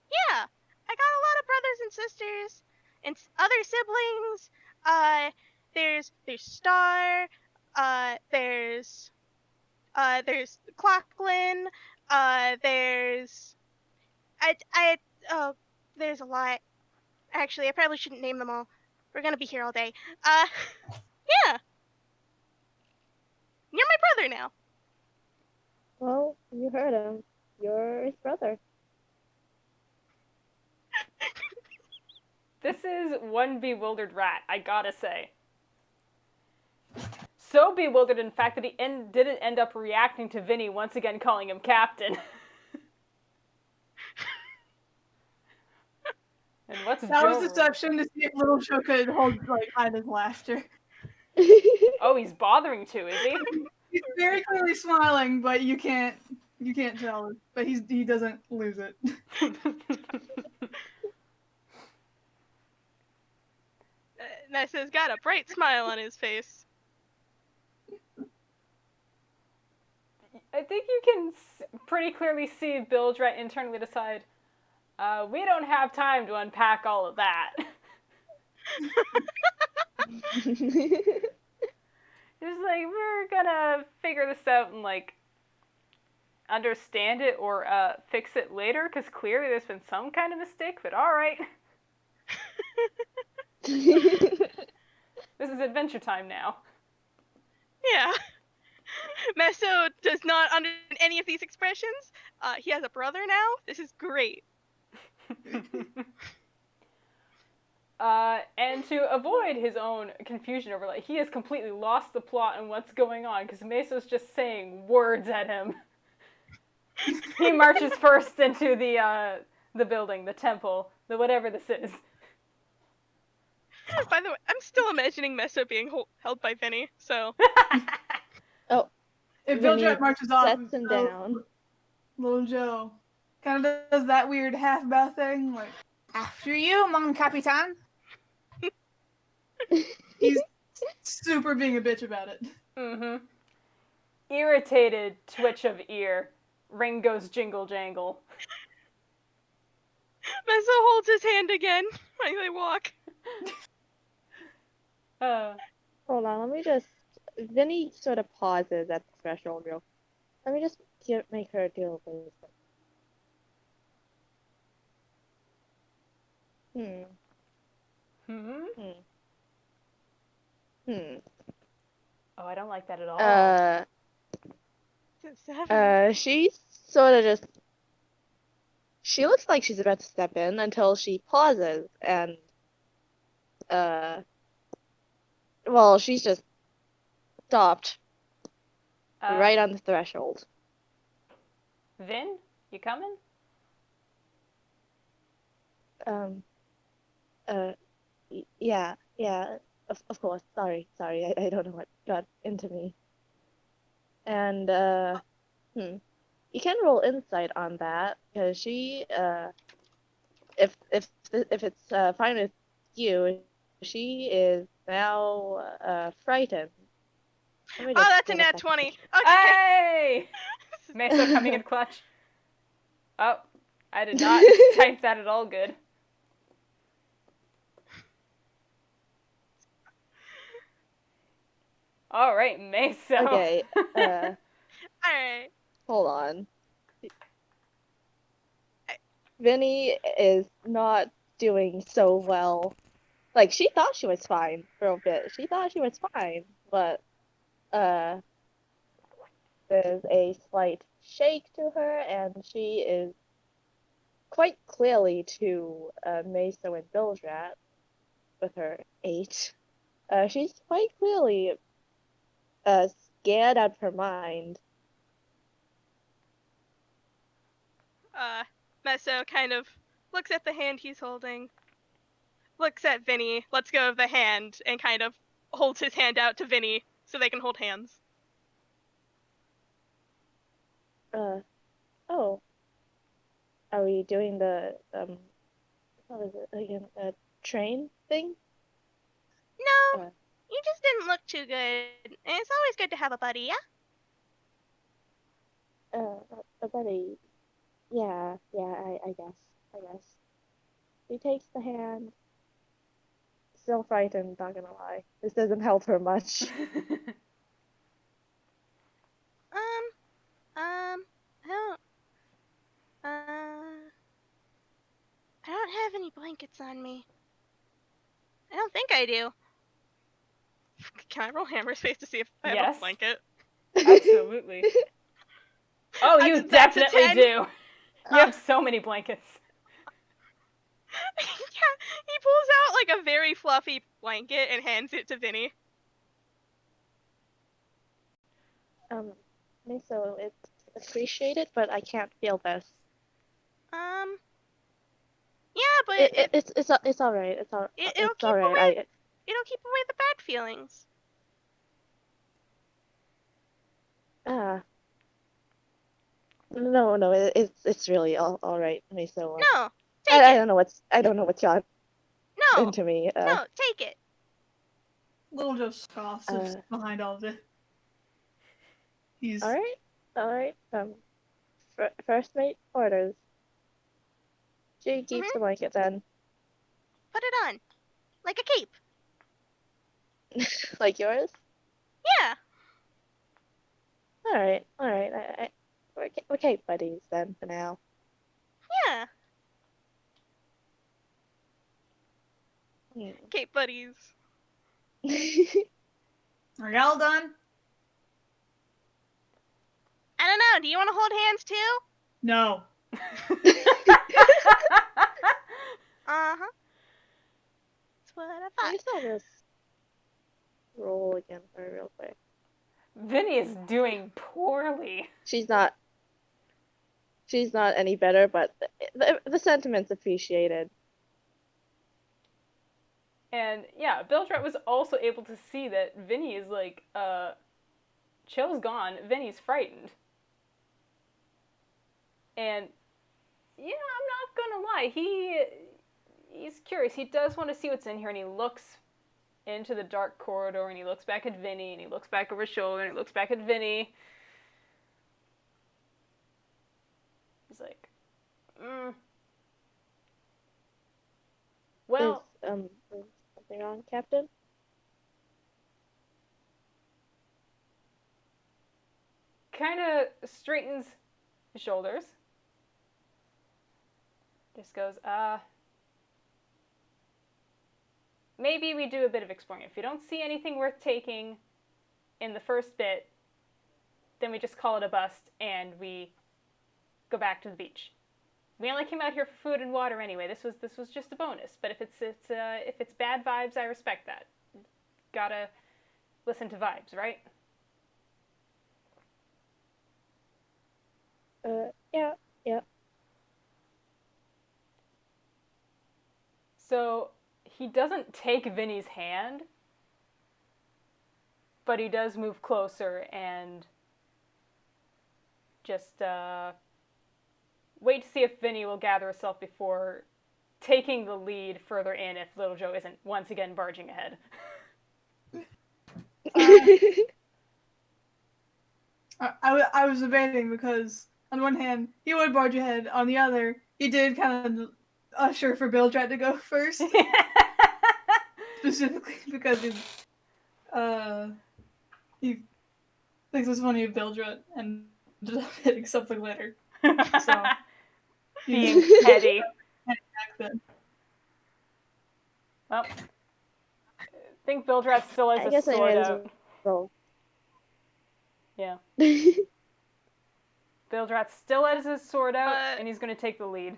S2: Yeah, I got a lot of brothers and sisters and other siblings. There's Star. There's Clocklin. There's there's a lot. Actually, I probably shouldn't name them all. We're gonna be here all day. Yeah. You're my brother now.
S3: Well, you heard him. You're his brother.
S1: This is one bewildered rat, I gotta say. So bewildered, in fact, that he didn't end up reacting to Vinny once again calling him Captain. And what's
S4: That
S1: Joe?
S4: was deception to see if little Joe could hide his laughter.
S1: Oh, he's bothering to, is he?
S4: He's very clearly smiling, but you can't tell. But he doesn't lose it.
S2: Nessa's got a bright smile on his face.
S1: I think you can pretty clearly see Bilgerat internally decide, we don't have time to unpack all of that. Just like, we're gonna figure this out and, like, understand it or fix it later, because clearly there's been some kind of mistake, but alright. This is adventure time now.
S2: Yeah. Messo does not understand any of these expressions. He has a brother now. This is great.
S1: And to avoid his own confusion over, like, he has completely lost the plot and what's going on, because Messo's just saying words at him. He marches first into the building, the temple, the whatever this is.
S2: By the way, I'm still imagining Messo being held by Vinny, so...
S3: Oh.
S4: If Bilgerat marches off,
S3: sets him down.
S4: Little Joe kind of does that weird half bow thing, like, after you, mon capitan. He's super being a bitch about it.
S1: Mm-hmm. Irritated twitch of ear. Ring goes jingle jangle.
S2: Messo holds his hand again when they walk.
S3: Hold on, let me just... Vinny sort of pauses at the threshold real. Let me just make her deal with this.
S1: Oh, I don't like that at all.
S3: She's sort of just... She looks like she's about to step in until she pauses and, well, she's just stopped right on the threshold.
S1: Vin, you coming?
S3: Yeah, of course. Sorry, I don't know what got into me. And, you can roll insight on that, because she, if it's fine with you, she is now, frightened.
S2: Oh, that's a nat 20. Okay.
S1: Hey! Meso coming in clutch. Oh, I did not type that at all good. All right, Messo.
S3: Okay,
S2: Alright.
S3: hold on. Vinny is not doing so well. Like, she thought she was fine for a bit. She thought she was fine, but, there's a slight shake to her, and she is quite clearly to, Meso and Bilgerat with her 8. She's quite clearly, scared out of her mind.
S2: Messo kind of looks at the hand he's holding, looks at Vinny, lets go of the hand, and kind of holds his hand out to Vinny so they can hold hands.
S3: Oh. Are we doing the, what is it again? Train thing?
S2: No,
S3: Uh,
S2: you just didn't look too good. And it's always good to have a buddy, yeah?
S3: a buddy. Yeah, I guess. She takes the hand. Still frightened, not gonna lie. This doesn't help her much.
S2: I don't have any blankets on me. I don't think I do. Can I roll Hammer's face to see if I have
S1: Yes.
S2: a blanket?
S1: Absolutely. Oh, you
S2: That's a
S1: definitely
S2: 10.
S1: do. You have so many blankets.
S2: Yeah, he pulls out like a very fluffy blanket and hands it to Vinny.
S3: So it's appreciated, but I can't feel this.
S2: Yeah, but
S3: It's all right. It's all
S2: it'll
S3: it's all right.
S2: it'll keep away the bad feelings.
S3: No, it's really all right. So
S2: No, take
S3: I
S2: it.
S3: don't know what's gotten
S2: No,
S3: into me.
S2: no, take it.
S4: Little Joe scoffs behind all of it. He's
S3: all right. First mate orders. She keeps the blanket then.
S2: Put it on, like a cape.
S3: Like yours?
S2: Yeah.
S3: All right. We're cape buddies then for now.
S2: Yeah. Cape buddies.
S4: Are y'all done?
S2: I don't know. Do you want to hold hands too?
S4: No.
S2: Uh-huh. That's what I thought.
S3: I guess I'll just roll again for her real quick.
S1: Vinny is doing poorly.
S3: She's not any better, but the sentiment's appreciated.
S1: And yeah, Bilgerat was also able to see that Vinny is like, Chill's gone, Vinny's frightened. And yeah, I'm not gonna lie, he's curious. He does want to see what's in here, and he looks into the dark corridor, and he looks back at Vinny, and he looks back over his shoulder, and he looks back at Vinny. He's like, Well,
S3: is something wrong, Captain?
S1: kind of straightens his shoulders. Just goes, maybe we do a bit of exploring. If you don't see anything worth taking in the first bit, then we just call it a bust and we go back to the beach. We only came out here for food and water anyway. This was just a bonus. But if it's bad vibes, I respect that. Gotta listen to vibes, right?
S3: Yeah.
S1: So he doesn't take Vinny's hand, but he does move closer and just wait to see if Vinny will gather herself before taking the lead further in if Little Joe isn't once again barging ahead.
S4: I was debating because on one hand, he would barge ahead. On the other, he did kind of usher for Bilgerat to go first, specifically because he thinks it's funny if Bilgerat ended up hitting something later. So
S1: Being petty.
S4: back then.
S1: Well, I think Bilgerat still has
S3: I
S1: his
S3: guess I
S1: sword
S3: might as
S1: out.
S3: well.
S1: Yeah. Bilgerat still has his sword out, and he's going to take the lead.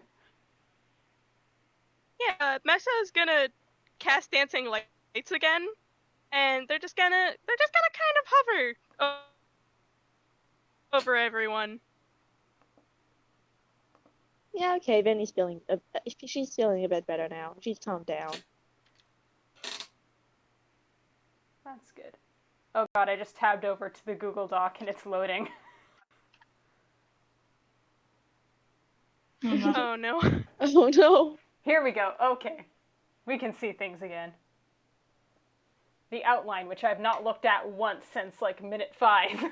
S2: Yeah, Messo's gonna cast dancing lights again, and they're just gonna kind of hover over everyone.
S3: Yeah, okay, Vinny's feeling. She's feeling a bit better now. She's calmed down.
S1: That's good. Oh god, I just tabbed over to the Google Doc and it's loading.
S2: Oh no.
S3: Oh no.
S1: Here we go. Okay. We can see things again. The outline, which I've not looked at once since like minute 5.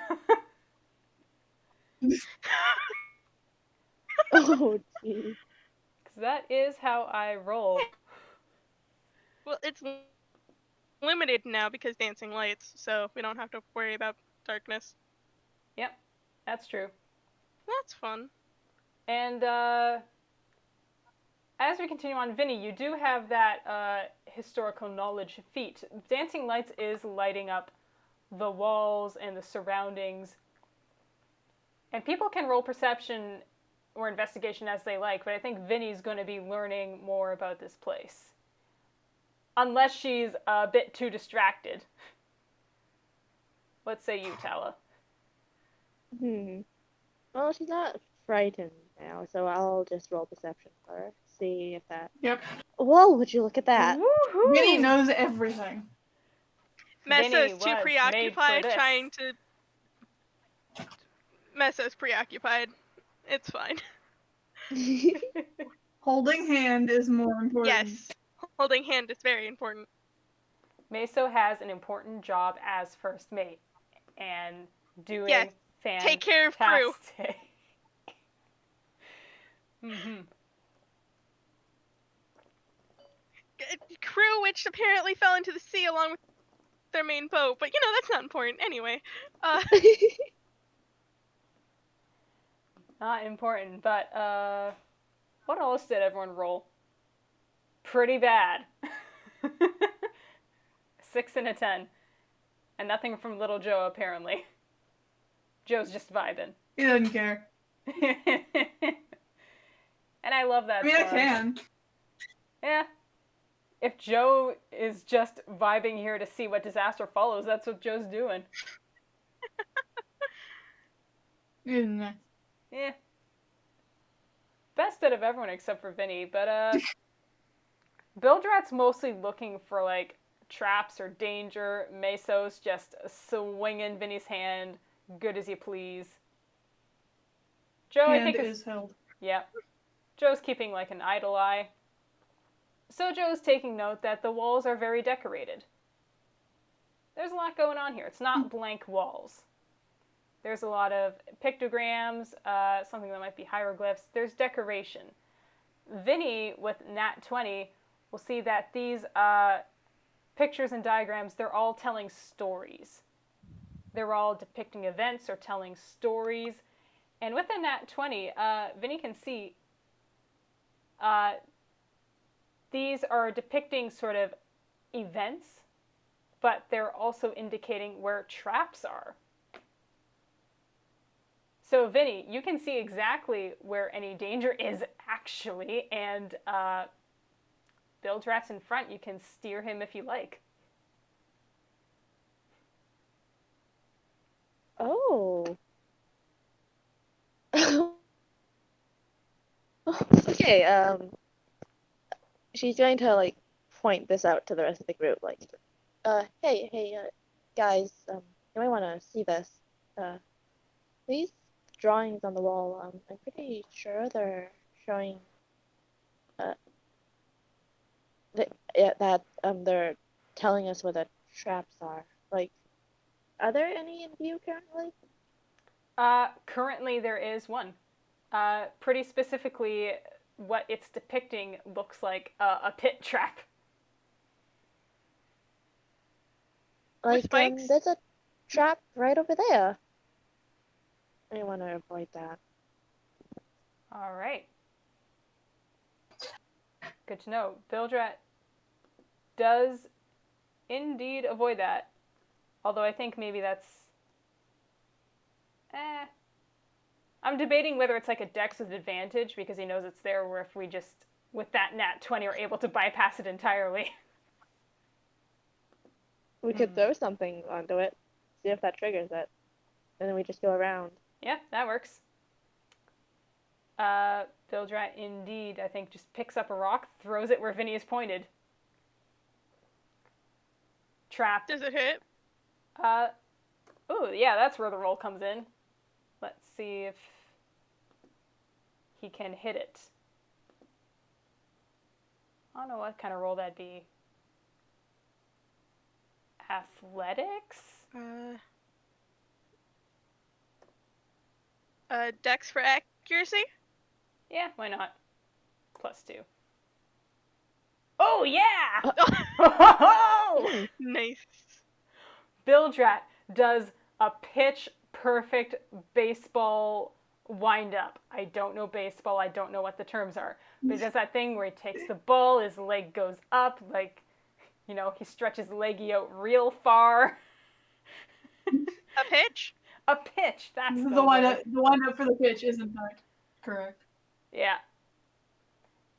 S3: Oh jeez.
S1: Because that is how I roll.
S2: Well, it's limited now because dancing lights, so we don't have to worry about darkness.
S1: Yep, that's true.
S2: That's fun.
S1: And as we continue on, Vinny, you do have that historical knowledge feat. Dancing lights is lighting up the walls and the surroundings. And people can roll perception or investigation as they like, but I think Vinny's going to be learning more about this place. Unless she's a bit too distracted. What say you, Tala?
S3: Well, she's not frightened now, so I'll just roll perception for her. See if that.
S4: Yep.
S3: Whoa, would you look at that?
S1: Woohoo!
S4: Vinny knows everything.
S1: Vinny
S2: Messo's too
S1: was
S2: preoccupied
S1: made for this.
S2: trying to. Messo's preoccupied. It's fine.
S4: Holding hand is more important.
S2: Yes, holding hand is very important.
S1: Messo has an important job as first mate and doing
S2: Yes,
S1: fantastic.
S2: take care of crew.
S1: Mm-hmm.
S2: Crew which apparently fell into the sea along with their main boat, but that's not important anyway.
S1: Not important, but what else did everyone roll? Pretty bad. 6 and a 10. And nothing from little Joe, apparently. Joe's just vibing.
S4: He doesn't care.
S1: And I love that.
S4: I mean, I can.
S1: Yeah. If Joe is just vibing here to see what disaster follows, that's what Joe's doing.
S4: Yeah.
S1: Yeah. Best out of everyone except for Vinny, but Bilgerat's mostly looking for like traps or danger. Messo's just swinging Vinny's hand, good as you please. Joe,
S4: Hand
S1: I think
S4: is held.
S1: Yeah. Joe's keeping like an idle eye. So Joe's taking note that the walls are very decorated. There's a lot going on here. It's not blank walls. There's a lot of pictograms, something that might be hieroglyphs. There's decoration. Vinny, with Nat 20, will see that these pictures and diagrams, they're all telling stories. They're all depicting events or telling stories. And with the Nat 20, Vinny can see these are depicting sort of events, but they're also indicating where traps are. So, Vinny, you can see exactly where any danger is actually, and Bilgerat's in front. You can steer him if you like.
S3: Oh. Okay, she's going to like point this out to the rest of the group, like, hey, guys, you might want to see this. These drawings on the wall, I'm pretty sure they're showing, that they're telling us where the traps are. Like, are there any in view currently?
S1: Currently there is one. Pretty specifically, what it's depicting looks like a pit trap.
S2: With spikes?
S3: There's a trap right over there. I want to avoid that.
S1: All right. Good to know. Bilgerat does indeed avoid that. Although I think maybe that's... I'm debating whether it's like a dex with advantage because he knows it's there, or if we just, with that nat 20, are able to bypass it entirely.
S3: We could throw something onto it, see if that triggers it, and then we just go around.
S1: Yeah, that works. Bilgerat indeed, I think, just picks up a rock, throws it where Vinny is pointed. Trap.
S2: Does it hit?
S1: Ooh, yeah, that's where the roll comes in. Let's see if he can hit it. I don't know what kind of roll that'd be. Athletics?
S2: Dex for accuracy?
S1: Yeah, why not? +2. Oh, yeah!
S2: Nice.
S1: Bilgerat does a pitch-perfect baseball wind-up. I don't know baseball. I don't know what the terms are. But he does that thing where he takes the ball, his leg goes up, like, you know, he stretches leggy out real far.
S2: A pitch?
S1: A pitch, that's
S4: the wind up for the pitch is in fact correct.
S1: Yeah.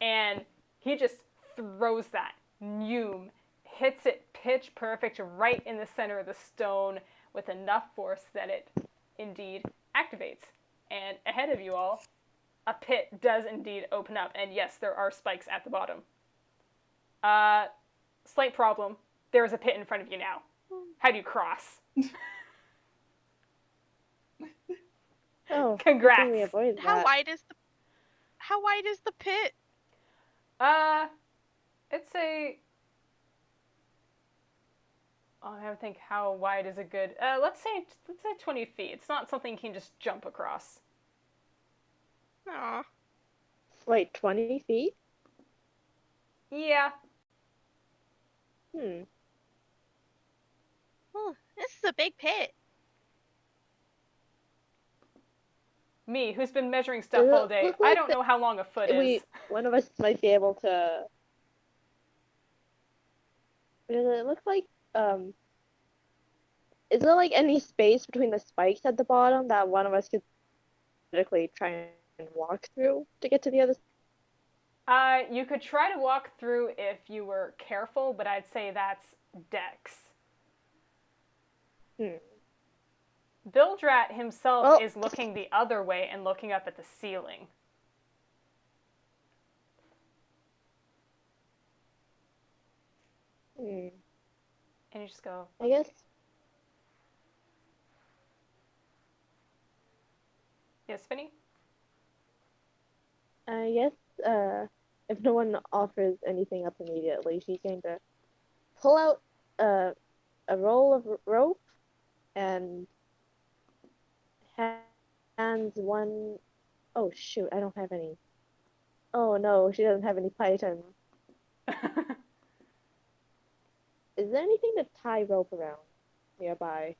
S1: And he just throws that. Noom. Hits it pitch perfect right in the center of the stone with enough force that it indeed activates. And ahead of you all, a pit does indeed open up. And yes, there are spikes at the bottom. Slight problem. There is a pit in front of you now. How do you cross?
S3: Oh,
S1: Congrats.
S3: we avoid that.
S2: How wide is the pit?
S1: It's a... Oh, I have to think how wide is a good... let's say 20 feet. It's not something you can just jump across.
S2: Aw.
S3: Wait, 20 feet?
S1: Yeah.
S2: Oh, this is a big pit.
S1: Me, who's been measuring stuff all day. I don't know how long a foot is.
S3: One of us might be able to... Does it look like, is there like any space between the spikes at the bottom that one of us could physically try and walk through to get to the other side?
S1: You could try to walk through if you were careful, but I'd say that's dex. Bilgerat himself is looking the other way and looking up at the ceiling. And you just go...
S3: I guess...
S1: Yes, Vinny?
S3: I guess, if no one offers anything up immediately, she's going to pull out a roll of rope and hands one... Oh, shoot, I don't have any. Oh, no, she doesn't have any python. Is there anything to tie rope around nearby?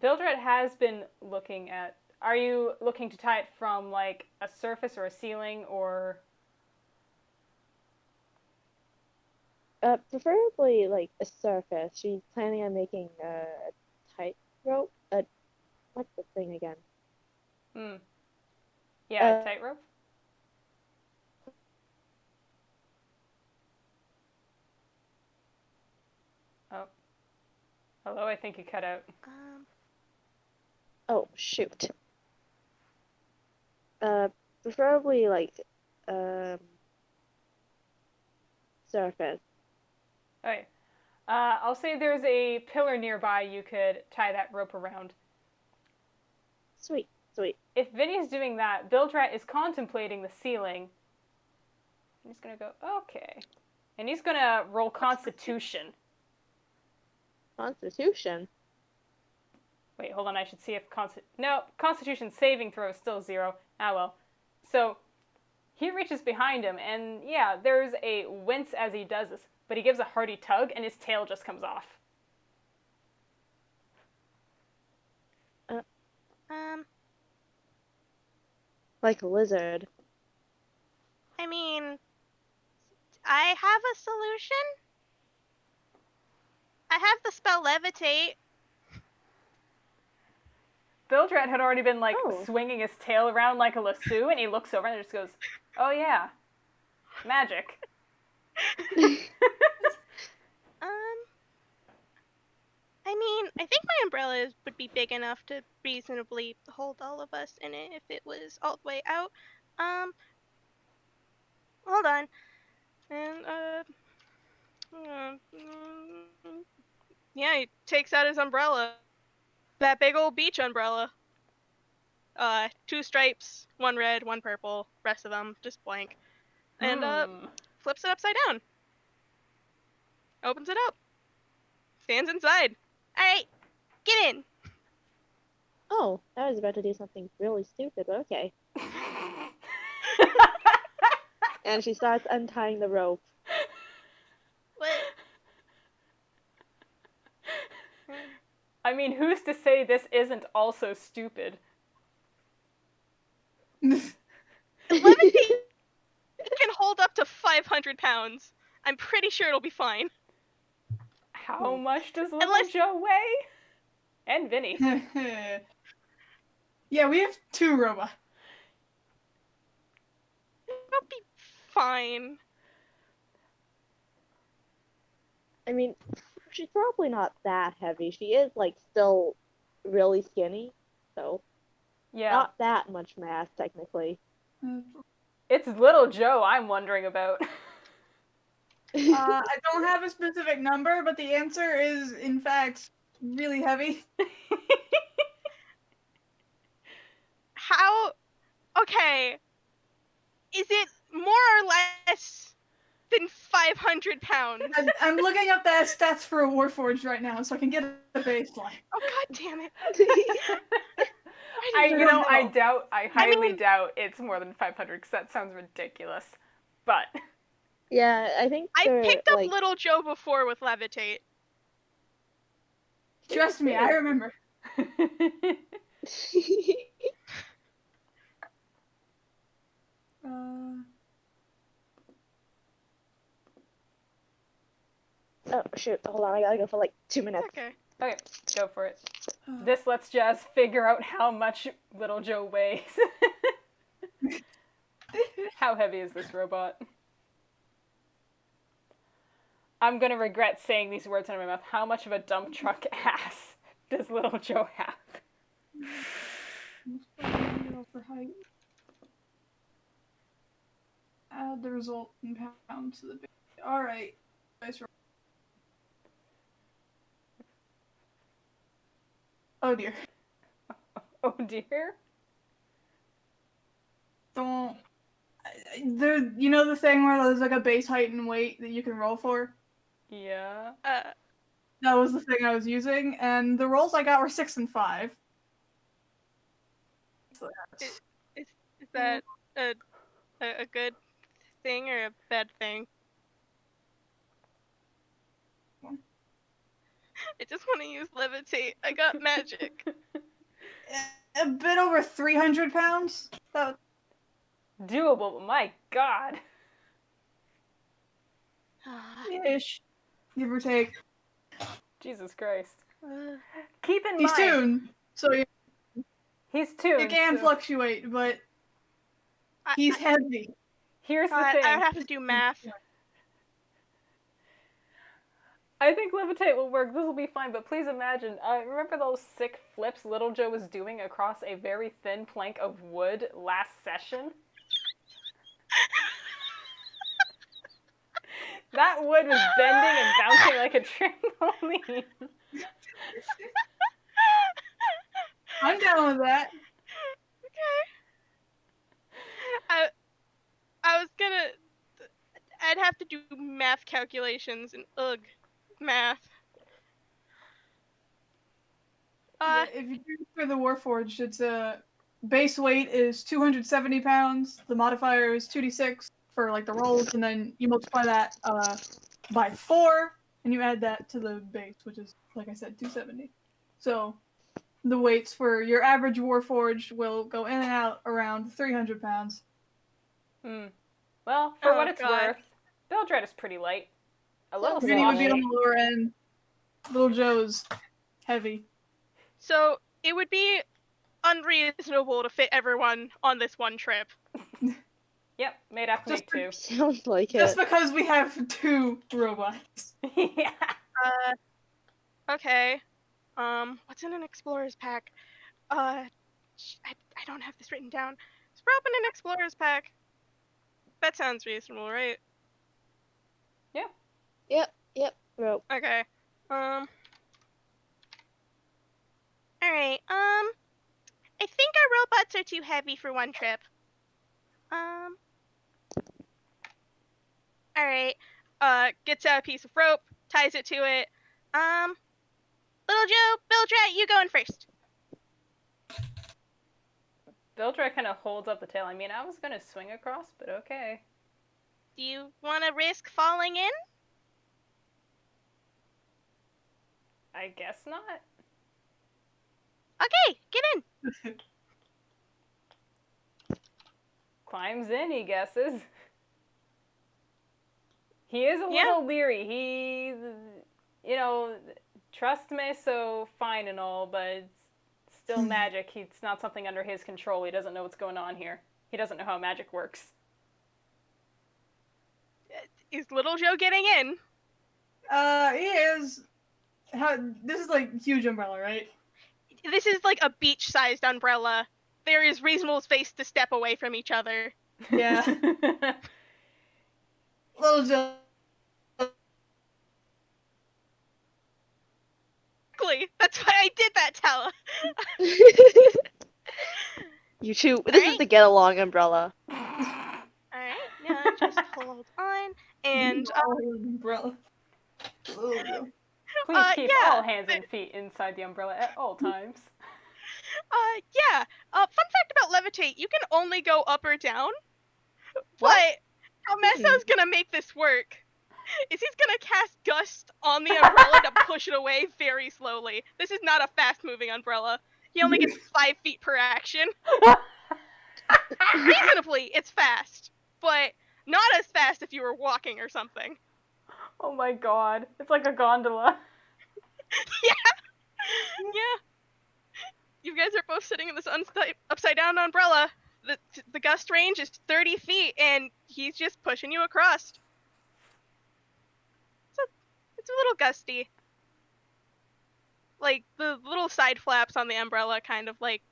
S1: Bilgerat has been looking at... Are you looking to tie it from, like, a surface or a ceiling, or...
S3: Preferably, like, a surface. She's planning on making a tight rope. What's the thing again?
S1: Yeah, a tightrope? Oh. Hello, I think you cut out.
S3: Oh, shoot. Preferably, like, surface.
S1: Okay. I'll say there's a pillar nearby you could tie that rope around.
S3: Sweet, sweet.
S1: If Vinny's doing that, Bilgerat is contemplating the ceiling. He's gonna go, okay. And he's gonna roll Constitution.
S3: Constitution?
S1: Wait, hold on. I should see if no, Constitution saving throw is still 0. Ah well. So he reaches behind him, and yeah, there's a wince as he does this, but he gives a hearty tug, and his tail just comes off.
S3: Like a lizard.
S2: I mean, I have a solution. I have the spell levitate.
S1: Bilgerat had already been, like,
S3: Oh.
S1: swinging his tail around like a lasso, and he looks over and just goes, oh yeah, magic.
S2: I mean, I think my umbrella would be big enough to reasonably hold all of us in it if it was all the way out. Hold on. And, yeah, he takes out his umbrella. That big old beach umbrella. 2 stripes, 1 red, 1 purple, rest of them just blank. And, flips it upside down. Opens it up. Stands inside. Alright, get in.
S3: Oh, I was about to do something really stupid, but okay. And she starts untying the rope.
S2: What?
S1: I mean, who's to say this isn't also stupid?
S2: Levitate can hold up to 500 pounds. I'm pretty sure it'll be fine.
S1: How much does little Joe weigh? And Vinny.
S4: Yeah, we have 2 robots.
S2: It'll be fine.
S3: I mean, she's probably not that heavy. She is, like, still really skinny, so
S1: Yeah.
S3: not that much mass, technically.
S1: It's little Joe I'm wondering about.
S4: I don't have a specific number, but the answer is, in fact, really heavy.
S2: How? Okay. Is it more or less than 500 pounds?
S4: I'm looking up the stats for a Warforged right now, so I can get a baseline.
S2: Oh, god damn it.
S1: I highly doubt it's more than 500, because that sounds ridiculous. But
S3: Yeah, I think
S2: I picked up
S3: like...
S2: little Joe before with levitate.
S4: Trust me, I remember.
S3: Oh, shoot, hold on, I gotta go for like 2 minutes.
S2: Okay.
S1: Okay, go for it. This lets Jazz figure out how much little Joe weighs. How heavy is this robot? I'm gonna regret saying these words out of my mouth. How much of a dump truck ass does little Joe have?
S4: For height. Add the result in pounds to the base. Alright. Oh dear.
S1: Oh dear.
S4: Don't. You know the thing where there's like a base height and weight that you can roll for?
S1: Yeah.
S4: That was the thing I was using, and the rolls I got were 6 and 5. So
S2: Is that a good thing or a bad thing? I just want to use levitate. I got magic.
S4: a bit over 300 pounds. That
S1: Doable, but my god.
S4: ish, give or take.
S1: Jesus Christ. Keep in
S4: He's
S1: mind.
S4: tuned, so
S1: He's tuned.
S4: it can
S1: so
S4: fluctuate, but he's heavy.
S1: Here's the thing.
S2: I would have to do math.
S1: I think levitate will work. This will be fine, but please imagine. Remember those sick flips Little Joe was doing across a very thin plank of wood last session? That wood was bending and bouncing like a trampoline.
S4: I'm down with that.
S2: Okay. I was gonna. I'd have to do math calculations and math.
S4: Yeah, if you do for the Warforged, it's base weight is 270 pounds. The modifier is 2d6 for like the rolls, and then you multiply that by 4, and you add that to the base, which is, like I said, 270. So the weights for your average Warforged will go in and out around 300 pounds.
S1: Well, for what it's worth, Bilgerat is pretty light. A little
S4: Vinny would be on
S1: sloshy.
S4: the lower end. Little Joe's heavy.
S2: So it would be unreasonable to fit everyone on this one trip.
S1: Yep, made have to make 2.
S3: Sounds like
S4: Just
S3: it.
S4: because we have 2 robots.
S1: Yeah.
S2: Okay. What's in an explorer's pack? I don't have this written down. Is rope in an explorer's pack? That sounds reasonable, right?
S1: Yeah.
S3: Yep, rope.
S2: Okay. Alright, I think our robots are too heavy for one trip. Alright. Gets out a piece of rope, ties it to it. Little Joe, Bilgerat, you going first.
S1: Bilgerat kind of holds up the tail. I mean, I was gonna swing across, but okay.
S2: Do you want to risk falling in?
S1: I guess not.
S2: Okay, get in.
S1: Climbs in, he guesses. He is a little leery. He, trust Messo fine and all, but it's still magic. It's not something under his control. He doesn't know what's going on here. He doesn't know how magic works.
S2: Is Little Joe getting in?
S4: He is. This is like huge umbrella, right?
S2: This is like a beach-sized umbrella. There is reasonable space to step away from each other.
S4: Yeah. Little Joe.
S2: Exactly. That's why I did that, Tala.
S3: You two. This is the get along umbrella.
S2: Alright, now just hold on. And
S4: umbrella. Little Joe.
S1: Please keep all hands and feet inside the umbrella at all times.
S2: Fun fact about levitate, you can only go up or down.
S1: What?
S2: But how Messo's gonna make this work is he's gonna cast Gust on the umbrella to push it away very slowly. This is not a fast-moving umbrella. He only gets 5 feet per action. Reasonably, it's fast, but not as fast if you were walking or something.
S1: Oh my god. It's like a gondola.
S2: Yeah. You guys are both sitting in this upside-down umbrella. The gust range is 30 feet, and he's just pushing you across. It's a little gusty. Like, the little side flaps on the umbrella kind of, like,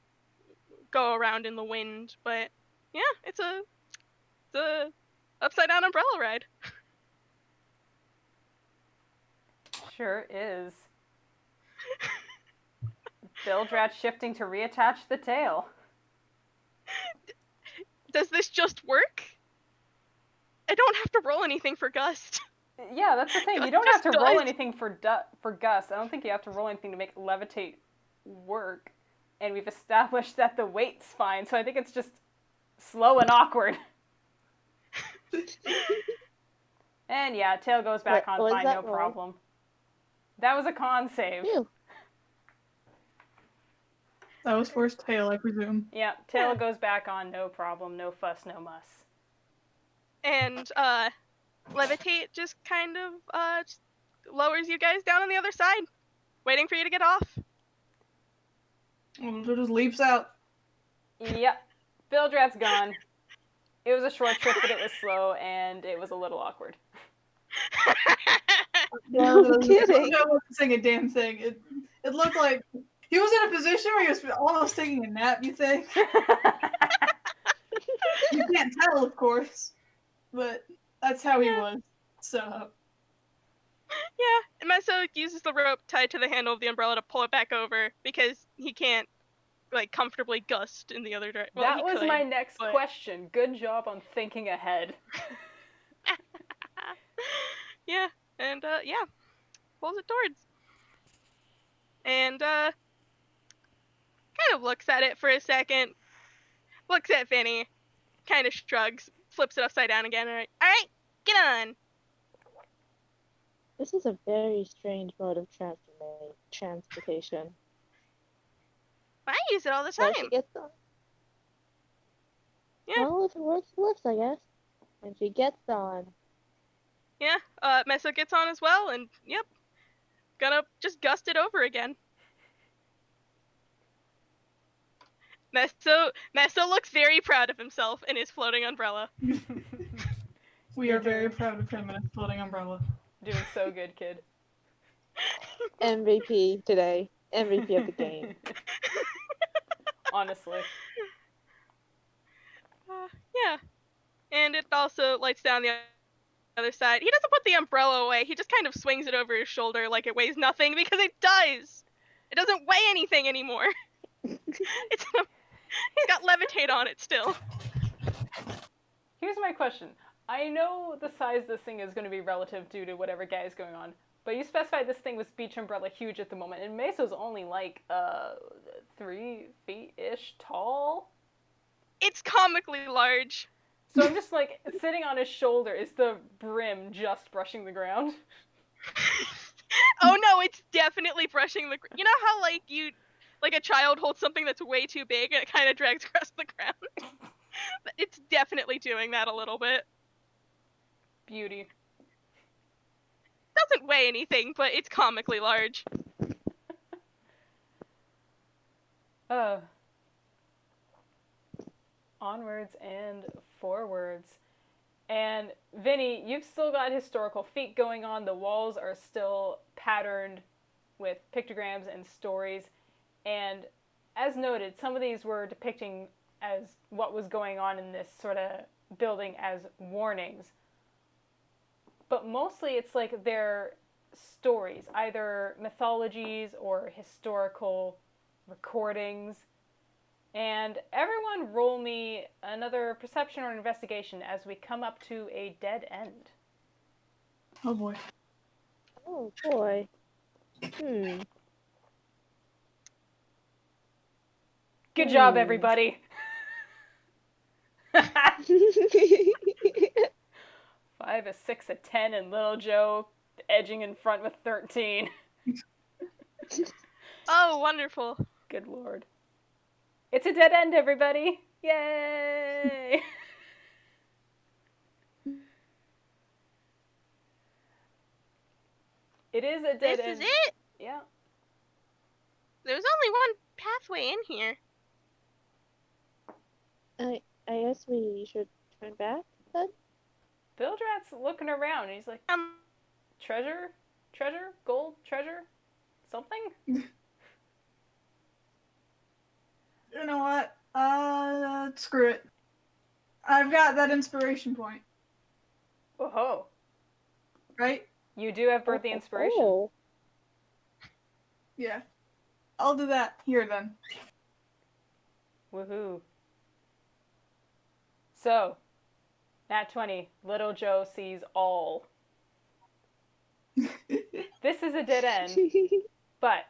S2: go around in the wind, but yeah, it's a upside-down umbrella ride.
S1: Sure is. Bilgerat shifting to reattach the tail.
S2: Does this just work? I don't have to roll anything for gust.
S1: Yeah, that's the thing. You don't have to roll anything for gust. I don't think you have to roll anything to make levitate work. And we've established that the weight's fine, so I think it's just slow and awkward. And yeah, tail goes back on fine, no problem. That was a con save.
S3: Ew.
S4: That was for his tail, I presume.
S1: Yeah, tail goes back on, no problem, no fuss, no muss.
S2: And levitate just kind of just lowers you guys down on the other side, waiting for you to get off.
S4: It just leaps out.
S1: Yep, Bilgerat's gone. It was a short trip, but it was slow, and it was a little awkward.
S3: No kidding.
S4: I wasn't saying a damn thing. It looked like he was in a position where he was almost taking a nap, you think? You can't tell, of course. But that's how he was. So.
S2: Yeah, and Messo uses the rope tied to the handle of the umbrella to pull it back over because he can't, like, comfortably gust in the other direction. Well,
S1: that was my next question. Good job on thinking ahead.
S2: Yeah, and pulls it towards. And kind of looks at it for a second, looks at Vinny, kind of shrugs, flips it upside down again, and alright, get on.
S3: This is a very strange mode of transportation.
S2: I use it all the
S3: Well, she
S2: time.
S3: gets on.
S2: Yeah.
S3: Well, if it works, it works, I guess. And she gets on.
S2: Yeah, Messo gets on as well, and yep, gonna just gust it over again. Messo looks very proud of himself in his floating umbrella.
S4: We are very proud of him and his floating umbrella.
S1: Doing so good, kid.
S3: MVP today. MVP of the game.
S1: Honestly.
S2: Yeah, and it also lights down the other side. He doesn't put the umbrella away. He just kind of swings it over his shoulder like it weighs nothing, because it does. It doesn't weigh anything anymore. It's got levitate on it still.
S1: Here's my question. I know the size this thing is going to be relative due to whatever guy is going on, but you specified this thing was beach umbrella huge at the moment, and Meso's only like 3 feet-ish tall.
S2: It's comically large.
S1: So I'm just like, sitting on his shoulder, is the brim just brushing the ground?
S2: Oh no, it's definitely brushing the You know how like a child holds something that's way too big and it kind of drags across the ground? It's definitely doing that a little bit.
S1: Beauty.
S2: Doesn't weigh anything, but it's comically large.
S1: Onwards and forwards. And Vinny, you've still got historical feet going on. The walls are still patterned with pictograms and stories. And as noted, some of these were depicting as what was going on in this sort of building as warnings. But mostly it's like they're stories, either mythologies or historical recordings. And everyone roll me another perception or investigation as we come up to a dead end.
S4: Oh boy.
S3: Oh boy.
S1: Good job, everybody. 5, a 6, a 10, and Little Joe edging in front with 13.
S2: Oh, wonderful.
S1: Good lord. It's a dead end, everybody. Yay! It is a dead end.
S2: This is it?
S1: Yeah.
S2: There's only one pathway in here.
S3: I guess we should turn back then?
S1: Bilgerat's looking around and he's like, treasure? Treasure? Gold? Treasure? Something?
S4: You know what? Screw it. I've got that inspiration point.
S1: Whoa.
S4: Right?
S1: You do have birthday inspiration.
S3: Oh.
S4: Yeah. I'll do that here then.
S1: Woohoo. So, nat 20, Little Joe sees all. This is a dead end, but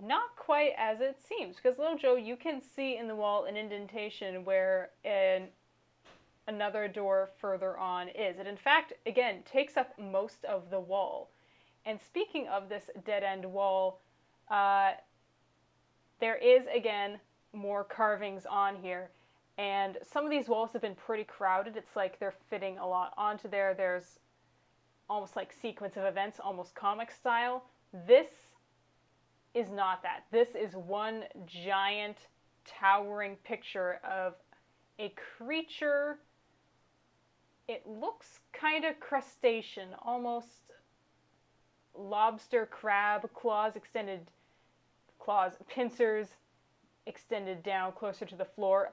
S1: not quite as it seems, because Little Joe, you can see in the wall an indentation where another door further on is. It in fact, again, takes up most of the wall. And speaking of this dead-end wall, there is, again, more carvings on here. And some of these walls have been pretty crowded. It's like they're fitting a lot onto there. There's almost like sequence of events, almost comic style. This is not that. This is one giant towering picture of a creature. It looks kind of crustacean, almost lobster, crab, pincers extended down closer to the floor,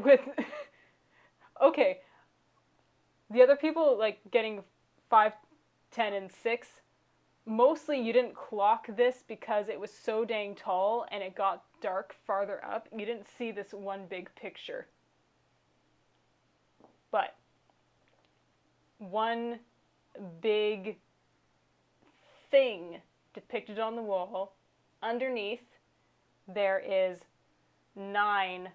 S1: with, okay, the other people, like, getting 5, 10, and 6, mostly you didn't clock this because it was so dang tall and it got dark farther up. You didn't see this one big picture. But one big thing depicted on the wall underneath there is 9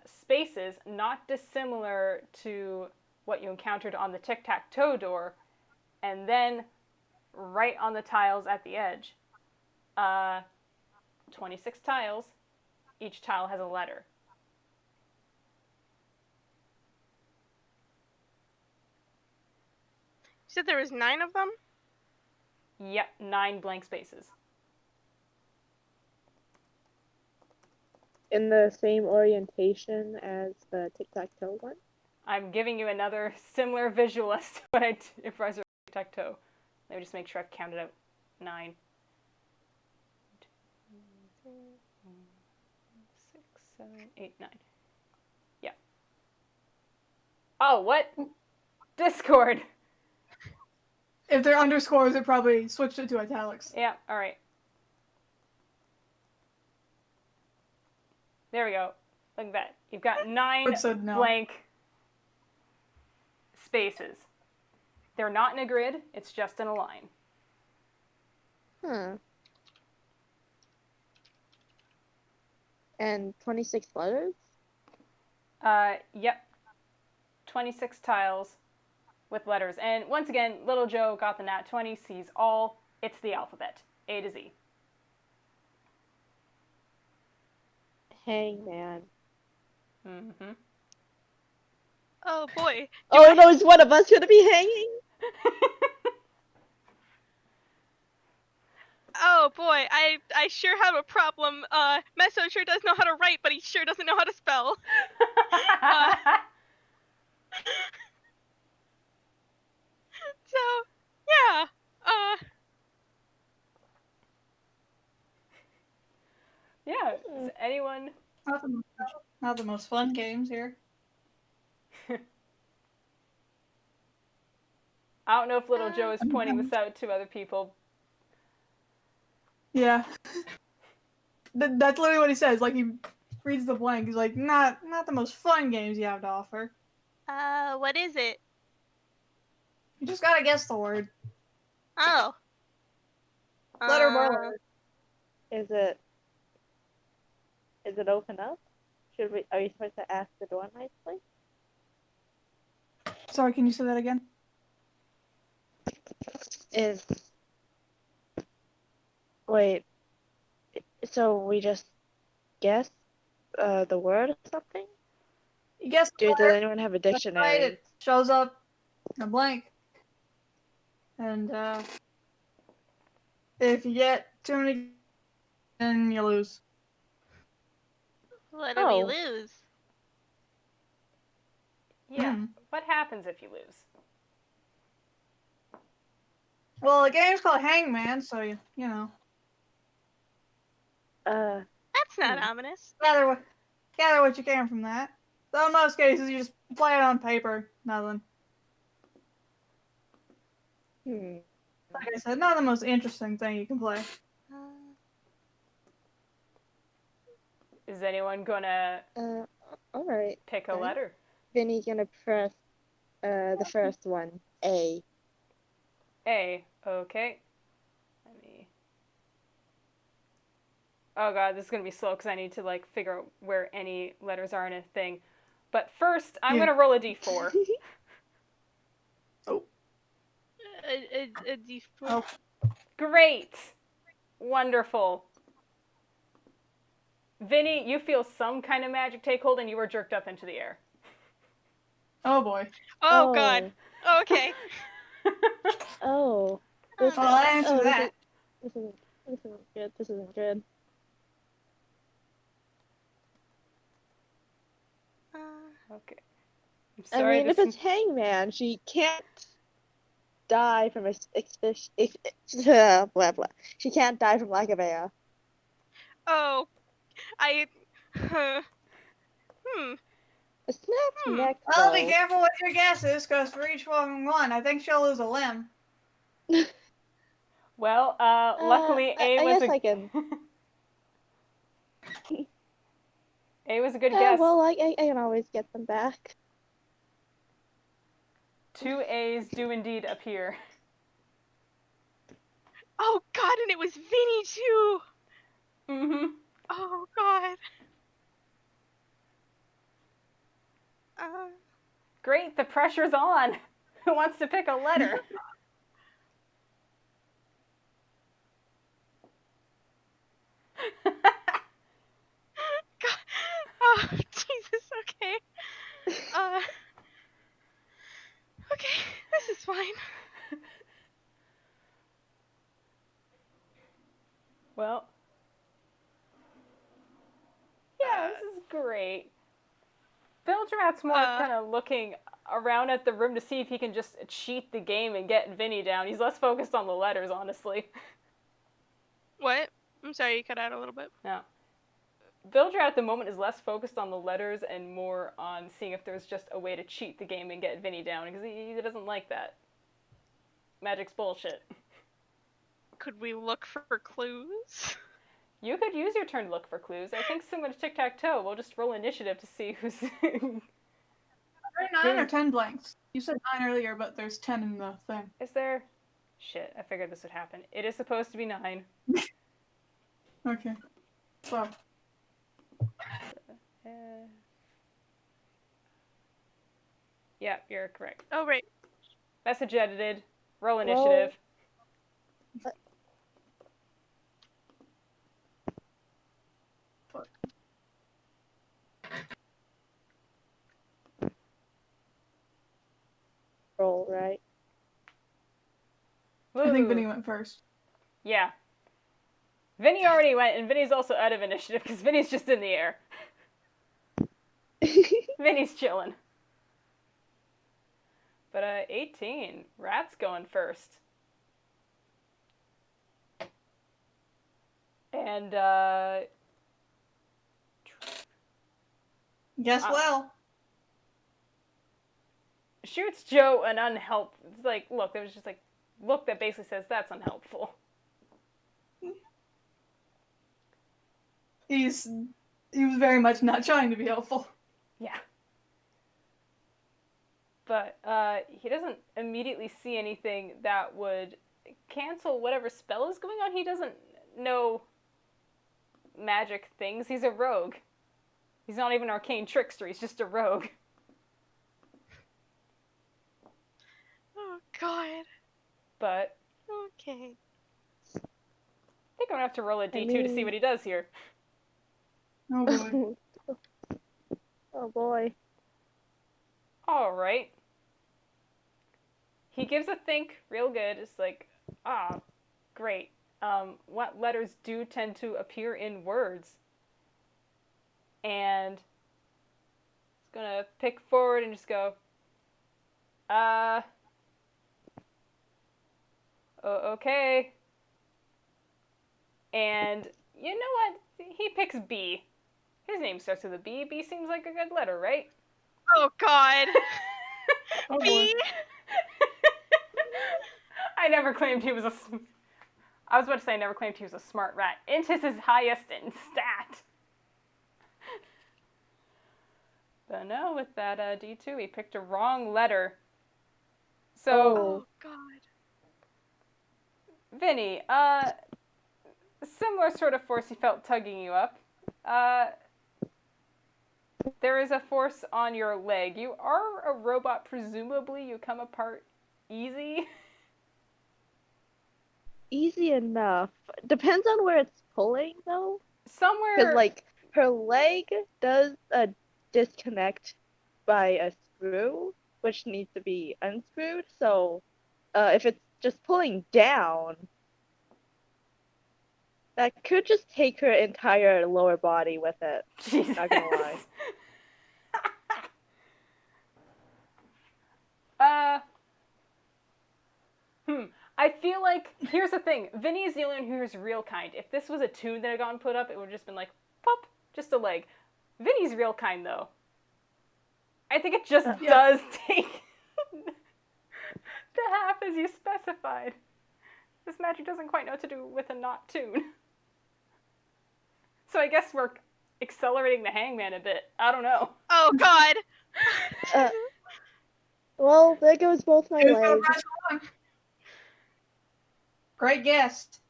S1: spaces, not dissimilar to what you encountered on the tic-tac-toe door, and then right on the tiles at the edge, 26 tiles. Each tile has a letter.
S2: You said there was 9 of them?
S1: Yep, 9 blank spaces.
S3: In the same orientation as the tic-tac-toe one?
S1: I'm giving you another similar visual as to what I improvised with tic-tac-toe. Let me just make sure I've counted out 9. 2, 3, 4, 6, 7, 8, 9. Yeah. Oh, what? Discord!
S4: If they're underscores, it probably switched it to italics.
S1: Yeah, alright. There we go. Look at that. You've got 9
S4: No.
S1: blank spaces. They're not in a grid, it's just in a line.
S3: And 26 letters?
S1: Yep. 26 tiles with letters. And once again, Little Joe got the nat 20, sees all. It's the alphabet, A to Z.
S3: Hangman.
S1: Mm-hmm.
S2: Oh boy.
S3: Oh no, is one of us gonna be hanging?
S2: Oh boy, I sure have a problem. Messo sure does know how to write, but he sure doesn't know how to spell. So, yeah.
S1: Yeah, is anyone...
S4: Not the most fun games here.
S1: I don't know if Little Joe is pointing this out to other people.
S4: Yeah. That's literally what he says. Like, he reads the blank. He's like, not the most fun games you have to offer.
S2: What is it?
S4: You just gotta guess the word.
S2: Oh.
S4: Letter by letter.
S3: Is it open up? Are you supposed to ask the door nicely?
S4: Sorry, can you say that again?
S3: Wait, so we just guess the word or something?
S4: You guess the
S3: Does
S4: letter,
S3: anyone have a
S4: right,
S3: dictionary?
S4: it shows up in a blank. And if you get too many, then you lose.
S2: What do we lose?
S1: Yeah, what happens if you lose?
S4: Well, the game's called Hangman, so you know.
S2: That's not ominous.
S4: Gather what you can from that. So in most cases, you just play it on paper. Nothing. Like I said, not the most interesting thing you can play.
S1: Is anyone gonna
S3: alright.
S1: pick a letter?
S3: Vinny gonna press the first one, A.
S1: A, okay. Let me... Oh god, this is gonna be slow because I need to like figure out where any letters are in a thing. But first, I'm gonna roll a d4.
S4: Oh.
S2: A D4.
S4: Oh.
S1: Great! Wonderful. Vinny, you feel some kind of magic take hold and you are jerked up into the air.
S4: Oh boy.
S2: Oh god. Okay.
S3: Oh.
S4: Well, I'll answer that.
S3: This isn't good. This isn't good.
S1: Okay. I'm sorry.
S3: if it's Hangman, she can't die from blah blah. She can't die from lack of air.
S2: Oh.
S3: Snap's next.
S4: Well, be careful with your guesses, because for each one, I think she'll lose a limb.
S1: Well, luckily A was
S3: I can.
S1: A was a good guess.
S3: Well, I can always get them back.
S1: 2 A's do indeed appear.
S2: Oh god, and it was Vinny too!
S1: Mm-hmm.
S2: Oh God.
S1: Great, the pressure's on. Who wants to pick a letter?
S2: God. Oh Jesus. Okay. Okay. This is fine.
S1: Well. Yeah, this is great. Bilgerat's more kind of looking around at the room to see if he can just cheat the game and get Vinny down. He's less focused on the letters, honestly.
S2: What? I'm sorry, you cut out a little bit.
S1: No. Bilgerat at the moment is less focused on the letters and more on seeing if there's just a way to cheat the game and get Vinny down, because he doesn't like that. Magic's bullshit.
S2: Could we look for clues?
S1: You could use your turn to look for clues. I think similar to tic-tac-toe, we'll just roll initiative to see who's...
S4: Are there 9 or 10 blanks? You said 9 earlier, but there's 10 in the thing.
S1: Is there? Shit, I figured this would happen. It is supposed to be 9.
S4: Okay. So.
S1: Yeah, you're correct.
S2: Oh, right.
S1: Message edited. Roll initiative.
S3: Roll, right?
S1: Woo.
S4: I think Vinny went first.
S1: Yeah. Vinny already went, and Vinny's also out of initiative because Vinny's just in the air. Vinny's chilling. But 18. Rat's going first. And
S4: Guess well.
S1: Shoots Joe an unhelpful. It's like, look, there was just like look that basically says that's unhelpful.
S4: He was very much not trying to be helpful.
S1: Yeah. But he doesn't immediately see anything that would cancel whatever spell is going on. He doesn't know magic things. He's a rogue. He's not even an arcane trickster. He's just a rogue.
S2: Oh, God.
S1: But
S2: Okay.
S1: I think I'm gonna have to roll a d2 to see what he does here.
S4: Oh boy.
S3: Oh boy.
S1: All right. He gives a think real good. It's like, great. What letters do tend to appear in words? And he's gonna pick forward and just go, okay. And you know what? He picks B. His name starts with a B. B seems like a good letter, right?
S2: Oh, God.
S4: Oh boy.
S2: B?
S1: I never claimed he was a... I was about to say I never claimed he was a smart rat. Int is his highest in stat. But no, with that D2, he picked a wrong letter. So,
S2: Oh, God.
S1: Vinny, similar sort of force he felt tugging you up. There is a force on your leg. You are a robot, presumably you come apart easy.
S3: Easy enough. Depends on where it's pulling, though.
S1: Somewhere...
S3: Because, like, her leg does disconnect by a screw, which needs to be unscrewed. So, if it's just pulling down, that could just take her entire lower body with it.
S1: Jesus.
S3: Not gonna lie.
S1: I feel like, here's the thing, Vinny is the only one who's real kind. If this was a tune that had gotten put up, it would have just been like, pop, just a leg. Vinny's real kind, though. I think it just does take the half as you specified. This magic doesn't quite know what to do with a not tune. So I guess we're accelerating the hangman a bit. I don't know.
S2: Oh, God.
S3: Well, there goes both my legs.
S4: Great guess.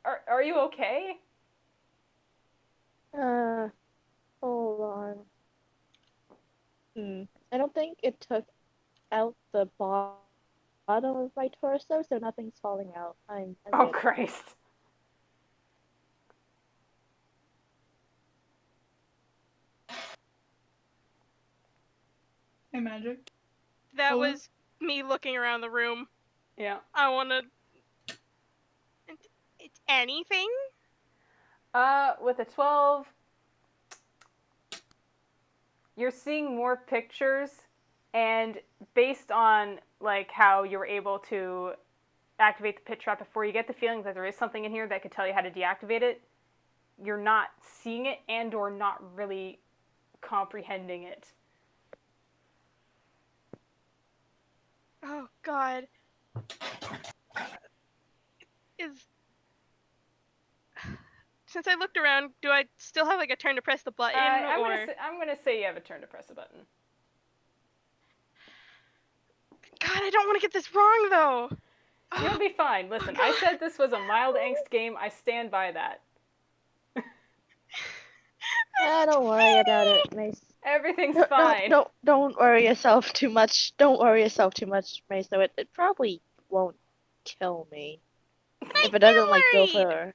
S1: Are you okay?
S3: Hold on. I don't think it took out the bottom of my torso, so nothing's falling out. I'm
S1: Oh,
S3: good.
S1: Christ.
S4: Hey, Magic.
S2: That
S4: Hello?
S2: was me looking around the room.
S1: Yeah.
S2: I wanna. It's anything?
S1: With a 12, you're seeing more pictures, and based on, like, how you were able to activate the pit trap before, you get the feeling that there is something in here that could tell you how to deactivate it. You're not seeing it and or not really comprehending it.
S2: Oh God. Is since I looked around, do I still have like a turn to press the button, or?
S1: I'm gonna say you have a turn to press a button.
S2: God, I don't want to get this wrong though.
S1: You'll be fine. Listen, I said this was a mild angst game. I stand by that.
S3: Don't worry about it, Mace.
S1: Everything's fine.
S3: Don't worry yourself too much. Don't worry yourself too much, Mace. So it probably won't kill me. If it doesn't like go for.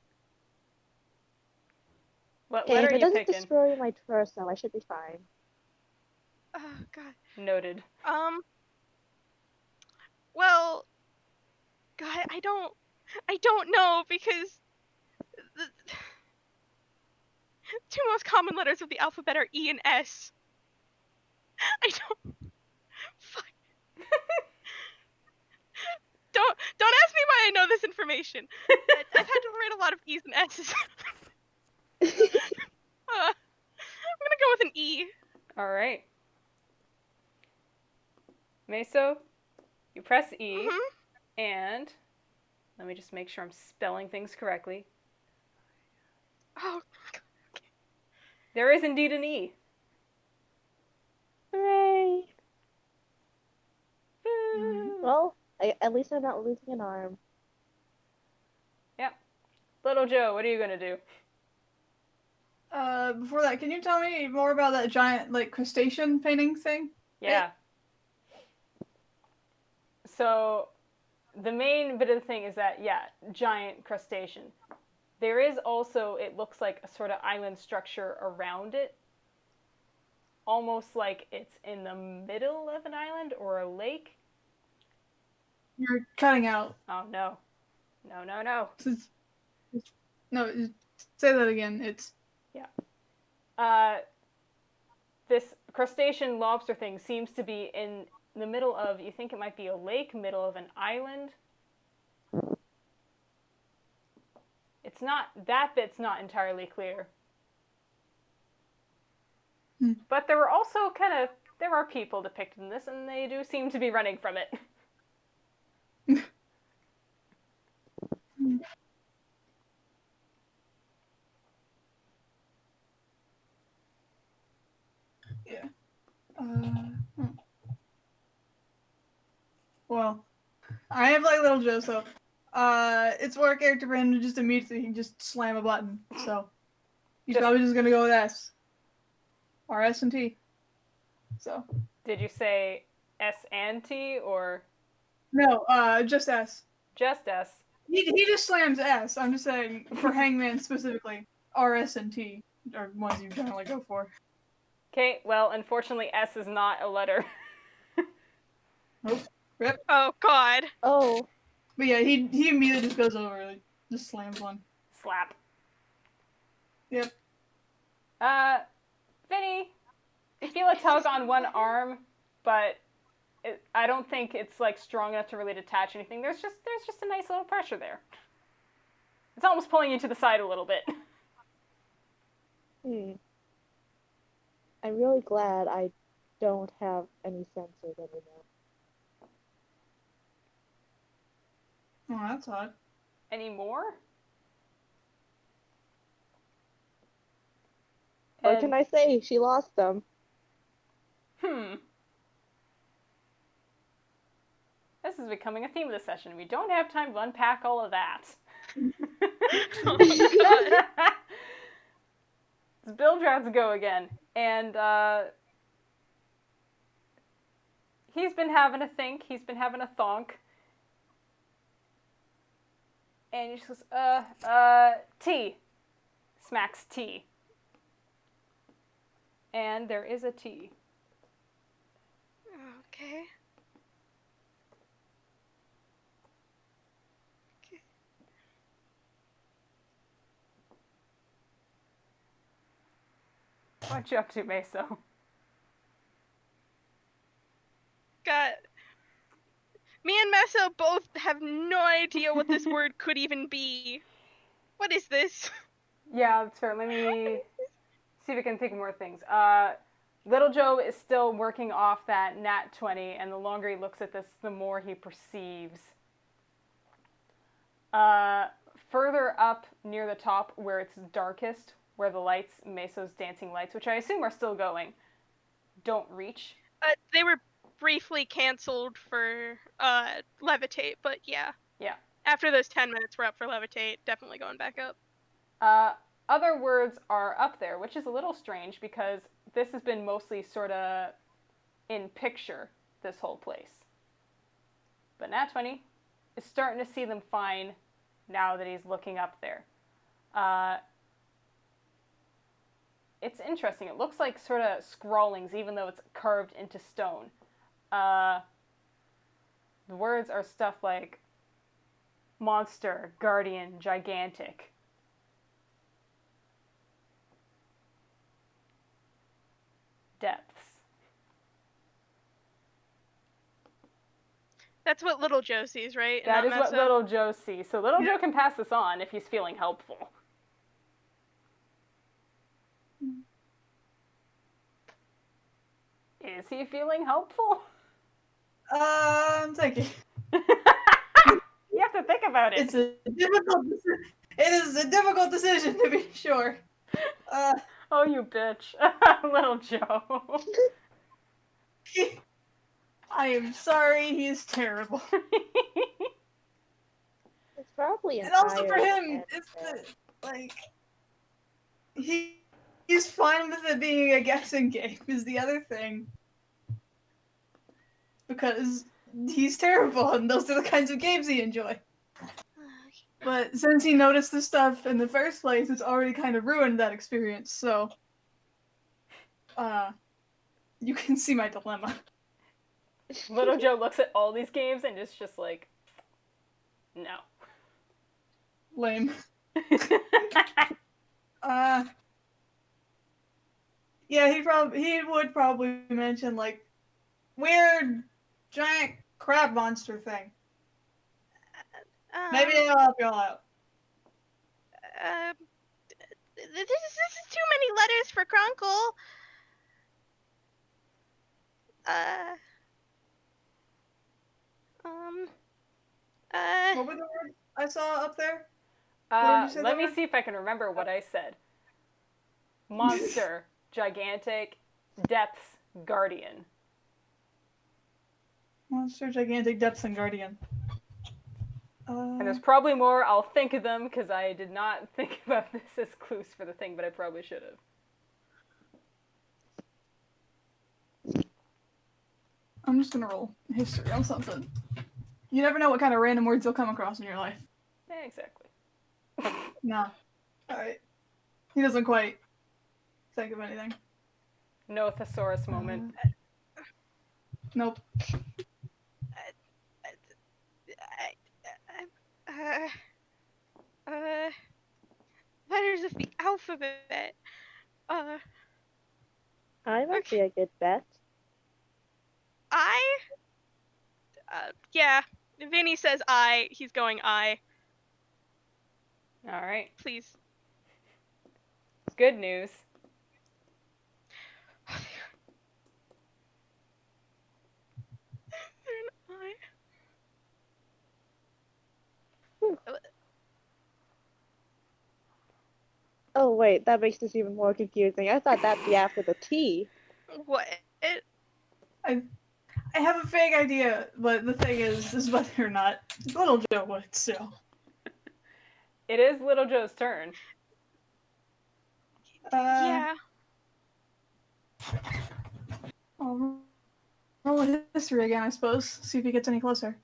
S1: What
S3: Okay,
S1: letter
S3: if
S1: are
S3: it
S1: you
S3: doesn't
S1: picking?
S3: destroy my torso, I should be fine.
S2: Oh God.
S1: Noted.
S2: Well, God, I don't know because the two most common letters of the alphabet are E and S. I don't. Fuck. Don't ask me why I know this information. I've had to write a lot of E's and S's. I'm gonna go with an E.
S1: All right. Meso, you press E, and let me just make sure I'm spelling things correctly.
S2: Oh.
S1: There is indeed an E.
S3: Hooray!
S1: Woo.
S3: Well, at least I'm not losing an arm.
S1: Yep. Little Joe, what are you gonna do?
S4: Before that, can you tell me more about that giant, like, crustacean painting thing?
S1: Yeah. So, the main bit of the thing is that, yeah, giant crustacean. There is also, it looks like a sort of island structure around it. Almost like it's in the middle of an island or a lake.
S4: You're cutting out.
S1: Oh, no. No, no, no.
S4: No, say that again. It's...
S1: Yeah. This crustacean lobster thing seems to be in the middle of, you think it might be a lake, middle of an island. It's not, that bit's not entirely clear. But there were also there are people depicted in this, and they do seem to be running from it.
S4: Yeah. Well, I have like Little Joe, so it's where a character random just immediately can just slam a button. So he's probably just gonna go with S. Or S and T. So.
S1: Did you say S and T or?
S4: No, just S.
S1: Just S.
S4: He just slams S. I'm just saying for Hangman specifically, R, S, and T are ones you generally go for.
S1: Okay, well, unfortunately, S is not a letter.
S4: Nope. Rip.
S2: Oh God.
S3: Oh.
S4: But yeah, he immediately just goes over, like, just slams one.
S1: Slap.
S4: Yep.
S1: Vinny, you feel a tug on one arm, but I don't think it's like strong enough to really detach anything. There's just a nice little pressure there. It's almost pulling you to the side a little bit.
S3: I'm really glad I don't have any sensors anymore.
S4: Oh, that's odd.
S1: Any more?
S3: What can I say? She lost them.
S1: This is becoming a theme of the session. We don't have time to unpack all of that.
S2: Oh, God.
S1: It's Bilgerat's go again, and he's been having a think. He's been having a thonk, and he just goes, tea. Smacks tea, and there is a tea.
S2: Okay.
S1: What you up to, Meso?
S2: God. Me and Messo both have no idea what this word could even be. What is this?
S1: Yeah, that's fair. Let me see if I can think of more things. Little Joe is still working off that nat 20, and the longer he looks at this, the more he perceives. Further up near the top, where it's darkest, where the lights, Meso's dancing lights, which I assume are still going, don't reach.
S2: They were briefly canceled for levitate, but yeah.
S1: Yeah.
S2: After those 10 minutes were up for levitate, definitely going back up.
S1: Other words are up there, which is a little strange because this has been mostly sort of in picture, this whole place. But Nat 20 is starting to see them fine now that he's looking up there. It's interesting. It looks like sort of scrawlings, even though it's carved into stone. The words are stuff like monster, guardian, gigantic. Depths.
S2: That's what Little Joe sees, right?
S1: That
S2: And
S1: is
S2: not
S1: what
S2: Messo?
S1: Little Joe sees. So Little Joe can pass this on if he's feeling helpful. Is he feeling helpful?
S4: I'm thinking.
S1: You have to think about it.
S4: It's a difficult decision. It is a difficult decision, to be sure.
S1: Oh, you bitch. Little Joe.
S4: I am sorry, he's terrible.
S3: It's probably an
S4: And also for
S3: iron
S4: him,
S3: and
S4: it's like he's fine with it being a guessing game is the other thing. Because he's terrible and those are the kinds of games he enjoys. But since he noticed this stuff in the first place, it's already kind of ruined that experience, so you can see my dilemma.
S1: Little Joe looks at all these games and is just like, no.
S4: Lame. Yeah, he would probably mention like weird giant crab monster thing. Maybe it'll help y'all out.
S2: This is too many letters for Crunkle.
S4: What were the words I saw up there?
S1: Let me see if I can remember what I said. Monster, gigantic, depths, guardian.
S4: Monster, gigantic, depths, and guardian.
S1: And there's probably more. I'll think of them because I did not think about this as clues for the thing, but I probably should have.
S4: I'm just gonna roll history on something. You never know what kind of random words you'll come across in your life.
S1: Yeah, exactly.
S4: Nah. Alright. He doesn't quite think of anything.
S1: No thesaurus moment.
S4: Nope.
S2: Letters of the alphabet.
S3: I might be a good bet.
S2: Yeah. Vinny says I. He's going I.
S1: All right.
S2: Please.
S1: Good news.
S2: They're an I.
S3: Oh wait, that makes this even more confusing. I thought that'd be after the T.
S2: What?
S4: I have a vague idea, but the thing is whether or not Little Joe would still.
S1: It is Little Joe's turn.
S2: Yeah.
S4: I'll roll history again, I suppose. See if he gets any closer.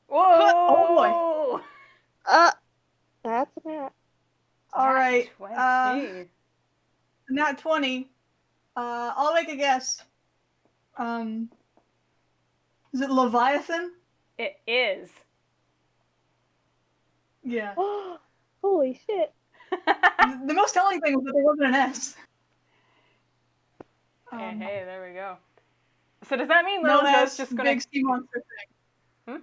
S1: Whoa!
S4: Oh boy!
S3: That's a nat.
S4: All right.
S1: 20.
S4: Nat 20. I'll make a guess. Is it Leviathan?
S1: It is.
S4: Yeah.
S3: Holy shit.
S4: The most telling thing was that there wasn't an S.
S1: Hey, there we go. So does that mean
S4: No
S1: Little Joe's
S4: S,
S1: just gonna...
S4: big sea monster thing.
S1: Hmm?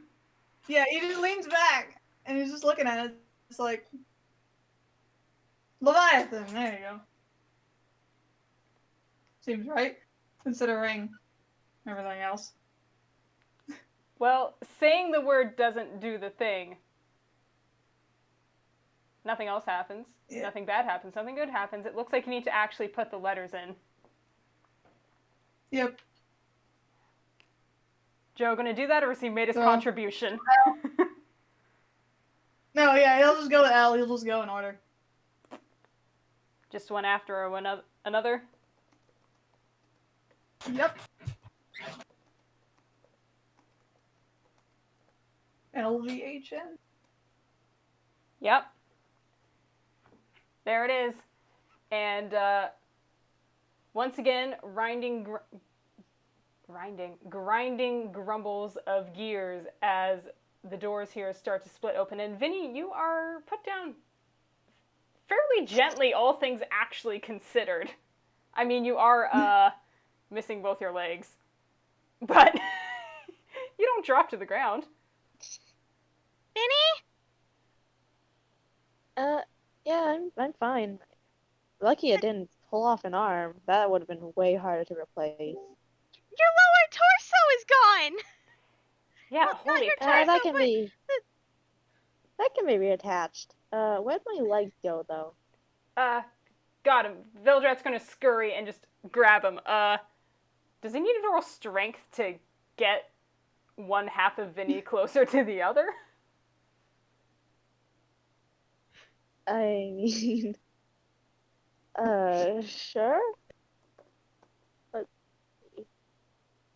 S4: Yeah, he just leans back and he's just looking at it. It's like Leviathan. There you go. Seems right, considering everything else.
S1: Well, saying the word doesn't do the thing. Nothing else happens.
S4: Yeah.
S1: Nothing bad happens. Nothing good happens. It looks like you need to actually put the letters in.
S4: Yep.
S1: Joe gonna do that, or has he made his contribution?
S4: No, yeah, he'll just go to L. He'll just go in order.
S1: Just one after another?
S4: Yep. LVHN.
S1: Yep. There it is. And once again, grinding grumbles of gears as the doors here start to split open. And Vinny, you are put down fairly gently, all things actually considered. I mean, you are missing both your legs, but you don't drop to the ground.
S2: Vinny?
S3: Yeah, I'm fine. Lucky I didn't pull off an arm. That would have been way harder to replace.
S2: Your lower torso is gone!
S1: Yeah,
S2: Well, not
S1: holy
S2: your
S1: crap.
S3: That can be reattached. Where'd my leg go though?
S1: Got him. Bilgerat's gonna scurry and just grab him. Does he need to roll strength to get one half of Vinny closer to the other?
S3: I mean, sure.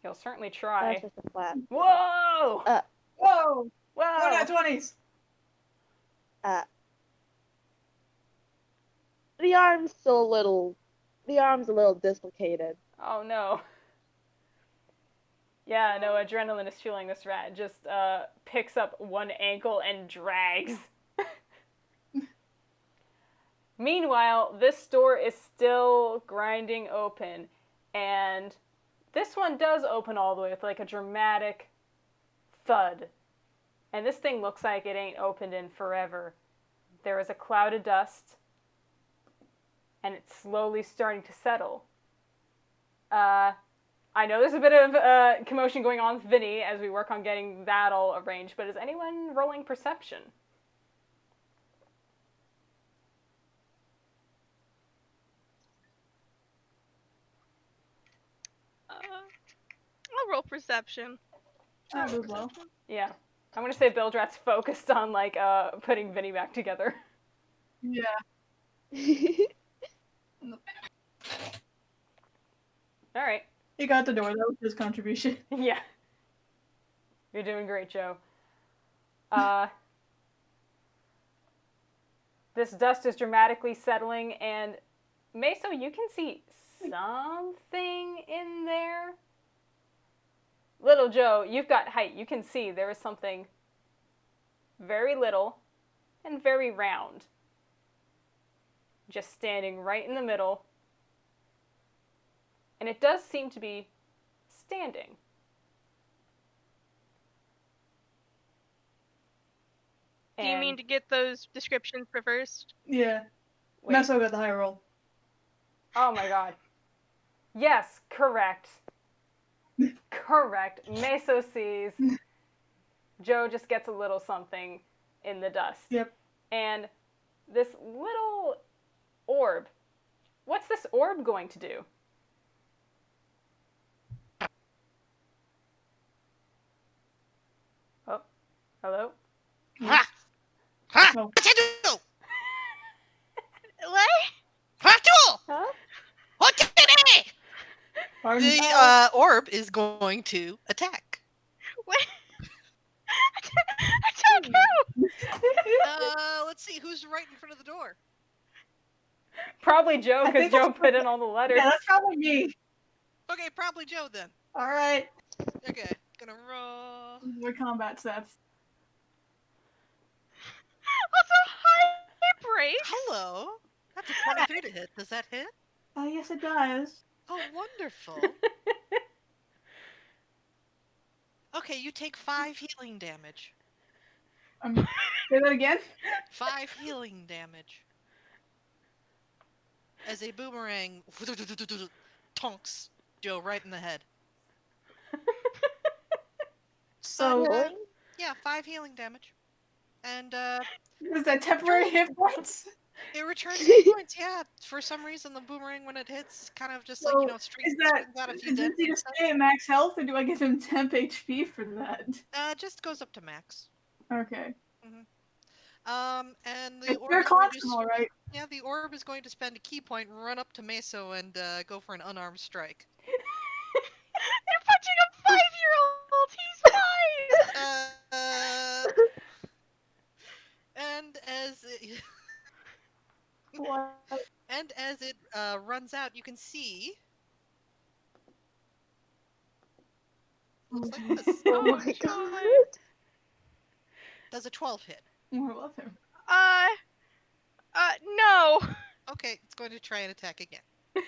S1: He'll certainly try.
S3: That's just a flat.
S1: Whoa!
S4: Whoa!
S1: Whoa!
S4: No, not 20s.
S3: The arm's a little dislocated.
S1: Oh no. Yeah, no, adrenaline is fueling this rat. It just picks up one ankle and drags. Meanwhile, this door is still grinding open, and this one does open all the way with like a dramatic thud. And this thing looks like it ain't opened in forever. There is a cloud of dust, and it's slowly starting to settle. I know there's a bit of commotion going on with Vinny as we work on getting that all arranged, but is anyone rolling perception?
S2: I'll roll perception.
S4: I'll do well.
S1: Yeah. I'm going to say Bilgerat's focused on, like, putting Vinny back together.
S4: Yeah.
S1: Alright.
S4: He got the door. That was his contribution.
S1: Yeah. You're doing great, Joe. This dust is dramatically settling, and Meso, you can see something in there. Little Joe, you've got height. You can see there is something very little and very round, just standing right in the middle. And it does seem to be standing.
S2: Do you mean to get those descriptions reversed?
S4: Yeah.
S1: Wait.
S4: Messo got the high roll.
S1: Oh my god. Yes, correct. Correct. Meso sees. Joe just gets a little something in the dust.
S4: Yep.
S1: And this little orb. What's this orb going to do? Hello?
S5: Ha! Ha!
S4: No.
S5: What?
S2: What?
S3: Huh?
S4: Pardon?
S5: The orb is going to attack.
S2: What? I don't know.
S5: Let's see who's right in front of the door.
S1: Probably Joe,
S4: I
S1: because
S4: think
S1: Joe
S4: that's
S1: put in all the letters.
S4: Yeah, that's probably me.
S5: Okay, probably Joe then.
S4: All right.
S5: Okay, gonna roll.
S4: What combat sets?
S2: Also, hi, Breaks.
S5: Hello. That's a 23 to hit. Does that hit?
S4: Yes, it does.
S5: Oh, wonderful. Okay, you take 5 healing damage.
S4: Say that again.
S5: 5 healing damage. As a boomerang tonks Joe right in the head.
S4: So,
S5: But, yeah, 5 healing damage. And
S4: is that temporary hit points?
S5: it returns hit points, yeah. For some reason the boomerang when it hits kind of just like, strings out a few
S4: Does he just stay at max health, or do I give him temp HP for that?
S5: Just goes up to max.
S4: Okay.
S5: And the
S4: It's
S5: orb
S4: very
S5: is going
S4: constant, all right.
S5: yeah, the orb is going to spend a key point, run up to Meso, and go for an unarmed strike.
S2: You're punching a 5-year-old. He's 5.
S5: And as it,
S4: What?
S5: and as it runs out, you can see. Looks like this.
S3: Oh
S2: Oh,
S3: my god.
S5: Does a 12 hit?
S4: I love him.
S2: No.
S5: Okay, it's going to try and attack again.
S2: Okay.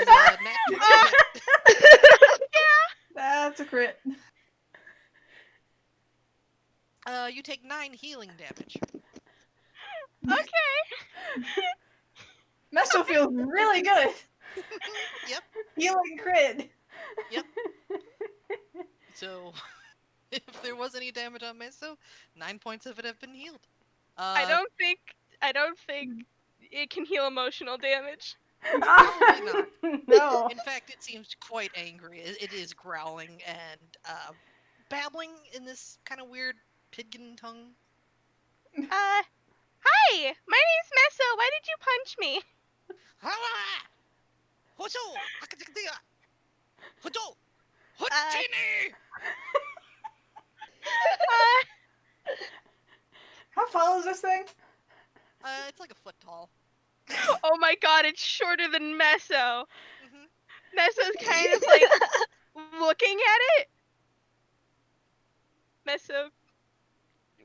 S5: Is a nat 20 hit.
S4: That's a crit.
S5: You take 9 healing damage.
S2: Okay.
S4: Messo feels really good.
S5: Yep.
S4: Healing crit.
S5: So, if there was any damage on Meso, 9 points of it have been healed.
S2: I don't think it can heal emotional damage.
S5: Probably not.
S1: No.
S5: In fact, it seems quite angry. It is growling and babbling in this kind of weird pidgin tongue.
S2: Hi. My name's Messo. Why did you punch me?
S4: How tall is this thing?
S5: It's like a foot tall.
S2: Oh my god, it's shorter than Messo.
S5: Mhm.
S2: Messo's kind of like looking at it. Messo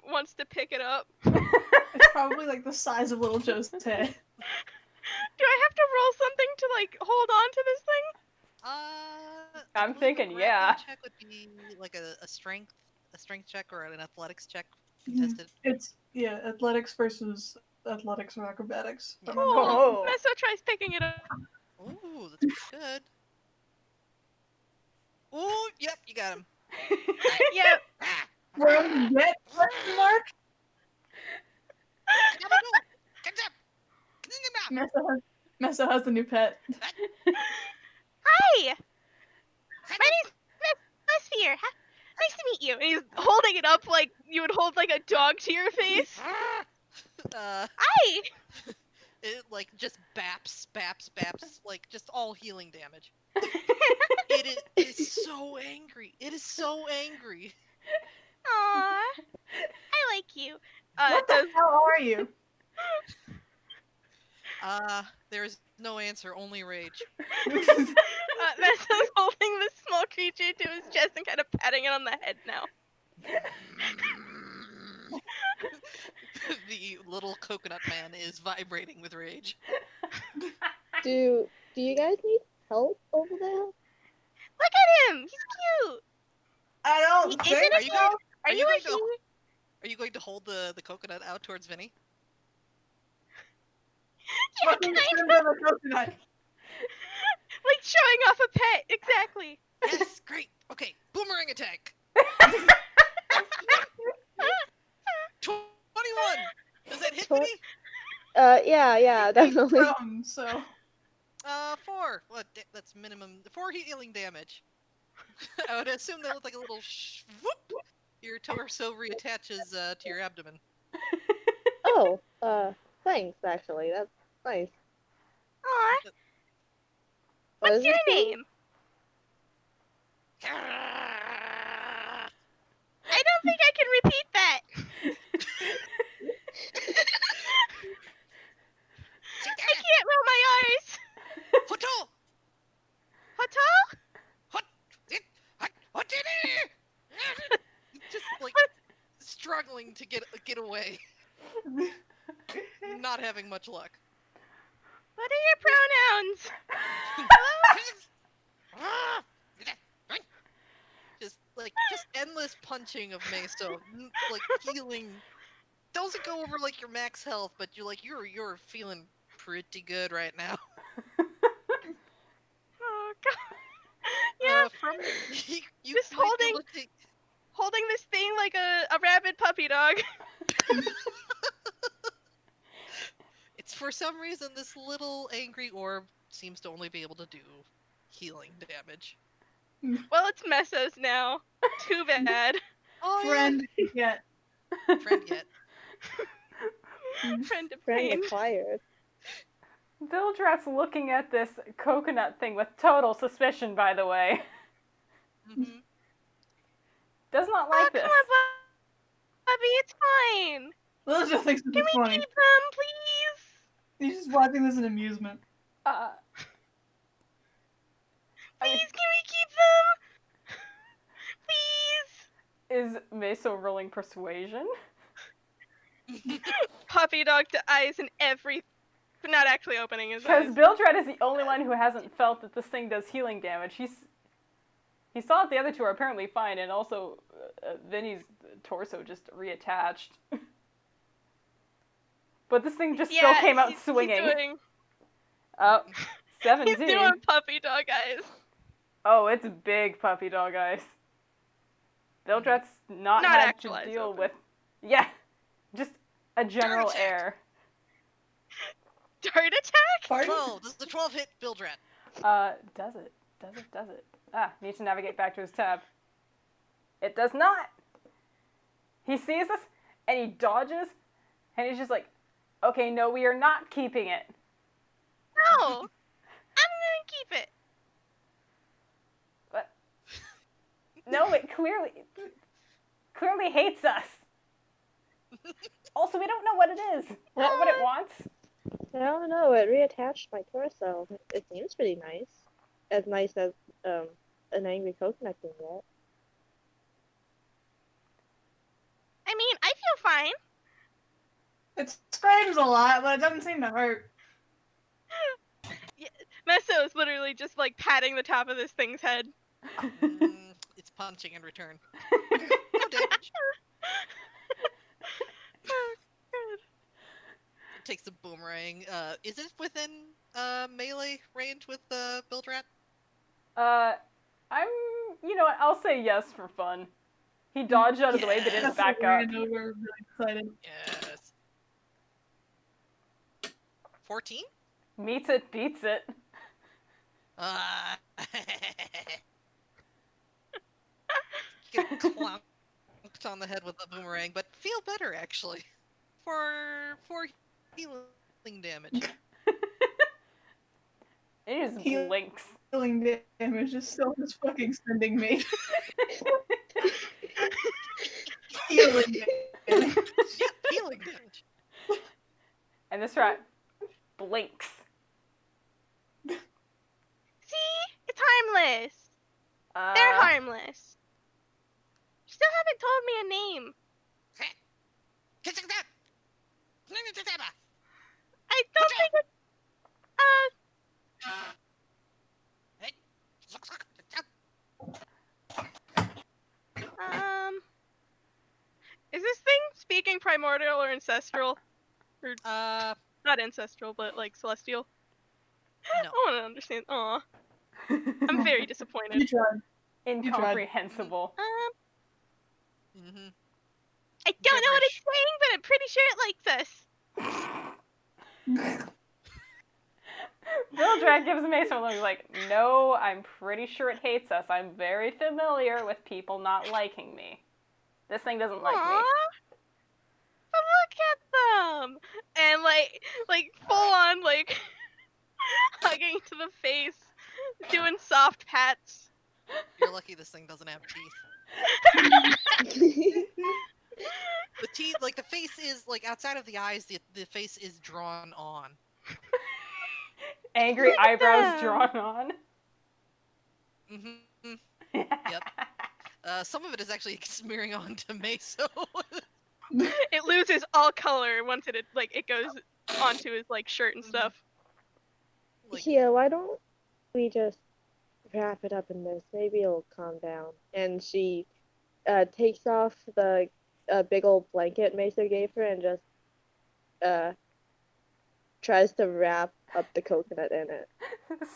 S2: wants to pick it up.
S4: It's probably like the size of little Joe's head.
S2: Do I have to roll something to like hold on to this thing?
S5: I
S1: I'm
S5: believe
S1: thinking,
S5: a
S1: yeah.
S5: grappling check would be like a strength check or an athletics check contested.
S4: It's athletics versus athletics or acrobatics.
S5: Yeah.
S4: Remember
S2: Cool.
S4: that.
S1: Oh.
S2: Messo tries picking it up.
S5: Ooh, that's pretty good. Ooh, yep, you got him.
S2: Yep.
S4: Where did you get question mark? Messo has the new pet.
S2: Hi. My name's Messo here. Nice to meet you. And he's holding it up like you would hold like a dog to your face. Hi.
S5: It like just baps, like just all healing damage. It is so angry. It is so angry.
S2: Aww. I like you.
S4: What the hell are you?
S5: There is no answer, only rage.
S2: Messo's holding this small creature to his chest and kind of patting it on the head now.
S5: The little coconut man is vibrating with rage.
S3: Do you guys need help over there?
S2: Look at him. He's cute.
S4: I don't
S2: Isn't
S4: think
S2: it
S4: so.
S2: Are you
S5: Are you going to hold the coconut out towards Vinny?
S2: Yeah,
S4: Fucking
S2: kind
S4: turn
S2: of.
S4: down the coconut.
S2: Like showing off a pet. Exactly.
S5: Yes, great. Okay, boomerang attack. 21. Does that hit Vinny?
S3: Yeah, definitely.
S4: So
S5: 4. What? That's minimum 4 healing damage. I would assume that with like a little whoop, your torso reattaches to your abdomen.
S3: Oh, thanks, actually. That's nice.
S2: Aw,
S3: What
S2: what's
S3: is
S2: your
S3: this thing?
S2: name? I don't think I can repeat that. I can't roll my R's.
S5: Hoto!
S2: Hotel?
S5: Just like struggling to get away, not having much luck.
S2: What are your pronouns?
S5: just endless punching of Meso, like healing. Doesn't go over like your max health, but you're feeling pretty good right now.
S2: Oh god. Yeah,
S5: From you
S2: just
S5: might be able to take.
S2: holding this thing like a rabid puppy dog.
S5: It's for some reason this little angry orb seems to only be able to do healing damage.
S2: Well, it's Messo's now. Too bad.
S5: Oh
S4: Friend yet.
S5: yeah, friend yet.
S2: Friend to
S3: Friend
S2: pain.
S3: acquired.
S1: Bilgerat's looking at this coconut thing with total suspicion, by the way.
S5: Mm-hmm.
S1: Does not
S2: Oh,
S1: like
S2: come
S1: this.
S2: on, Bobby, it's fine.
S4: Elizabeth thinks
S2: Can
S4: it's
S2: we
S4: funny.
S2: keep them, please?
S4: He's just watching this in amusement.
S1: I mean,
S2: Please, can we keep them? Please.
S1: is Meso rolling persuasion?
S2: Puppy dog to eyes and everything. But not actually opening his
S1: Because
S2: eyes.
S1: Bilgerat is the only one who hasn't felt that this thing does healing damage. He saw that the other two are apparently fine, and also Vinny's torso just reattached. But this thing just still came out swinging.
S2: He's doing,
S1: Oh, 17.
S2: he's doing puppy dog eyes.
S1: Oh, it's big puppy dog eyes. Bilgerat's not had
S2: actual
S1: to
S2: eyes
S1: deal
S2: open.
S1: with... Yeah, just a general
S5: attack.
S1: air.
S2: Dart attack?
S4: Pardon?
S5: 12. Does the 12 hit Bilgerat?
S1: Does it? Does it? Ah, needs to navigate back to his tab. It does not! He sees this, and he dodges, and he's just like, okay, no, we are not keeping it.
S2: No! I'm gonna keep it.
S1: But no, it clearly hates us. Also, we don't know what it is or what it wants.
S3: I don't know, it reattached my torso. It seems pretty nice. As nice as an angry coconut can get.
S2: I mean, I feel fine.
S4: It screams a lot, but it doesn't seem to hurt.
S2: Messo is literally just like patting the top of this thing's head.
S5: It's punching in return. No damage.
S2: Oh, God.
S5: It takes a boomerang. Is it within melee range with Bilgerat?
S1: You know what, I'll say yes for fun. He dodged out of the way, but didn't
S4: That's
S1: back
S4: what
S1: up.
S4: we're gonna do. We're really excited.
S5: Yes. 14?
S1: Meets it, beats it.
S5: Get clonked on the head with a boomerang, but feel better actually. For healing damage.
S1: It just
S4: Heal-
S1: blinks.
S4: Healing damage is so just fucking sending me. Healing damage.
S5: Yeah, healing damage.
S1: And this rat blinks.
S2: See? It's harmless. They're harmless. You still haven't told me a name. I don't think it. Is this thing speaking primordial or ancestral? Or not ancestral, but like celestial?
S5: No.
S2: I want to understand. Aw, I'm very disappointed.
S4: You tried.
S1: Incomprehensible.
S5: Mm-hmm.
S2: I don't know what it's saying, but I'm pretty sure it likes us.
S1: Bilgerat gives Meso a look like, no, I'm pretty sure it hates us. I'm very familiar with people not liking me. This thing doesn't like me.
S2: Aww. But look at them! And like full on like hugging to the face, doing soft pats.
S5: You're lucky this thing doesn't have teeth. The teeth, like the face is like outside of the eyes. The face is drawn on.
S1: Angry
S2: Look at
S1: eyebrows
S2: them.
S1: drawn on.
S5: Mm-hmm. Some of it is actually smearing onto Meso.
S2: It loses all color once it goes onto his like shirt and stuff.
S5: Like,
S3: Yeah, why don't we just wrap it up in this? Maybe it'll calm down. And she takes off the big old blanket Meso gave her and just tries to wrap up the coconut in it.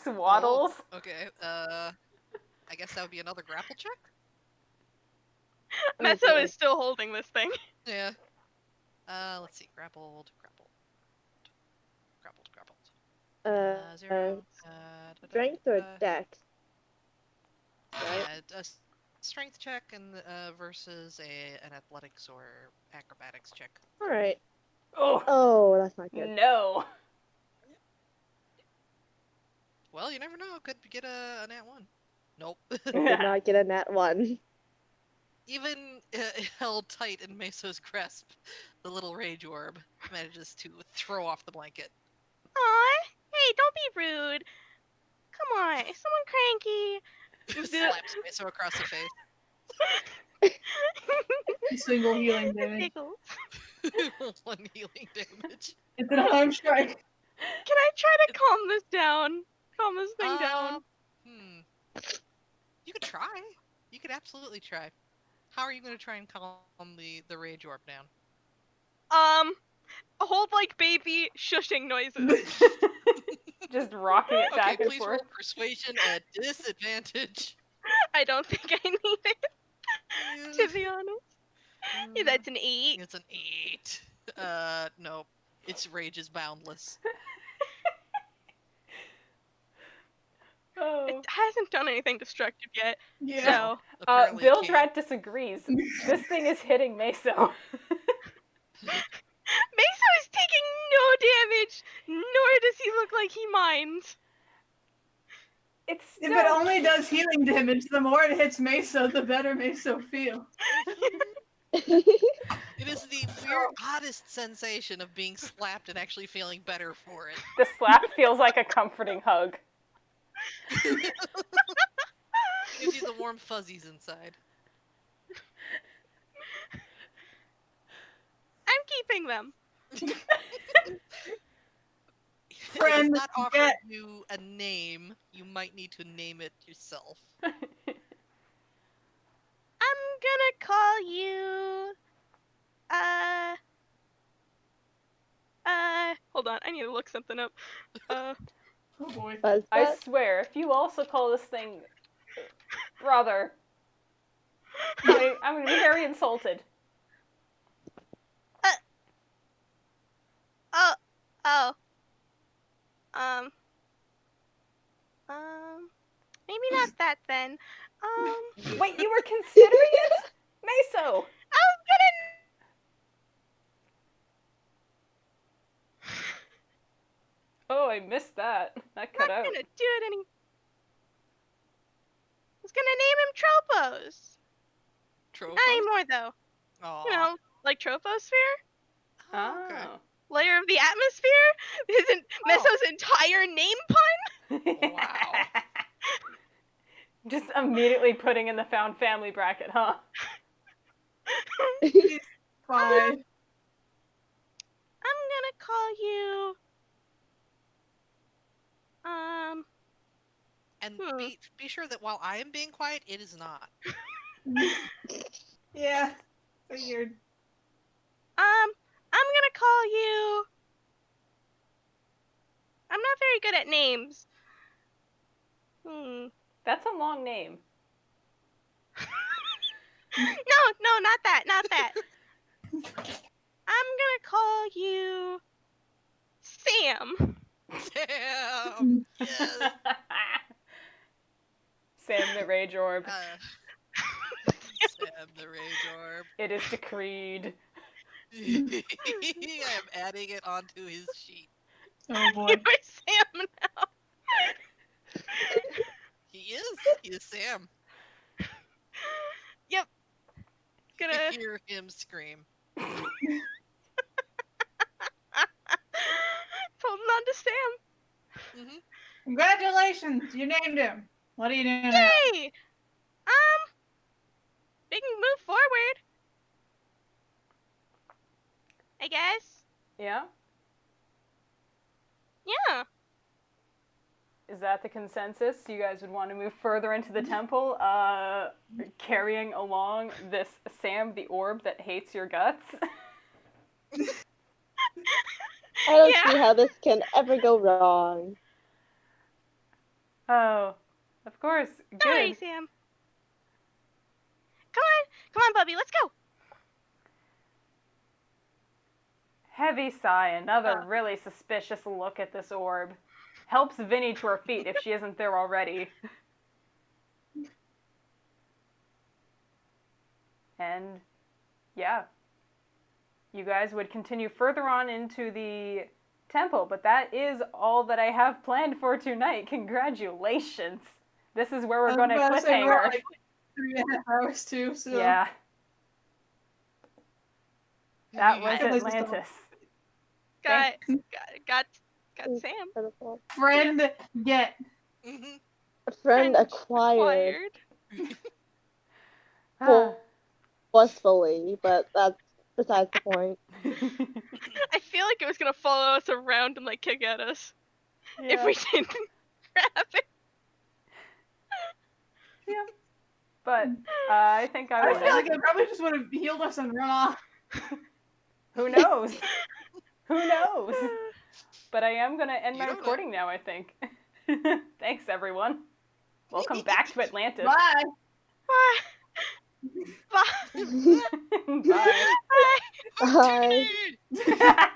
S1: Swaddles.
S5: oh, okay. I guess that would be another grapple check.
S2: Messo
S3: boy.
S2: is still holding this thing.
S5: Yeah. Let's see. Grappled. 0.
S3: Strength or dex? Right?
S5: A strength check and versus an athletics or acrobatics check.
S3: All right.
S1: Oh,
S3: Oh, that's not good.
S1: no.
S5: Well, you never know. Could get a nat 1. Nope.
S3: Did not get a nat 1.
S5: Even held tight in Meso's grasp, the little Rage Orb manages to throw off the blanket.
S2: Aw, hey, don't be rude. Come on, is someone cranky?
S5: Slaps Meso across the face.
S4: Single healing damage.
S2: Giggles.
S5: 1 healing damage.
S4: It's an arm strike.
S2: Can I try to calm this down? Calm this thing down.
S5: You could try. You could absolutely try. How are you going to try and calm the Rage Orb down?
S2: Hold like baby shushing noises.
S1: Just rocking it back
S5: Okay,
S1: and
S5: please
S1: forth.
S5: roll persuasion at disadvantage.
S2: I don't think I need it, to be honest. Yeah, that's an 8.
S5: It's an 8. No. Its rage is boundless.
S1: Oh.
S2: It hasn't done anything destructive yet,
S4: Yeah.
S2: so...
S5: Apparently it can't.
S1: Bilgerat disagrees. This thing is hitting Meso.
S2: Meso is taking no damage, nor does he look like he minds.
S1: It's
S4: If
S1: still...
S4: it only does healing damage, the more it hits Meso, the better Meso feels.
S5: It is the weird, oddest sensation of being slapped and actually feeling better for it.
S1: The slap feels like a comforting hug.
S5: Gives you the warm fuzzies inside.
S2: I'm keeping them.
S5: If
S4: Friend,
S5: it's not offered
S4: get-
S5: you a name, you might need to name it yourself.
S2: I'm gonna call you... hold on, I need to look something up.
S4: Oh boy.
S1: I swear, if you also call this thing brother, I'm gonna be very insulted.
S2: Maybe not that then.
S1: Wait, you were considering it? Meso!
S2: I was gonna...
S1: Oh, I missed that. That cut
S2: not
S1: out.
S2: gonna do it any... I was gonna name him Tropos.
S5: Tropos?
S2: Not anymore, though.
S5: Aww.
S2: You know, like Troposphere?
S5: Oh, okay.
S1: Oh.
S2: Layer of the atmosphere? Isn't Messo's entire name pun?
S5: Wow.
S1: Just immediately putting in the found family bracket, huh?
S4: Fine.
S2: I'm gonna call you...
S5: And be sure that while I am being quiet, it is not.
S4: Yeah. Figured.
S2: I'm gonna call you... I'm not very good at names.
S1: That's a long name.
S2: No, not that, not that. I'm gonna call you... Sam.
S5: Sam! Yes!
S1: Sam the Rage Orb.
S5: Sam the Rage Orb.
S1: It is decreed.
S5: I am adding it onto his sheet.
S4: Oh boy.
S2: You're Sam now.
S5: He is Sam.
S2: Yep. Gonna
S5: Hear him scream.
S2: holding on to Sam.
S5: Hmm.
S4: Congratulations, you named him. What are you doing now?
S2: Yay! We can move forward. I guess.
S1: Yeah?
S2: Yeah.
S1: Is that the consensus? You guys would want to move further into the temple, carrying along this Sam the Orb that hates your guts?
S3: I don't
S2: Yeah.
S3: see how this can ever go wrong.
S1: Oh, of course.
S2: Sorry,
S1: Good.
S2: Sam. Come on, Bubby. Let's go.
S1: Heavy sigh, another really suspicious look at this orb. Helps Vinny to her feet if she isn't there already. And, yeah. You guys would continue further on into the temple, but that is all that I have planned for tonight. Congratulations! This is where we're going to cliffhanger.
S4: Like 3.5 hours too, so.
S1: Yeah, that was
S4: Yeah.
S1: Atlantis.
S2: Got Sam.
S3: Incredible.
S4: Friend get.
S5: Hmm.
S3: A friend acquired
S1: Ah.
S3: forcefully, but that's besides the point.
S2: I feel like it was gonna follow us around and like kick at us if
S1: Yeah.
S2: we didn't grab it.
S1: Yeah. But I think I
S4: I
S1: will
S4: feel like
S1: end.
S4: it probably just would have healed us and run off.
S1: Who knows? Who knows? But I am going to end
S5: You
S1: my
S5: don't know.
S1: recording now, I think. Thanks, everyone. Welcome back to Atlantis.
S4: Bye.
S2: Bye. Bye.
S1: Bye.
S2: Bye.
S3: Bye.
S5: Titty!